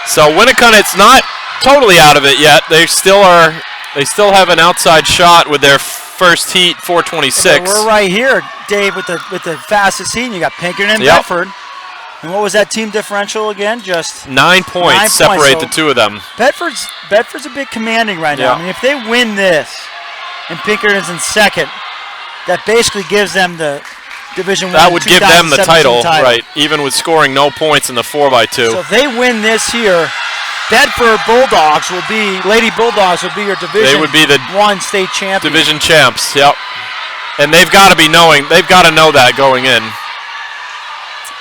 So Winnicott's not totally out of it yet. They still have an outside shot with their first heat, 426. We're right here, Dave, with the fastest heat. You got Pinkerton and Bedford. And what was that team differential again? Just 9 points separate the 2 of them. Bedford's a bit commanding right now. I mean, if they win this and Pinkerton's in 2nd, that basically gives them the Division I. That would give them the title, right? Even with scoring no points in the 4x2. So if they win this here, Bedford Lady Bulldogs would be your Division They would be the I state champions. Division champs. Yep. And they've got to know that going in.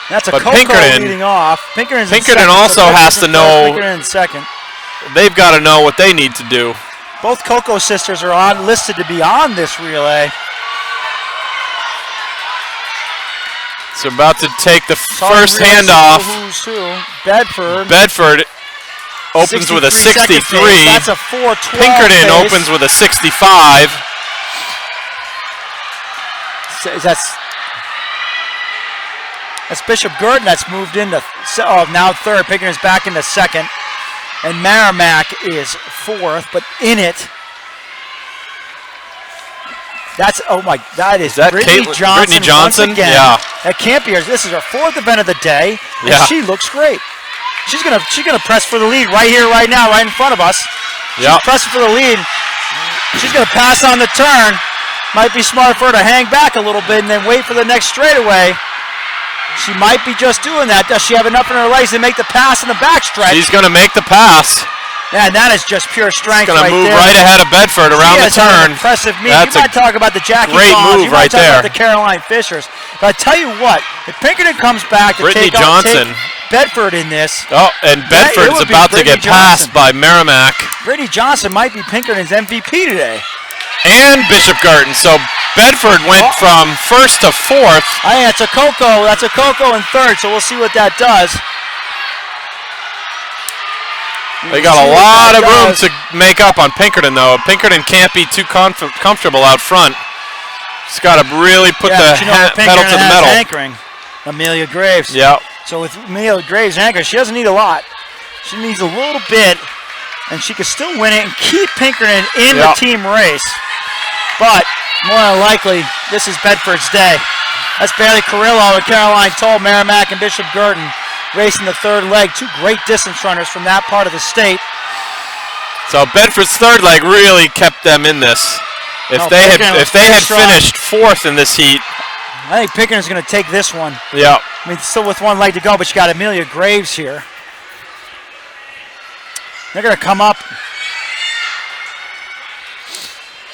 That's a but Coco leading off. Pinkerton also has to know. Pinkerton in 2nd. They've got to know what they need to do. Both Coco sisters are listed to be on this relay. So about to take the first handoff. Who's who? Bedford opens with a 63. That's a 412. Pinkerton opens with a 65. That's Bishop Gurdon that's moved into now 3rd. Pinkerton's back into 2nd. And Merrimack is 4th, but in it. That is Brittany Johnson. Brittany Johnson? Once again. Yeah. That can't be hers. This is her 4th event of the day. And she looks great. She's gonna press for the lead right here, right now, right in front of us. She's pressing for the lead. She's gonna pass on the turn. Might be smart for her to hang back a little bit and then wait for the next straightaway. She might be just doing that. Does she have enough in her legs to make the pass in the backstretch? She's going to make the pass. Yeah, and that is just pure strength right there. Going to move right ahead of Bedford around the turn. Impressive meet. You might talk about the Jackie great Bonds. move you might right talk there. about the Caroline Fishers. But I tell you what, if Pinkerton comes back to Brittany take Johnson. Bedford in this. Oh, and Bedford's about to get passed by Merrimack. Brittany Johnson might be Pinkerton's MVP today. And Bishop Gurdon. So Bedford went from 1st to 4th. That's a Coco. That's a Coco in 3rd, so we'll see what that does. They got a lot of room to make up on Pinkerton, though. Pinkerton can't be too comfortable out front. Just got to really put the pedal to the metal. Anchoring. Amelia Graves. Yeah. So with Amelia Graves anchoring, she doesn't need a lot. She needs a little bit, and she can still win it and keep Pinkerton in the team race. But more than likely, this is Bedford's day. That's Bailey Carrillo and Caroline Toll, Merrimack and Bishop Gurdon racing the 3rd leg. 2 great distance runners from that part of the state. So Bedford's 3rd leg really kept them in this. If they had finished 4th in this heat, I think Pinkerton's going to take this one. Yeah. I mean, still with 1 leg to go, but you got Amelia Graves here. They're going to come up.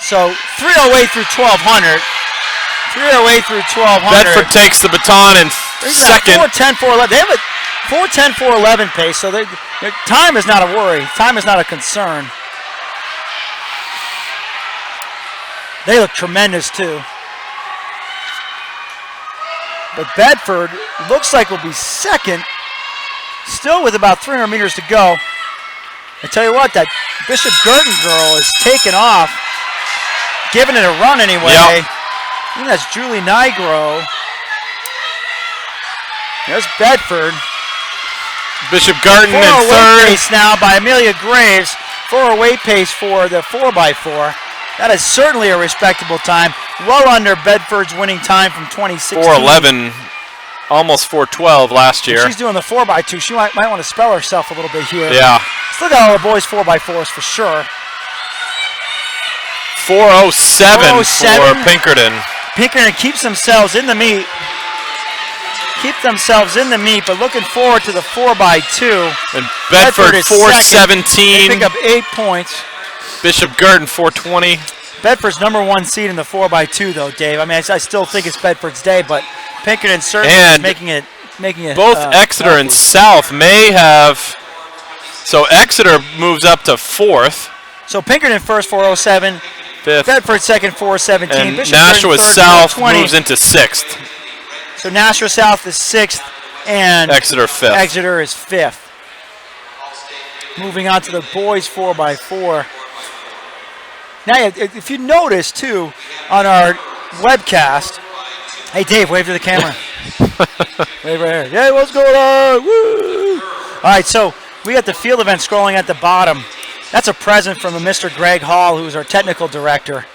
So 308 through 1200. 308 through 1200. Bedford takes the baton in 2nd. 4:10, 4:11. They have a 4:10, 4:11 pace, so their time is not a worry. Time is not a concern. They look tremendous too. But Bedford looks like will be 2nd, still with about 300 meters to go. I tell you what, that Bishop Gurdon girl is taking off. Giving it a run anyway. Yep. I think that's Julie Nigro. There's Bedford. Bishop Gurdon in 408 3rd. Pace now by Amelia Graves. 408 pace for the 4x4. That is certainly a respectable time. Well under Bedford's winning time from 2016. 4:11, almost 4:12 last year. She's doing the 4x2. She might want to spell herself a little bit here. Yeah. Still got all the boys 4x4s for sure. 4:07 for 4:07. Pinkerton. Pinkerton keeps themselves in the meet. But looking forward to the 4x2. And Bedford is second. 4:17. They pick up 8 points. Bishop Girton 4:20. Bedford's #1 seed in the 4x2, though, Dave. I mean, I still think it's Bedford's day, but Pinkerton certainly is making it. Both Exeter and South may have. So Exeter moves up to 4th. So Pinkerton first, 4:07. 5th. Bedford second, 4:17. And Bishop Nashua Girton third, South 4:20. moves into 6th. So Nashua South is 6th, and Exeter 5th. Exeter is 5th. Moving on to the boys 4x4. Now, if you notice, too, on our webcast, hey, Dave, wave to the camera. Wave right here. Hey, what's going on? Woo! All right, so we got the field event scrolling at the bottom. That's a present from a Mr. Greg Hall, who's our technical director.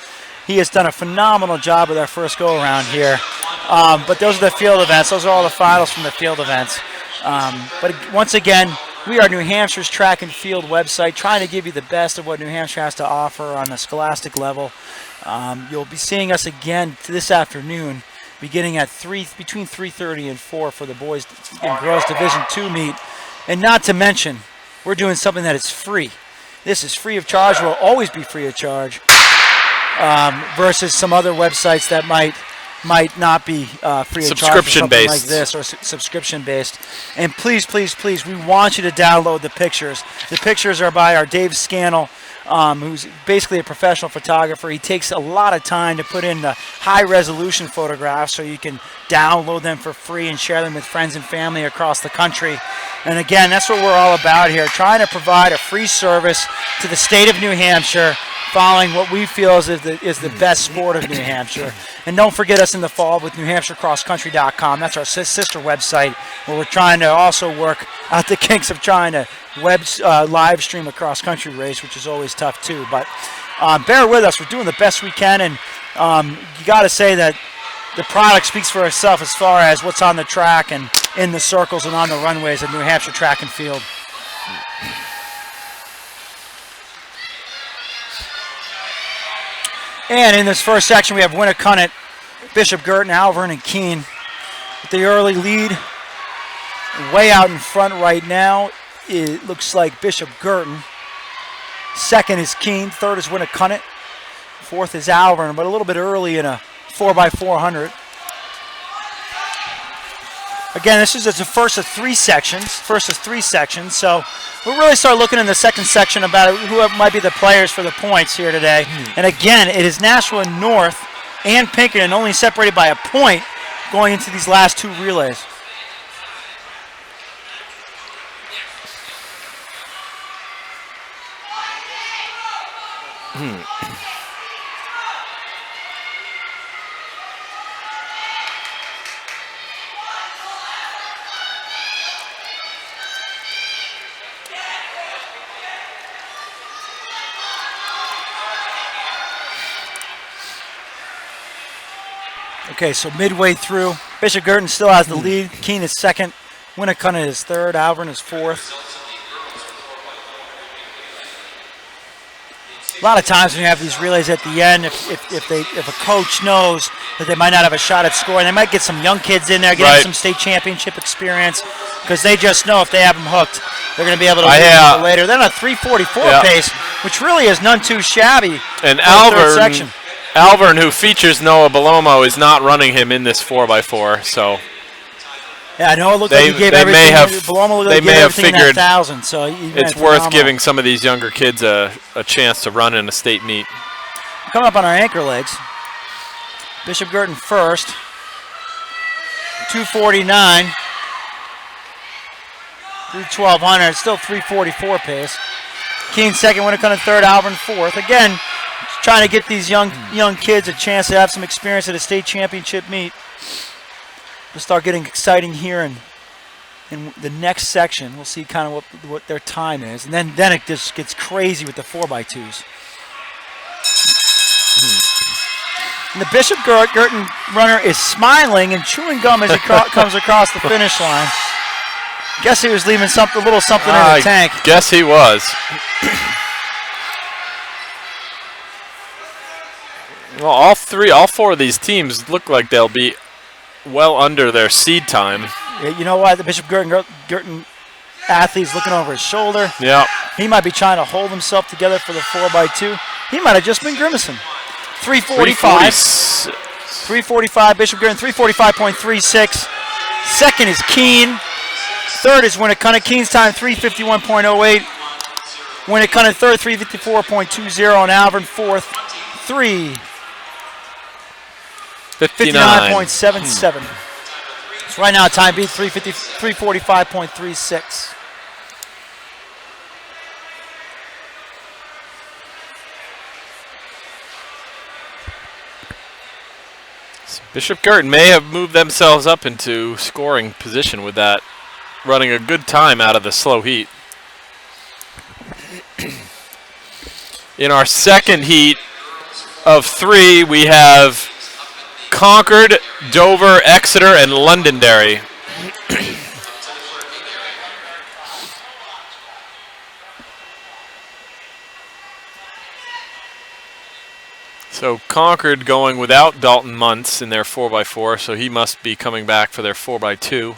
He has done a phenomenal job with our first go-around here. But those are the field events. Those are all the finals from the field events. But once again, we are New Hampshire's track and field website, trying to give you the best of what New Hampshire has to offer on the scholastic level. You'll be seeing us again this afternoon, beginning at between 3:30 and 4 for the boys and girls Division II meet. And not to mention, we're doing something that is free. This is free of charge. Will always be free of charge. Versus some other websites that might not be free of charge, Subscription-based. like this, or subscription-based. And please, please, please, we want you to download the pictures. The pictures are by our Dave Scannell, who's basically a professional photographer. He takes a lot of time to put in the high-resolution photographs so you can download them for free and share them with friends and family across the country. And again, that's what we're all about here, trying to provide a free service to the state of New Hampshire, following what we feel is the best sport of New Hampshire. And don't forget us in the fall with NewHampshireCrossCountry.com. That's our sister website, where we're trying to also work out the kinks of trying to live stream a cross-country race, which is always tough too. But bear with us. We're doing the best we can, and you got to say that the product speaks for itself as far as what's on the track and in the circles and on the runways at New Hampshire Track and Field. And in this first section, we have Winnicunnet, Bishop Girton, Alvern, and Keene with the early lead. Way out in front right now, it looks like Bishop Girton. Second is Keene. Third is Winnicunnet. Fourth is Alvern, but a little bit early in a 4x400. Again, this is the first of three sections. So we'll really start looking in the second section about who might be the players for the points here today. And again, it is Nashua North and Pinkerton only separated by a point going into these last two relays. Okay, so midway through, Bishop Girton still has the lead. Keene is second. Winnicunnet is third. Alvern is fourth. A lot of times when you have these relays at the end, if a coach knows that they might not have a shot at scoring, they might get some young kids in there, get them some state championship experience, because they just know if they have them hooked, they're going to be able to win later. Then a 3:44 pace, which really is none too shabby. And for the third section. Alvern, who features Noah Belomo, is not running him in this 4x4. So yeah, I know it looked like he gave everything. They may have figured 1,000. So it's worth giving some of these younger kids a chance to run in a state meet. Coming up on our anchor legs, Bishop Girton first, 2:49 through 1,200. Still 3:44 pace. Keene second, Winnicunnet third, Alvern fourth. Again, trying to get these young kids a chance to have some experience at a state championship meet. It'll start getting exciting here in the next section. We'll see kind of what their time is, and then it just gets crazy with the 4x2s. And the Bishop Girton runner is smiling and chewing gum as he comes across the finish line. Guess he was leaving a little something in the tank. Guess he was. Well, all four of these teams look like they'll be well under their seed time. Yeah, you know what? The Bishop Girton athlete's looking over his shoulder. Yeah. He might be trying to hold himself together for the 4x2. He might have just been grimacing. 345. 345, Bishop Girton, 345.36. Second is Keene. Third is Winnacunnet. Keene's time, 351.08. Winnacunnet third, 354.20. And Alvern fourth, 359.77. So right now, time beat 345.36. Bishop Girton may have moved themselves up into scoring position with that, running a good time out of the slow heat. In our second heat of 3, we have Concord, Dover, Exeter, and Londonderry. So Concord going without Dalton Muntz in their 4x4, so he must be coming back for their 4x2.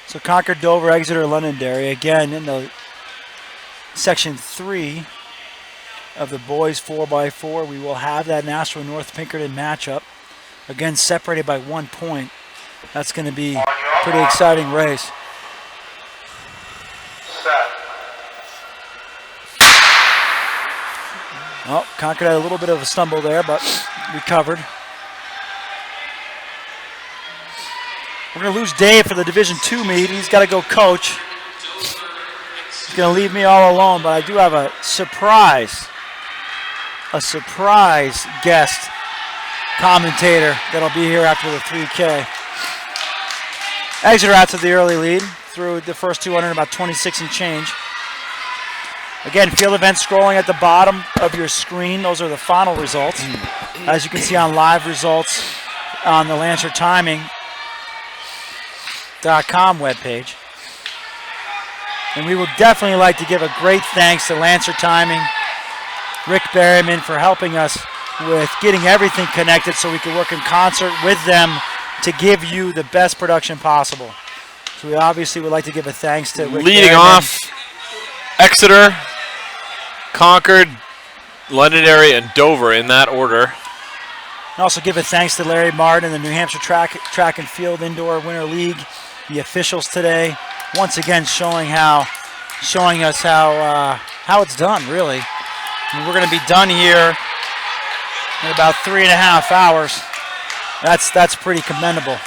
So Concord, Dover, Exeter, Londonderry. Again, in the section 3 of the boys 4x4, we will have that Nashua North Pinkerton matchup. Again, separated by 1 point. That's going to be a pretty exciting race. Well, Concord had a little bit of a stumble there, but recovered. We're going to lose Dave for the Division II meet. He's got to go coach. He's going to leave me all alone, but I do have a surprise guest commentator that'll be here after the 3K. Exeter out to the early lead through the first 200, about 26 and change. Again, field events scrolling at the bottom of your screen. Those are the final results. As you can see on live results on the LancerTiming.com webpage. And we would definitely like to give a great thanks to Lancer Timing, Rick Berryman, for helping us with getting everything connected so we can work in concert with them to give you the best production possible. So we obviously would like to give a thanks to Rick Leading Berryman. off, Exeter, Concord, Londonderry, and Dover in that order. And also give a thanks to Larry Martin and the New Hampshire Track and Field Indoor Winter League, the officials today, once again showing us how it's done, really. And we're going to be done here in about 3.5 hours. That's pretty commendable.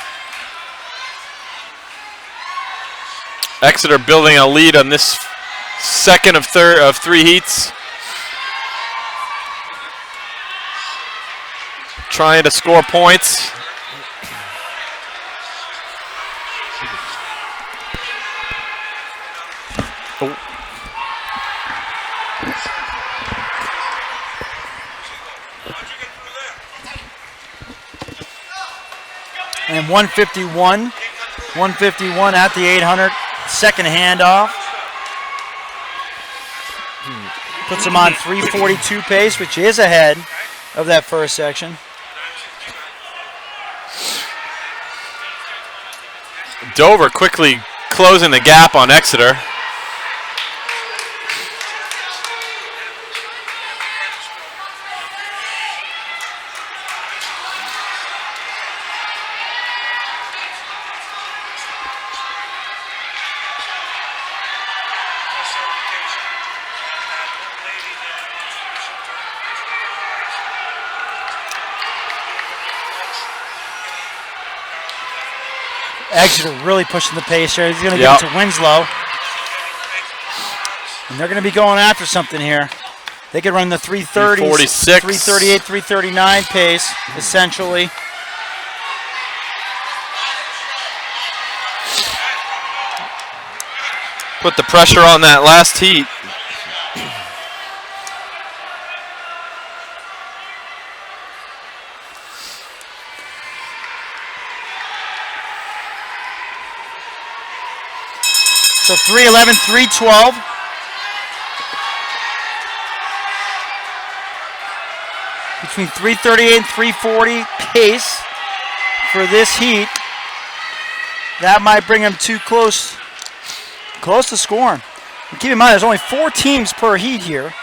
Exeter building a lead on this second of 3 heats. Trying to score points. Oh. And 151 at the 800, second handoff. Puts him on 3:42 pace, which is ahead of that first section. Dover quickly closing the gap on Exeter. Exeter really pushing the pace here. He's going to give it to Winslow. And they're going to be going after something here. They could run the 330s, 346. 338, 339 pace, essentially. Put the pressure on that last heat. So 311, 312. between 338 and 340 pace for this heat. That might bring them too close to scoring. And keep in mind, there's only 4 teams per heat here,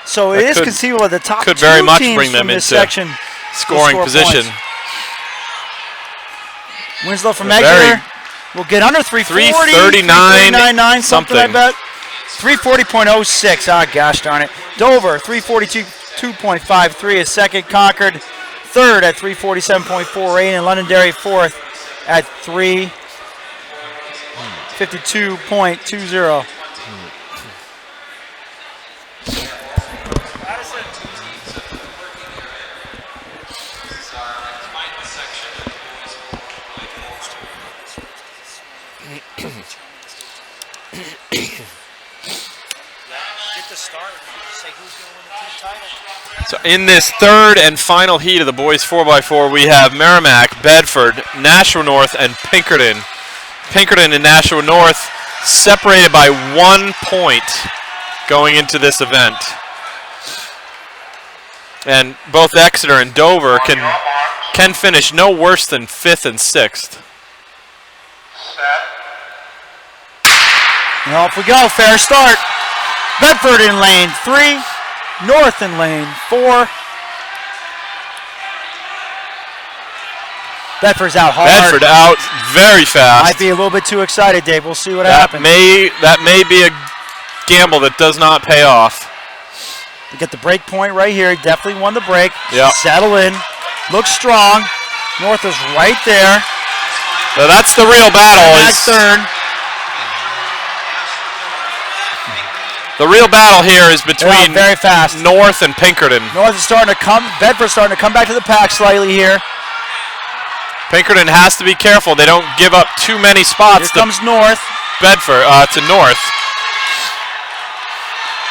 so it is conceivable the top 2 could very much teams bring them from this into section scoring will score position. points. Winslow from Very- Exeter will get under 340. 339 something, I something. bet. 340.06. Ah, gosh darn it. Dover, 342.53 is second. Concord, third at 347.48. And Londonderry, fourth at 352.20. Get the start and say who's going to win the team title. So in this third and final heat of the boys 4x4, we have Merrimack, Bedford, Nashua North, and Pinkerton. Pinkerton and Nashua North separated by 1 point going into this event. And both Exeter and Dover can finish no worse than 5th and 6th. And off we go. Fair start. Bedford in lane 3. North in lane 4. Bedford's out hard. Bedford out very fast. Might be a little bit too excited, Dave. We'll see what happens. That may be a gamble that does not pay off. We get the break point right here. He definitely won the break. Yep. Settle in. Looks strong. North is right there. So that's the real battle. Back third. The real battle here is between very fast. North and Pinkerton. North is starting to come. Bedford's starting to come back to the pack slightly here. Pinkerton has to be careful. They don't give up too many spots Here comes North. Bedford to North.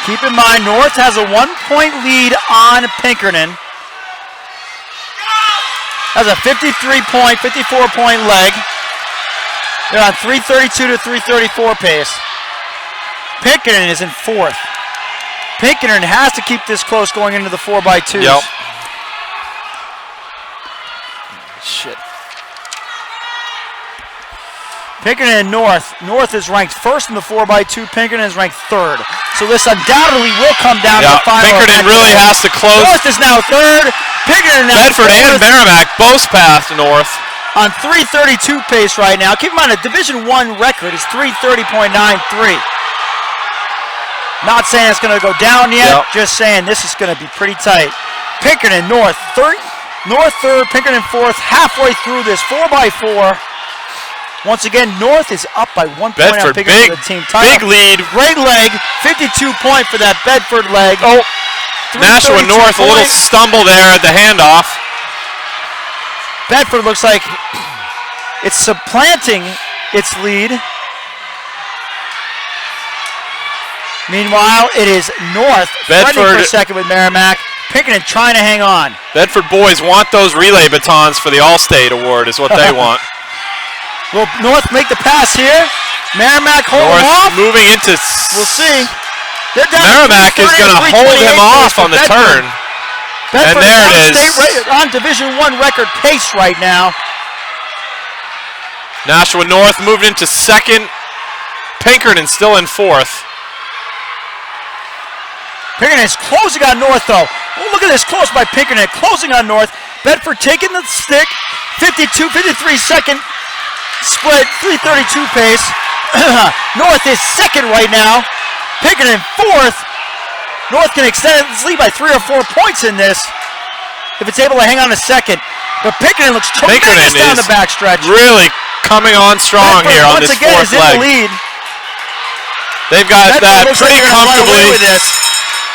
Keep in mind, North has a 1-point lead on Pinkerton. Has a 54-point leg. They're on 332 to 334 pace. Pinkerton is in 4th. Pinkerton has to keep this close going into the 4x2s. Yep. Shit. Pinkerton and North. North is ranked first in the 4x2. Pinkerton is ranked third. So this undoubtedly will come down to the final. Pinkerton really has to close. North is now third. Pinkerton now Bedford and fourth Merrimack both passed North. on 332 pace right now. Keep in mind, a Division I record is 330.93. Not saying it's going to go down yet, just saying this is going to be pretty tight. Pinkerton North third, Pinkerton fourth, halfway through this 4x4. Once again, North is up by 1 point on Bedford, Pinkerton for the team title. big lead. Great leg, 52 point for that Bedford leg. Oh, Nashua North a little stumble there at the handoff. Bedford looks like it's supplanting its lead. Meanwhile, it is North fighting for a second with Merrimack. Pinkerton trying to hang on. Bedford boys want those relay batons for the All-State Award is what they want. Will North make the pass here? Merrimack hold him off? North moving into... We'll see. They're down Merrimack is going to hold him off on the turn. Bedford And there it is. On Division I record pace right now. Nashua North moved into second. Pinkerton still in 4th. Pinkerton is closing on North, though. Oh, look at this close by Pinkerton, closing on North. Bedford taking the stick. 53 second split, 332 pace. North is second right now. Pinkerton fourth. North can extend its lead by 3 or 4 points in this if it's able to hang on a second. But Pinkerton looks tremendous down the backstretch. Really coming on strong Bedford here on once this again fourth is in leg. the lead. They've got Bedford that looks pretty like they're gonna run away comfortably. with this.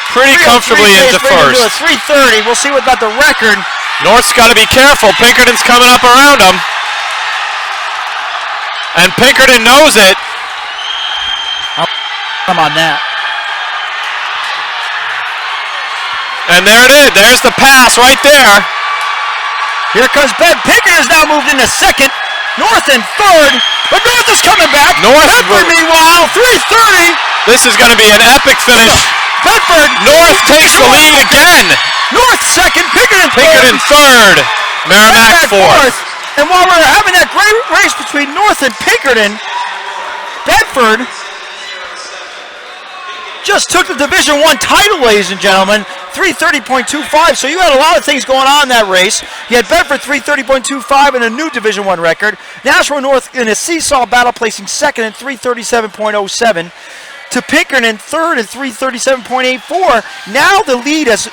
Pretty comfortably 303 into pace, bring him to first. a 330. We'll see what about the record. North's got to be careful. Pinkerton's coming up around them. And Pinkerton knows it. Come on that. And there it is. There's the pass right there. Here comes Pinkerton has now moved into second. North in third. But North is coming back. Bedford, meanwhile, 330. This is going to be an epic finish. Bedford. North takes the lead again. North second, Pinkerton Pinkerton third. Merrimack fourth. And while we're having that great race between North and Pinkerton, Bedford just took the Division I title, ladies and gentlemen, 330.25. So you had a lot of things going on in that race. You had Bedford 330.25 and a new Division I record. Nashua North in a seesaw battle, placing second at 337.07. To Pinkerton third at 337.84. Now the lead has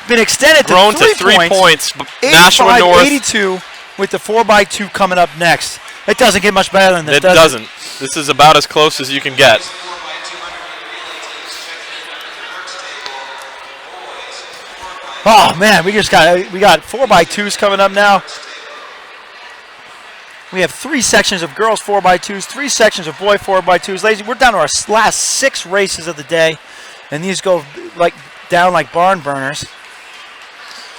been extended Grown to to 3 points. 85, Nashua North. 82 with the 4x2 coming up next. It doesn't get much better than this, It does doesn't. This is about as close as you can get. Oh man, we got 4x2s coming up now. We have 3 sections of girls 4x2s, 3 sections of boy 4x2s. Ladies, we're down to our last 6 races of the day, and these go down like barn burners.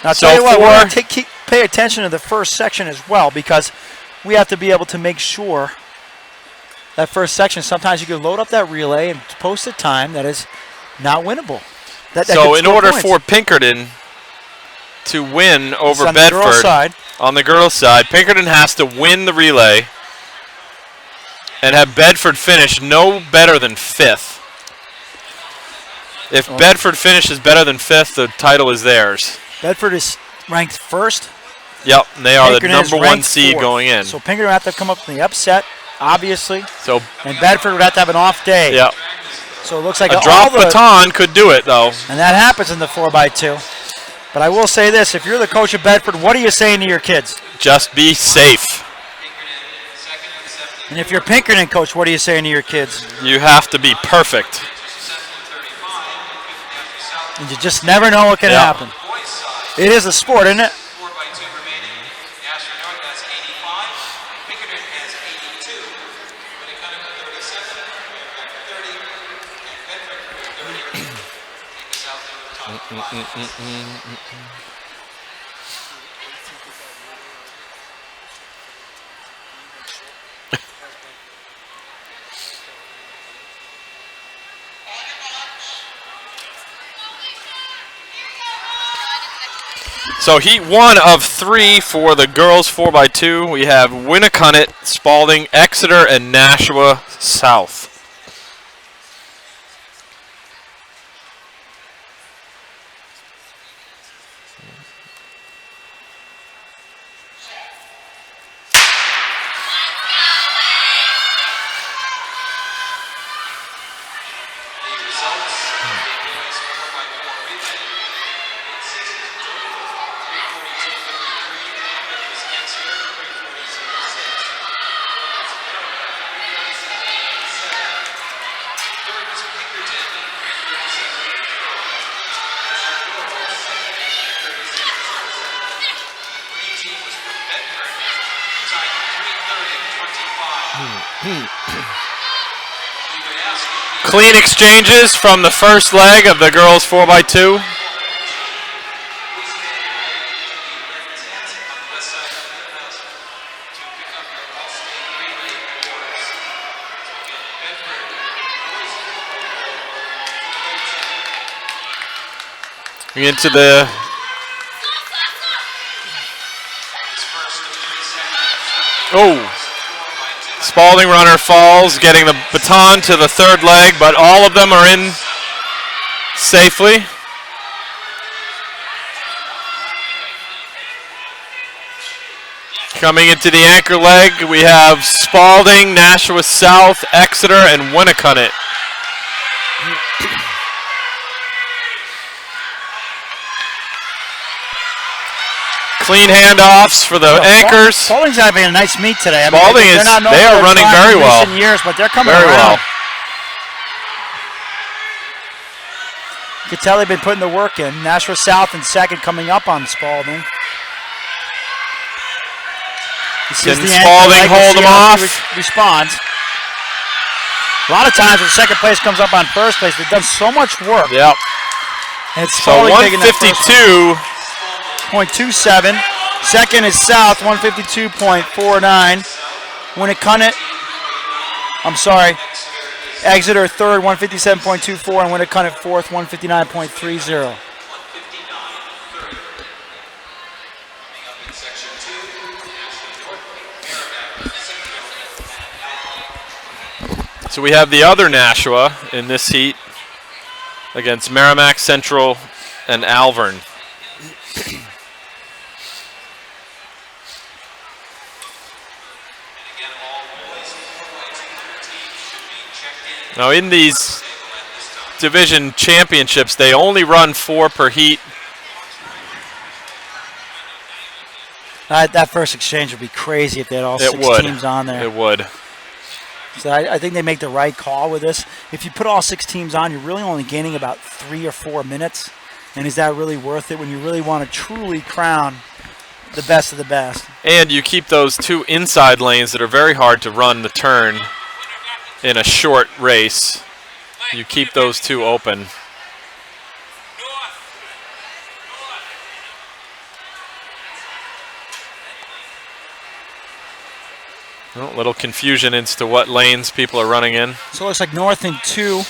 Now, I'll tell you what, we're going to pay attention to the first section as well, because we have to be able to make sure that first section, sometimes you can load up that relay and post a time that is not winnable. So in order for Pinkerton to win over on Bedford the girls' side. On the girls' side, Pinkerton has to win the relay and have Bedford finish no better than 5th. If Bedford finishes better than 5th, the title is theirs. Bedford is ranked first. Yep, and they are Pinkerton the number 1 seed 4th. going in. So Pinkerton would have to come up with the upset, obviously. So and Bedford would have to have an off day. Yep. So it looks like a drop baton could do it, though. And that happens in the 4x2. But I will say this, if you're the coach of Bedford, what are you saying to your kids? Just be safe. And if you're Pinkerton coach, what are you saying to your kids? You have to be perfect. And you just never know what can happen. It is a sport, isn't it? So heat 1 of 3 for the girls 4x2. We have Winnicott, Spalding, Exeter, and Nashua South. Clean exchanges from the first leg of the girls 4x2. Into the Spalding runner falls, getting the baton to the third leg, but all of them are in safely. Coming into the anchor leg, we have Spalding, Nashua South, Exeter, and Winnicott. Clean handoffs for the anchors. Spalding's having a nice meet today. Spalding they are running very well. In years, but they're coming very around. well. You can tell they've been putting the work in. Nashua South in second, coming up on Spalding. Can Spalding hold them off? Responds. A lot of times when second place comes up on first place, they've done so much work. Yep. And it's so 152. 0.27. Second is South, 152.49. Winnicott, Exeter third, 157.24, and Winnicott fourth, 159.30. So we have the other Nashua in this heat against Merrimack Central and Alvern. Now in these division championships, they only run 4 per heat. That first exchange would be crazy if they had all 6 teams on there. It would. So I think they make the right call with this. If you put all 6 teams on, you're really only gaining about 3 or 4 minutes. And is that really worth it when you really want to truly crown the best of the best? And you keep those 2 inside lanes that are very hard to run the turn in a short race. You keep those 2 open. Well, little confusion as to what lanes people are running in. So it looks like North in 2.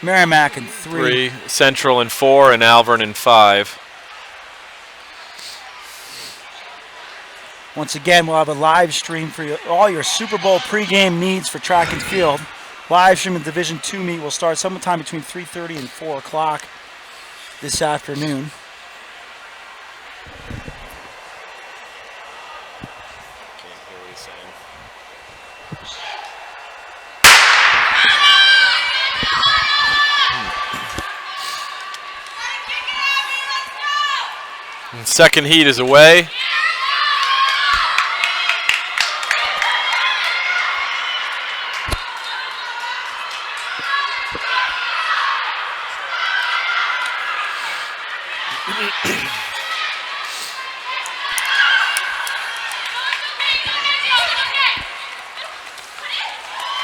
Merrimack in 3. Central in 4, and Alvern in 5. Once again, we'll have a live stream for all your Super Bowl pregame needs for track and field. Live stream of Division II meet will start sometime between 3:30 and 4 o'clock this afternoon. And second heat is away.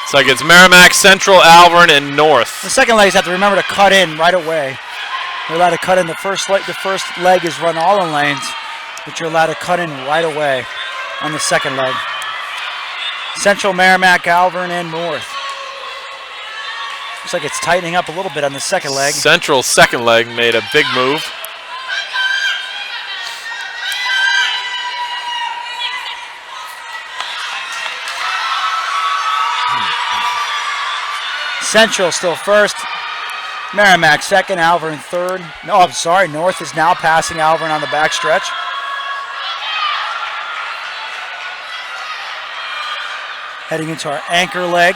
It's like it's Merrimack, Central, Alvern, and North. The second legs have to remember to cut in right away. You're allowed to cut in the first leg. The first leg is run all in lanes, but you're allowed to cut in right away on the second leg. Central, Merrimack, Alvern, and North. Looks like it's tightening up a little bit on the second leg. Central's second leg made a big move. Central still first. Merrimack second, Alvern third. No, I'm sorry, North is now passing Alvern on the back stretch. Heading into our anchor leg.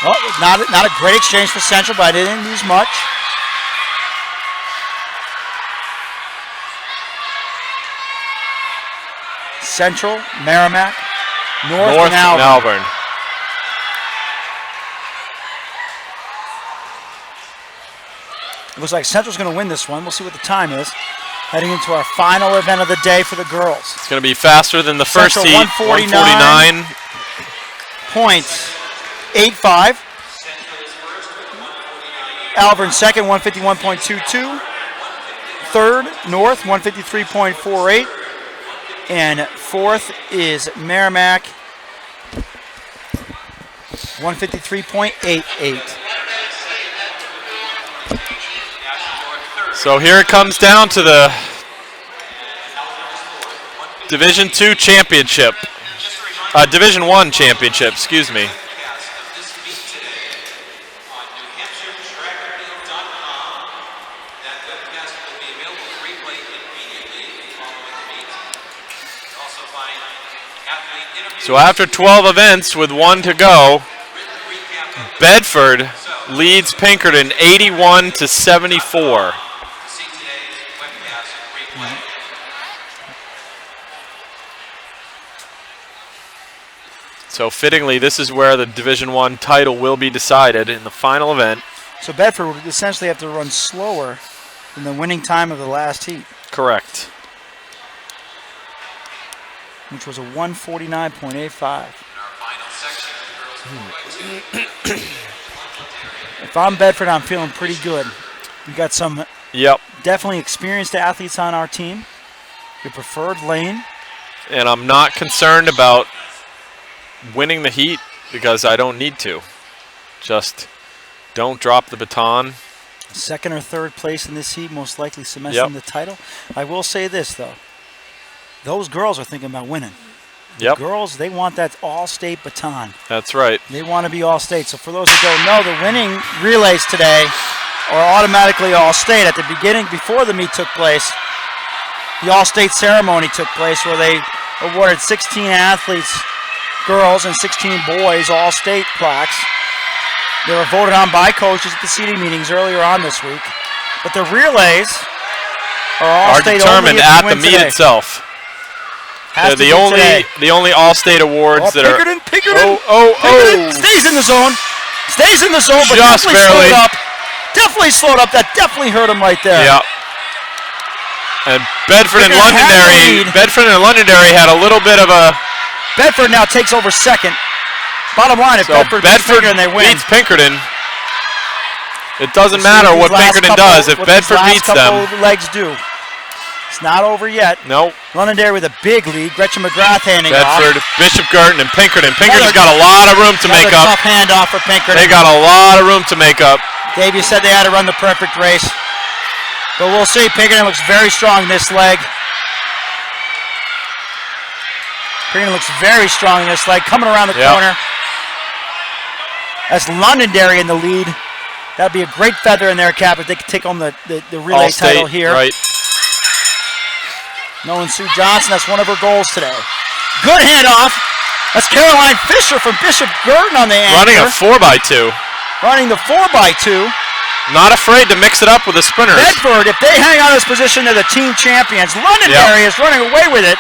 Oh, not a great exchange for Central, but I didn't lose much. Central, Merrimack, North and Alvern. It looks like Central's going to win this one. We'll see what the time is. Heading into our final event of the day for the girls. It's going to be faster than the first Central heat. 149.85. Alvern second, 151.22. Third, North, 153.48. And fourth is Merrimack, 153.88. So here it comes down to the Division II championship. Division I championship, excuse me. So after 12 events with 1 to go, Bedford leads Pinkerton 81-74. So fittingly, this is where the Division I title will be decided in the final event. So Bedford would essentially have to run slower than the winning time of the last heat. Correct. Which was a 149.85. If I'm Bedford, I'm feeling pretty good. We got some definitely experienced athletes on our team. Your preferred lane. And I'm not concerned about winning the heat because I don't need to. Just don't drop the baton. Second or third place in this heat, most likely cementing the title. I will say this, though. Those girls are thinking about winning. The girls, they want that all-state baton. That's right. They want to be all-state. So for those who don't know, the winning relays today are automatically all-state. At the beginning, before the meet took place, the all-state ceremony took place where they awarded 16 athletes, girls, and 16 boys all-state plaques. They were voted on by coaches at the seating meetings earlier on this week. But the relays are all-state determined only at the meet itself. They're the only all-state awards that Pinkerton, are. Pinkerton stays in the zone. Stays in the zone, but Just definitely barely. slowed up. Definitely slowed up. That definitely hurt him right there. Yeah. And Bedford and Pinkerton had the lead. Londonderry had a little bit of a. Bedford now takes over second. Bottom line, if Bedford beats Pinkerton, they win. Beats Pinkerton. It doesn't matter what Pinkerton does if Bedford beats them. Legs do. It's not over yet. Nope. Londonderry with a big lead. Gretchen McGrath handing Bedford, off. Bishop Girton, and Pinkerton. Pinkerton's got a lot of room to make up. Tough handoff for Pinkerton. They got a lot of room to make up. Dave, you said they had to run the perfect race. But we'll see. Pinkerton looks very strong this leg. Pinkerton looks very strong in this leg. Coming around the corner. That's Londonderry in the lead. That'd be a great feather in their cap if they could take home the relay title here. Right. Nolan Sue Johnson, that's one of her goals today. Good handoff. That's Caroline Fisher from Bishop Girton on the anchor. Running a 4x2. Running the 4x2. Not afraid to mix it up with the sprinters. Bedford, if they hang on this position, they're the team champions. Londonderry is running away with it.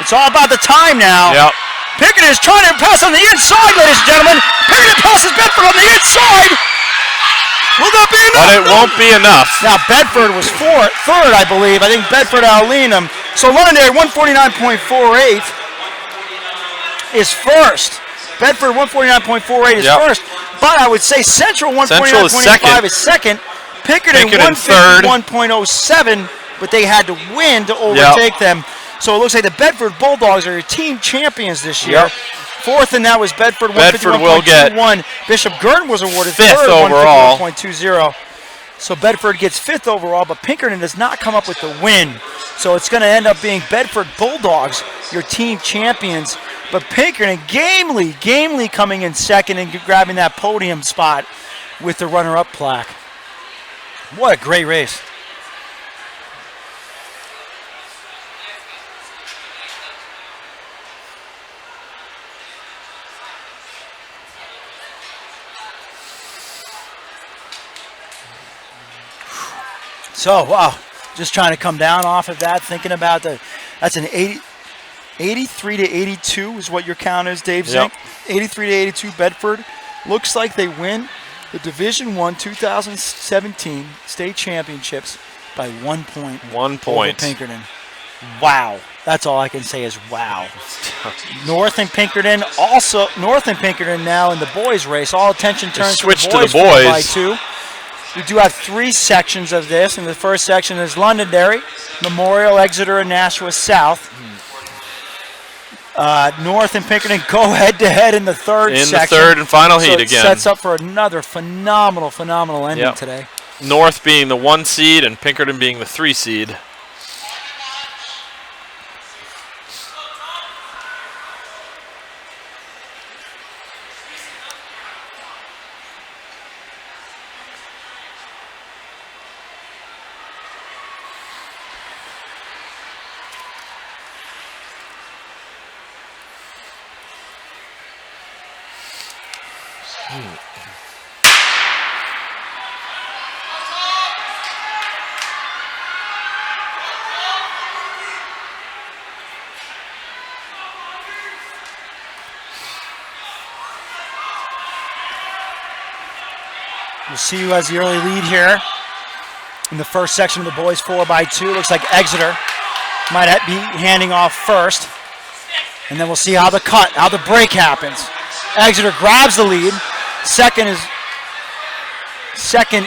It's all about the time now. Yep. Pinkerton is trying to pass on the inside, ladies and gentlemen. Pinkerton passes Bedford on the inside. Will that be enough? But it won't be enough. Now Bedford was third, I believe. I think Bedford outleaned them. So Londonderry 149.48 is first. Bedford 149.48 is first. But I would say Central 149.85 is second. Pinkerton 151.07, but they had to win to overtake them. So it looks like the Bedford Bulldogs are your team champions this year. Yep. Fourth, and that was Bedford, will get 151.21. Bishop Girton was awarded fifth third, overall. 151.20. So Bedford gets fifth overall, but Pinkerton does not come up with the win. So it's going to end up being Bedford Bulldogs, your team champions. But Pinkerton gamely coming in second and grabbing that podium spot with the runner-up plaque. What a great race. So, wow, just trying to come down off of that, thinking about that's an 83 to 82 is what your count is, Dave Zink. 83 to 82, Bedford. Looks like they win the Division I 2017 state championships by 1 point. 1 point. Over Pinkerton. Wow. That's all I can say is wow. North and Pinkerton now in the boys race. All attention turns to the boys. 4x2. We do have three sections of this, and the first section is Londonderry, Memorial, Exeter, and Nashua South. North and Pinkerton go head-to-head in the third section. In the third and final heat again. Sets up for another phenomenal ending today. North being the 1 seed and Pinkerton being the 3 seed. We'll see who has the early lead here. In the first section of the boys 4x2, looks like Exeter might be handing off first. And then we'll see how the break happens. Exeter grabs the lead. Second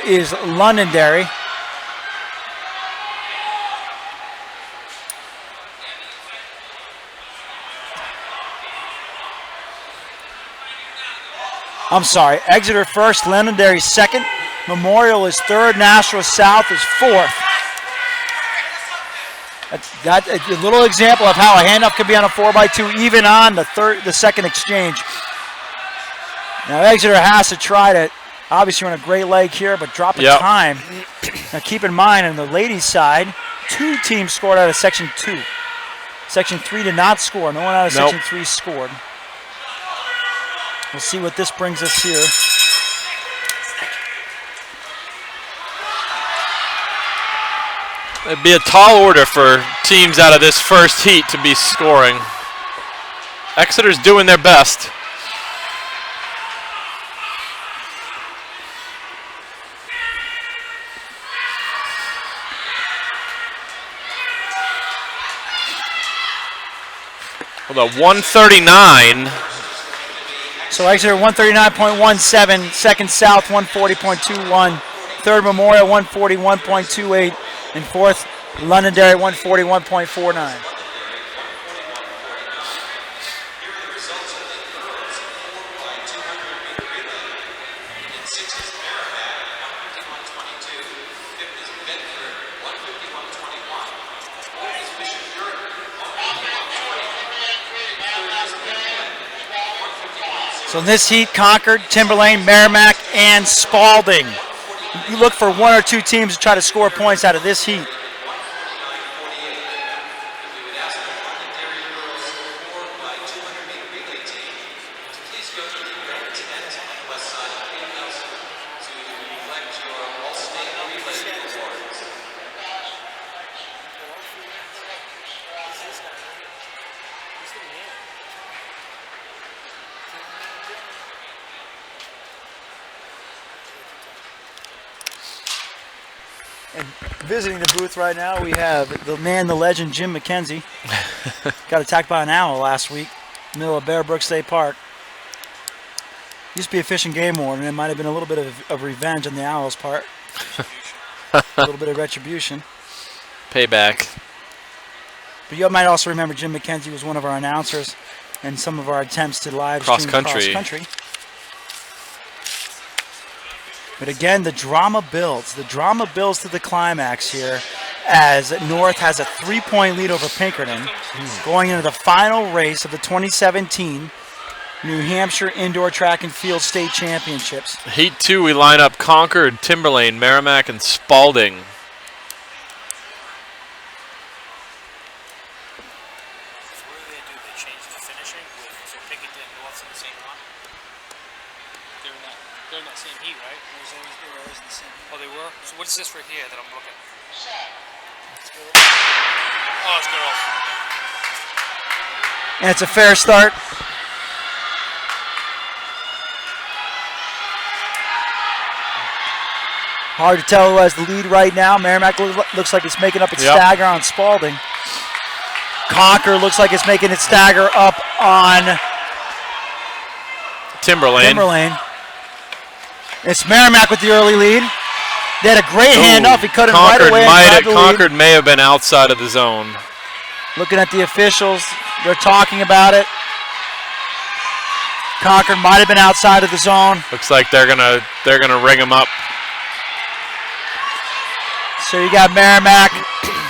is Londonderry. I'm sorry, Exeter first, Londonderry second, Memorial is third, Nashua South is fourth. That's a little example of how a handoff can be on a 4x2, even on the second exchange. Now Exeter has to try to obviously run a great leg here, but drop a time. Now keep in mind, on the ladies' side, 2 teams scored out of Section 2. Section 3 did not score. No one out of Section 3 scored. We'll see what this brings us here. It'd be a tall order for teams out of this first heat to be scoring. Exeter's doing their best. Well, the 139. So Exeter 139.17, second South 140.21, third Memorial 141.28, and fourth Londonderry 141.49. So in this heat, Concord, Timberlane, Merrimack, and Spalding. You look for 1 or 2 teams to try to score points out of this heat. And visiting the booth right now, we have the man, the legend, Jim McKenzie. Got attacked by an owl last week, middle of Bear Brook State Park. Used to be a fish and game warden, and it might have been a little bit of revenge on the owl's part. A little bit of retribution. Payback. But you might also remember Jim McKenzie was one of our announcers in some of our attempts to live stream cross country. But again, the drama builds. The drama builds to the climax here as North has a 3-point lead over Pinkerton going into the final race of the 2017 New Hampshire Indoor Track and Field State Championships. Heat 2, we line up Concord, Timberlane, Merrimack, and Spalding. What's this right here that I'm looking? Oh, it's girls. And it's a fair start. Hard to tell who has the lead right now. Merrimack looks like it's making up its stagger on Spalding. Concord looks like it's making its stagger up on Timberlane. It's Merrimack with the early lead. They had a great handoff. He cut him right away. Concord may have been outside of the zone. Looking at the officials, they're talking about it. Concord might have been outside of the zone. Looks like they're gonna ring him up. So you got Merrimack,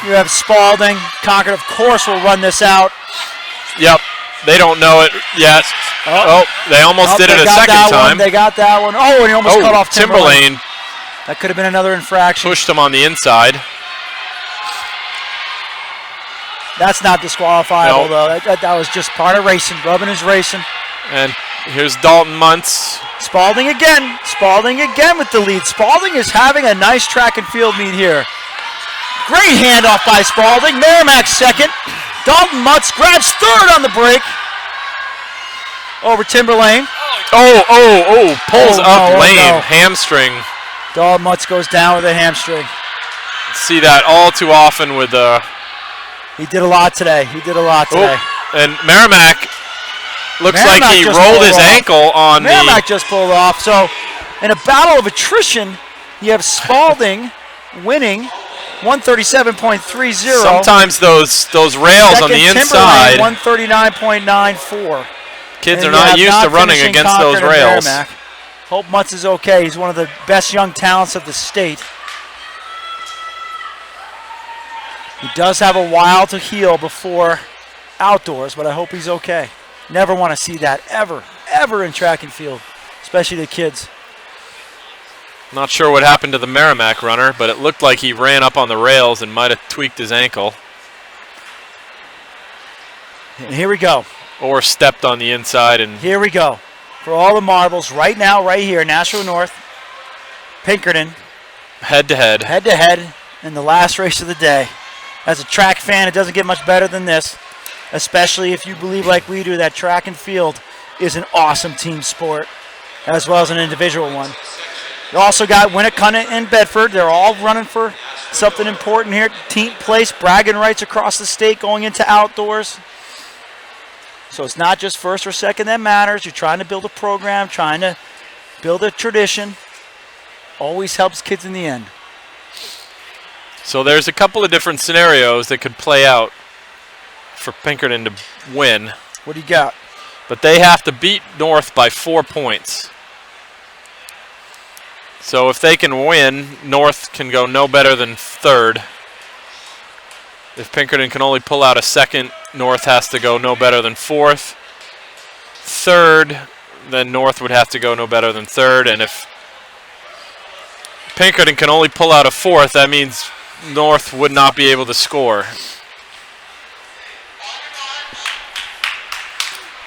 you have Spalding. Concord, of course, will run this out. Yep, they don't know it yet. Oh, they almost did it a second time. They got that one. Oh, and he almost cut off Timberlane. That could have been another infraction. Pushed him on the inside. That's not disqualifiable, though. That was just part of racing. Rubbing is racing. And here's Dalton Muntz. Spalding again. Spalding again with the lead. Spalding is having a nice track and field meet here. Great handoff by Spalding. Merrimack second. Dalton Muntz grabs third on the break. Over Timberlane. Pulls up lane. Hamstring. Dalton Muntz goes down with a hamstring. See that all too often with He did a lot today. And Merrimack looks like he rolled his ankle on Merrimack just pulled off. So in a battle of attrition, you have Spalding winning 137.30. Sometimes those rails on the inside. 139.94. Kids are not used to running against those rails. Hope Mutz is okay. He's one of the best young talents of the state. He does have a while to heal before outdoors, but I hope he's okay. Never want to see that ever, ever in track and field, especially the kids. Not sure what happened to the Merrimack runner, but it looked like he ran up on the rails and might have tweaked his ankle. And here we go. Or stepped on the inside. And here we go. For all the marbles right now, right here, Nashua North, Pinkerton. Head to head. Head to head in the last race of the day. As a track fan, it doesn't get much better than this, especially if you believe like we do that track and field is an awesome team sport, as well as an individual one. You also got Winnicott and Bedford. They're all running for something important here. Team place, bragging rights across the state going into outdoors. So it's not just first or second that matters. You're trying to build a program, trying to build a tradition. Always helps kids in the end. So there's a couple of different scenarios that could play out for Pinkerton to win. What do you got? But they have to beat North by 4 points. So if they can win, North can go no better than third. If Pinkerton can only pull out a second, North has to go no better than fourth. Third, then North would have to go no better than third. And if Pinkerton can only pull out a fourth, that means North would not be able to score.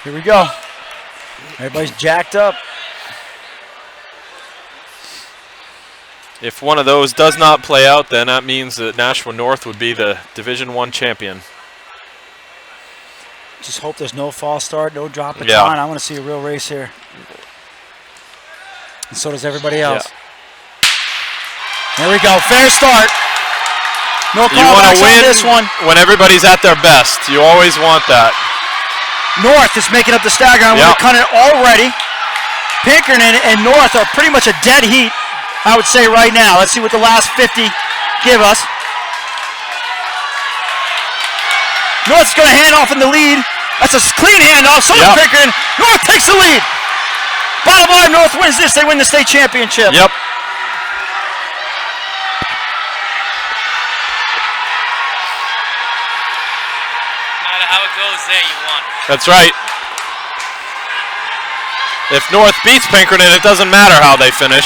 Here we go. Everybody's jacked up. If one of those does not play out, then that means that Nashua North would be the Division I champion. Just hope there's no false start, no drop baton. Yeah. I want to see a real race here. And so does everybody else. Yeah. There we go. Fair start. No You want callbacks to on win this one. when everybody's at their best. You always want that. North is making up the stagger. I'm going to cut it already. Pinkerton and North are pretty much a dead heat, I would say right now. Let's see what the last 50 give us. North's going to hand off in the lead. That's a clean handoff. So does Pinkerton. North takes the lead. Bottom line, North wins this. They win the state championship. Yep. How it goes there, you won. That's right. If North beats Pinkerton, it doesn't matter how they finish.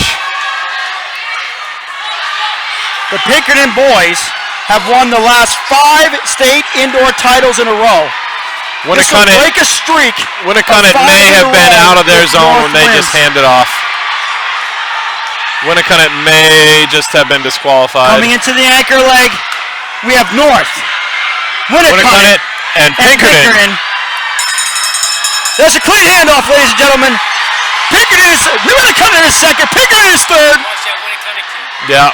The Pinkerton boys have won the last 5 state indoor titles in a row. This will break a streak. Winnicott may have been out of their zone when they just handed off. Winnicott may just have been disqualified. Coming into the anchor leg, we have North, Winnicott, and Pinkerton. There's a clean handoff, ladies and gentlemen. Winnicott is second. Pinkerton is third. Yeah.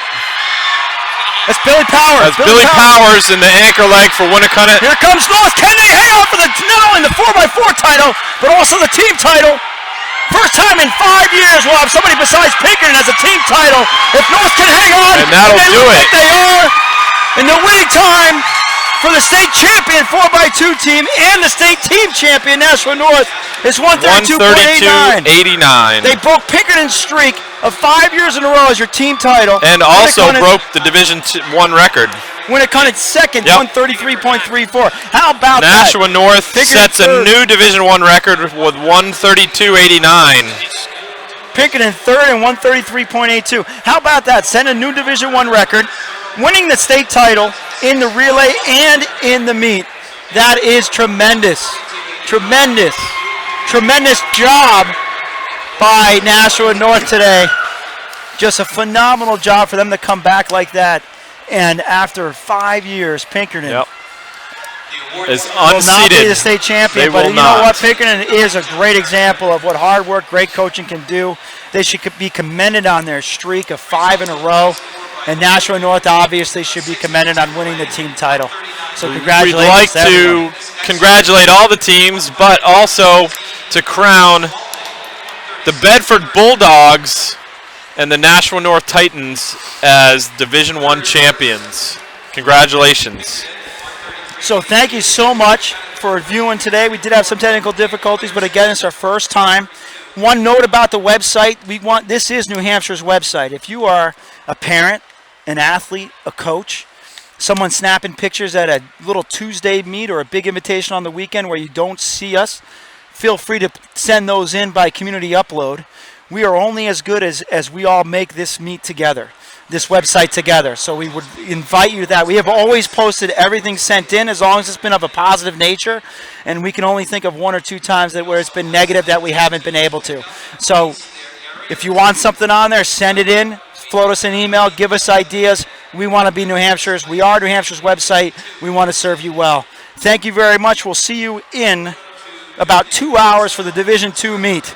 That's Billy Powers. That's Billy Powers in the anchor leg for Winnicott. Here comes North. Can they hang on for not only the 4x4 title, but also the team title? First time in 5 years we'll have somebody besides Pinkerton as a team title. If North can hang on, and that'll do it. Like they are. And the winning time for the state champion 4x2 team and the state team champion Nashua North is 132.89. 132.89. They broke Pinkerton's streak of 5 years in a row as your team title. And also broke the Division I record. Winnicott second, 133.34. How about Nashua that? North sets a new Division I record with 132.89. Pinkerton third and 133.82. How about that? Set a new Division I record. Winning the state title in the relay and in the meet. That is tremendous. Tremendous. Tremendous job by Nashua North today. Just a phenomenal job for them to come back like that. And after 5 years, Pinkerton is will not be unseated. the state champion. But you know what? Pinkerton is a great example of what hard work, great coaching can do. They should be commended on their streak of 5 in a row. And Nashua North obviously should be commended on winning the team title. So congratulations. We'd like to congratulate all the teams, but also to crown the Bedford Bulldogs and the Nashua North Titans as Division I champions. Congratulations. So thank you so much for viewing today. We did have some technical difficulties, but again, it's our first time One note about the website, this is New Hampshire's website. If you are a parent, an athlete, a coach, someone snapping pictures at a little Tuesday meet or a big invitation on the weekend where you don't see us, feel free to send those in by community upload. We are only as good as we all make this meet together, this website together. So we would invite you to that. We have always posted everything sent in as long as it's been of a positive nature, and we can only think of one or two times where it's been negative that we haven't been able to. So if you want something on there, send it in, float us an email, give us ideas. We want to be New Hampshire's. We are New Hampshire's website. We want to serve you well. Thank you very much. We'll see you in about 2 hours for the Division II meet.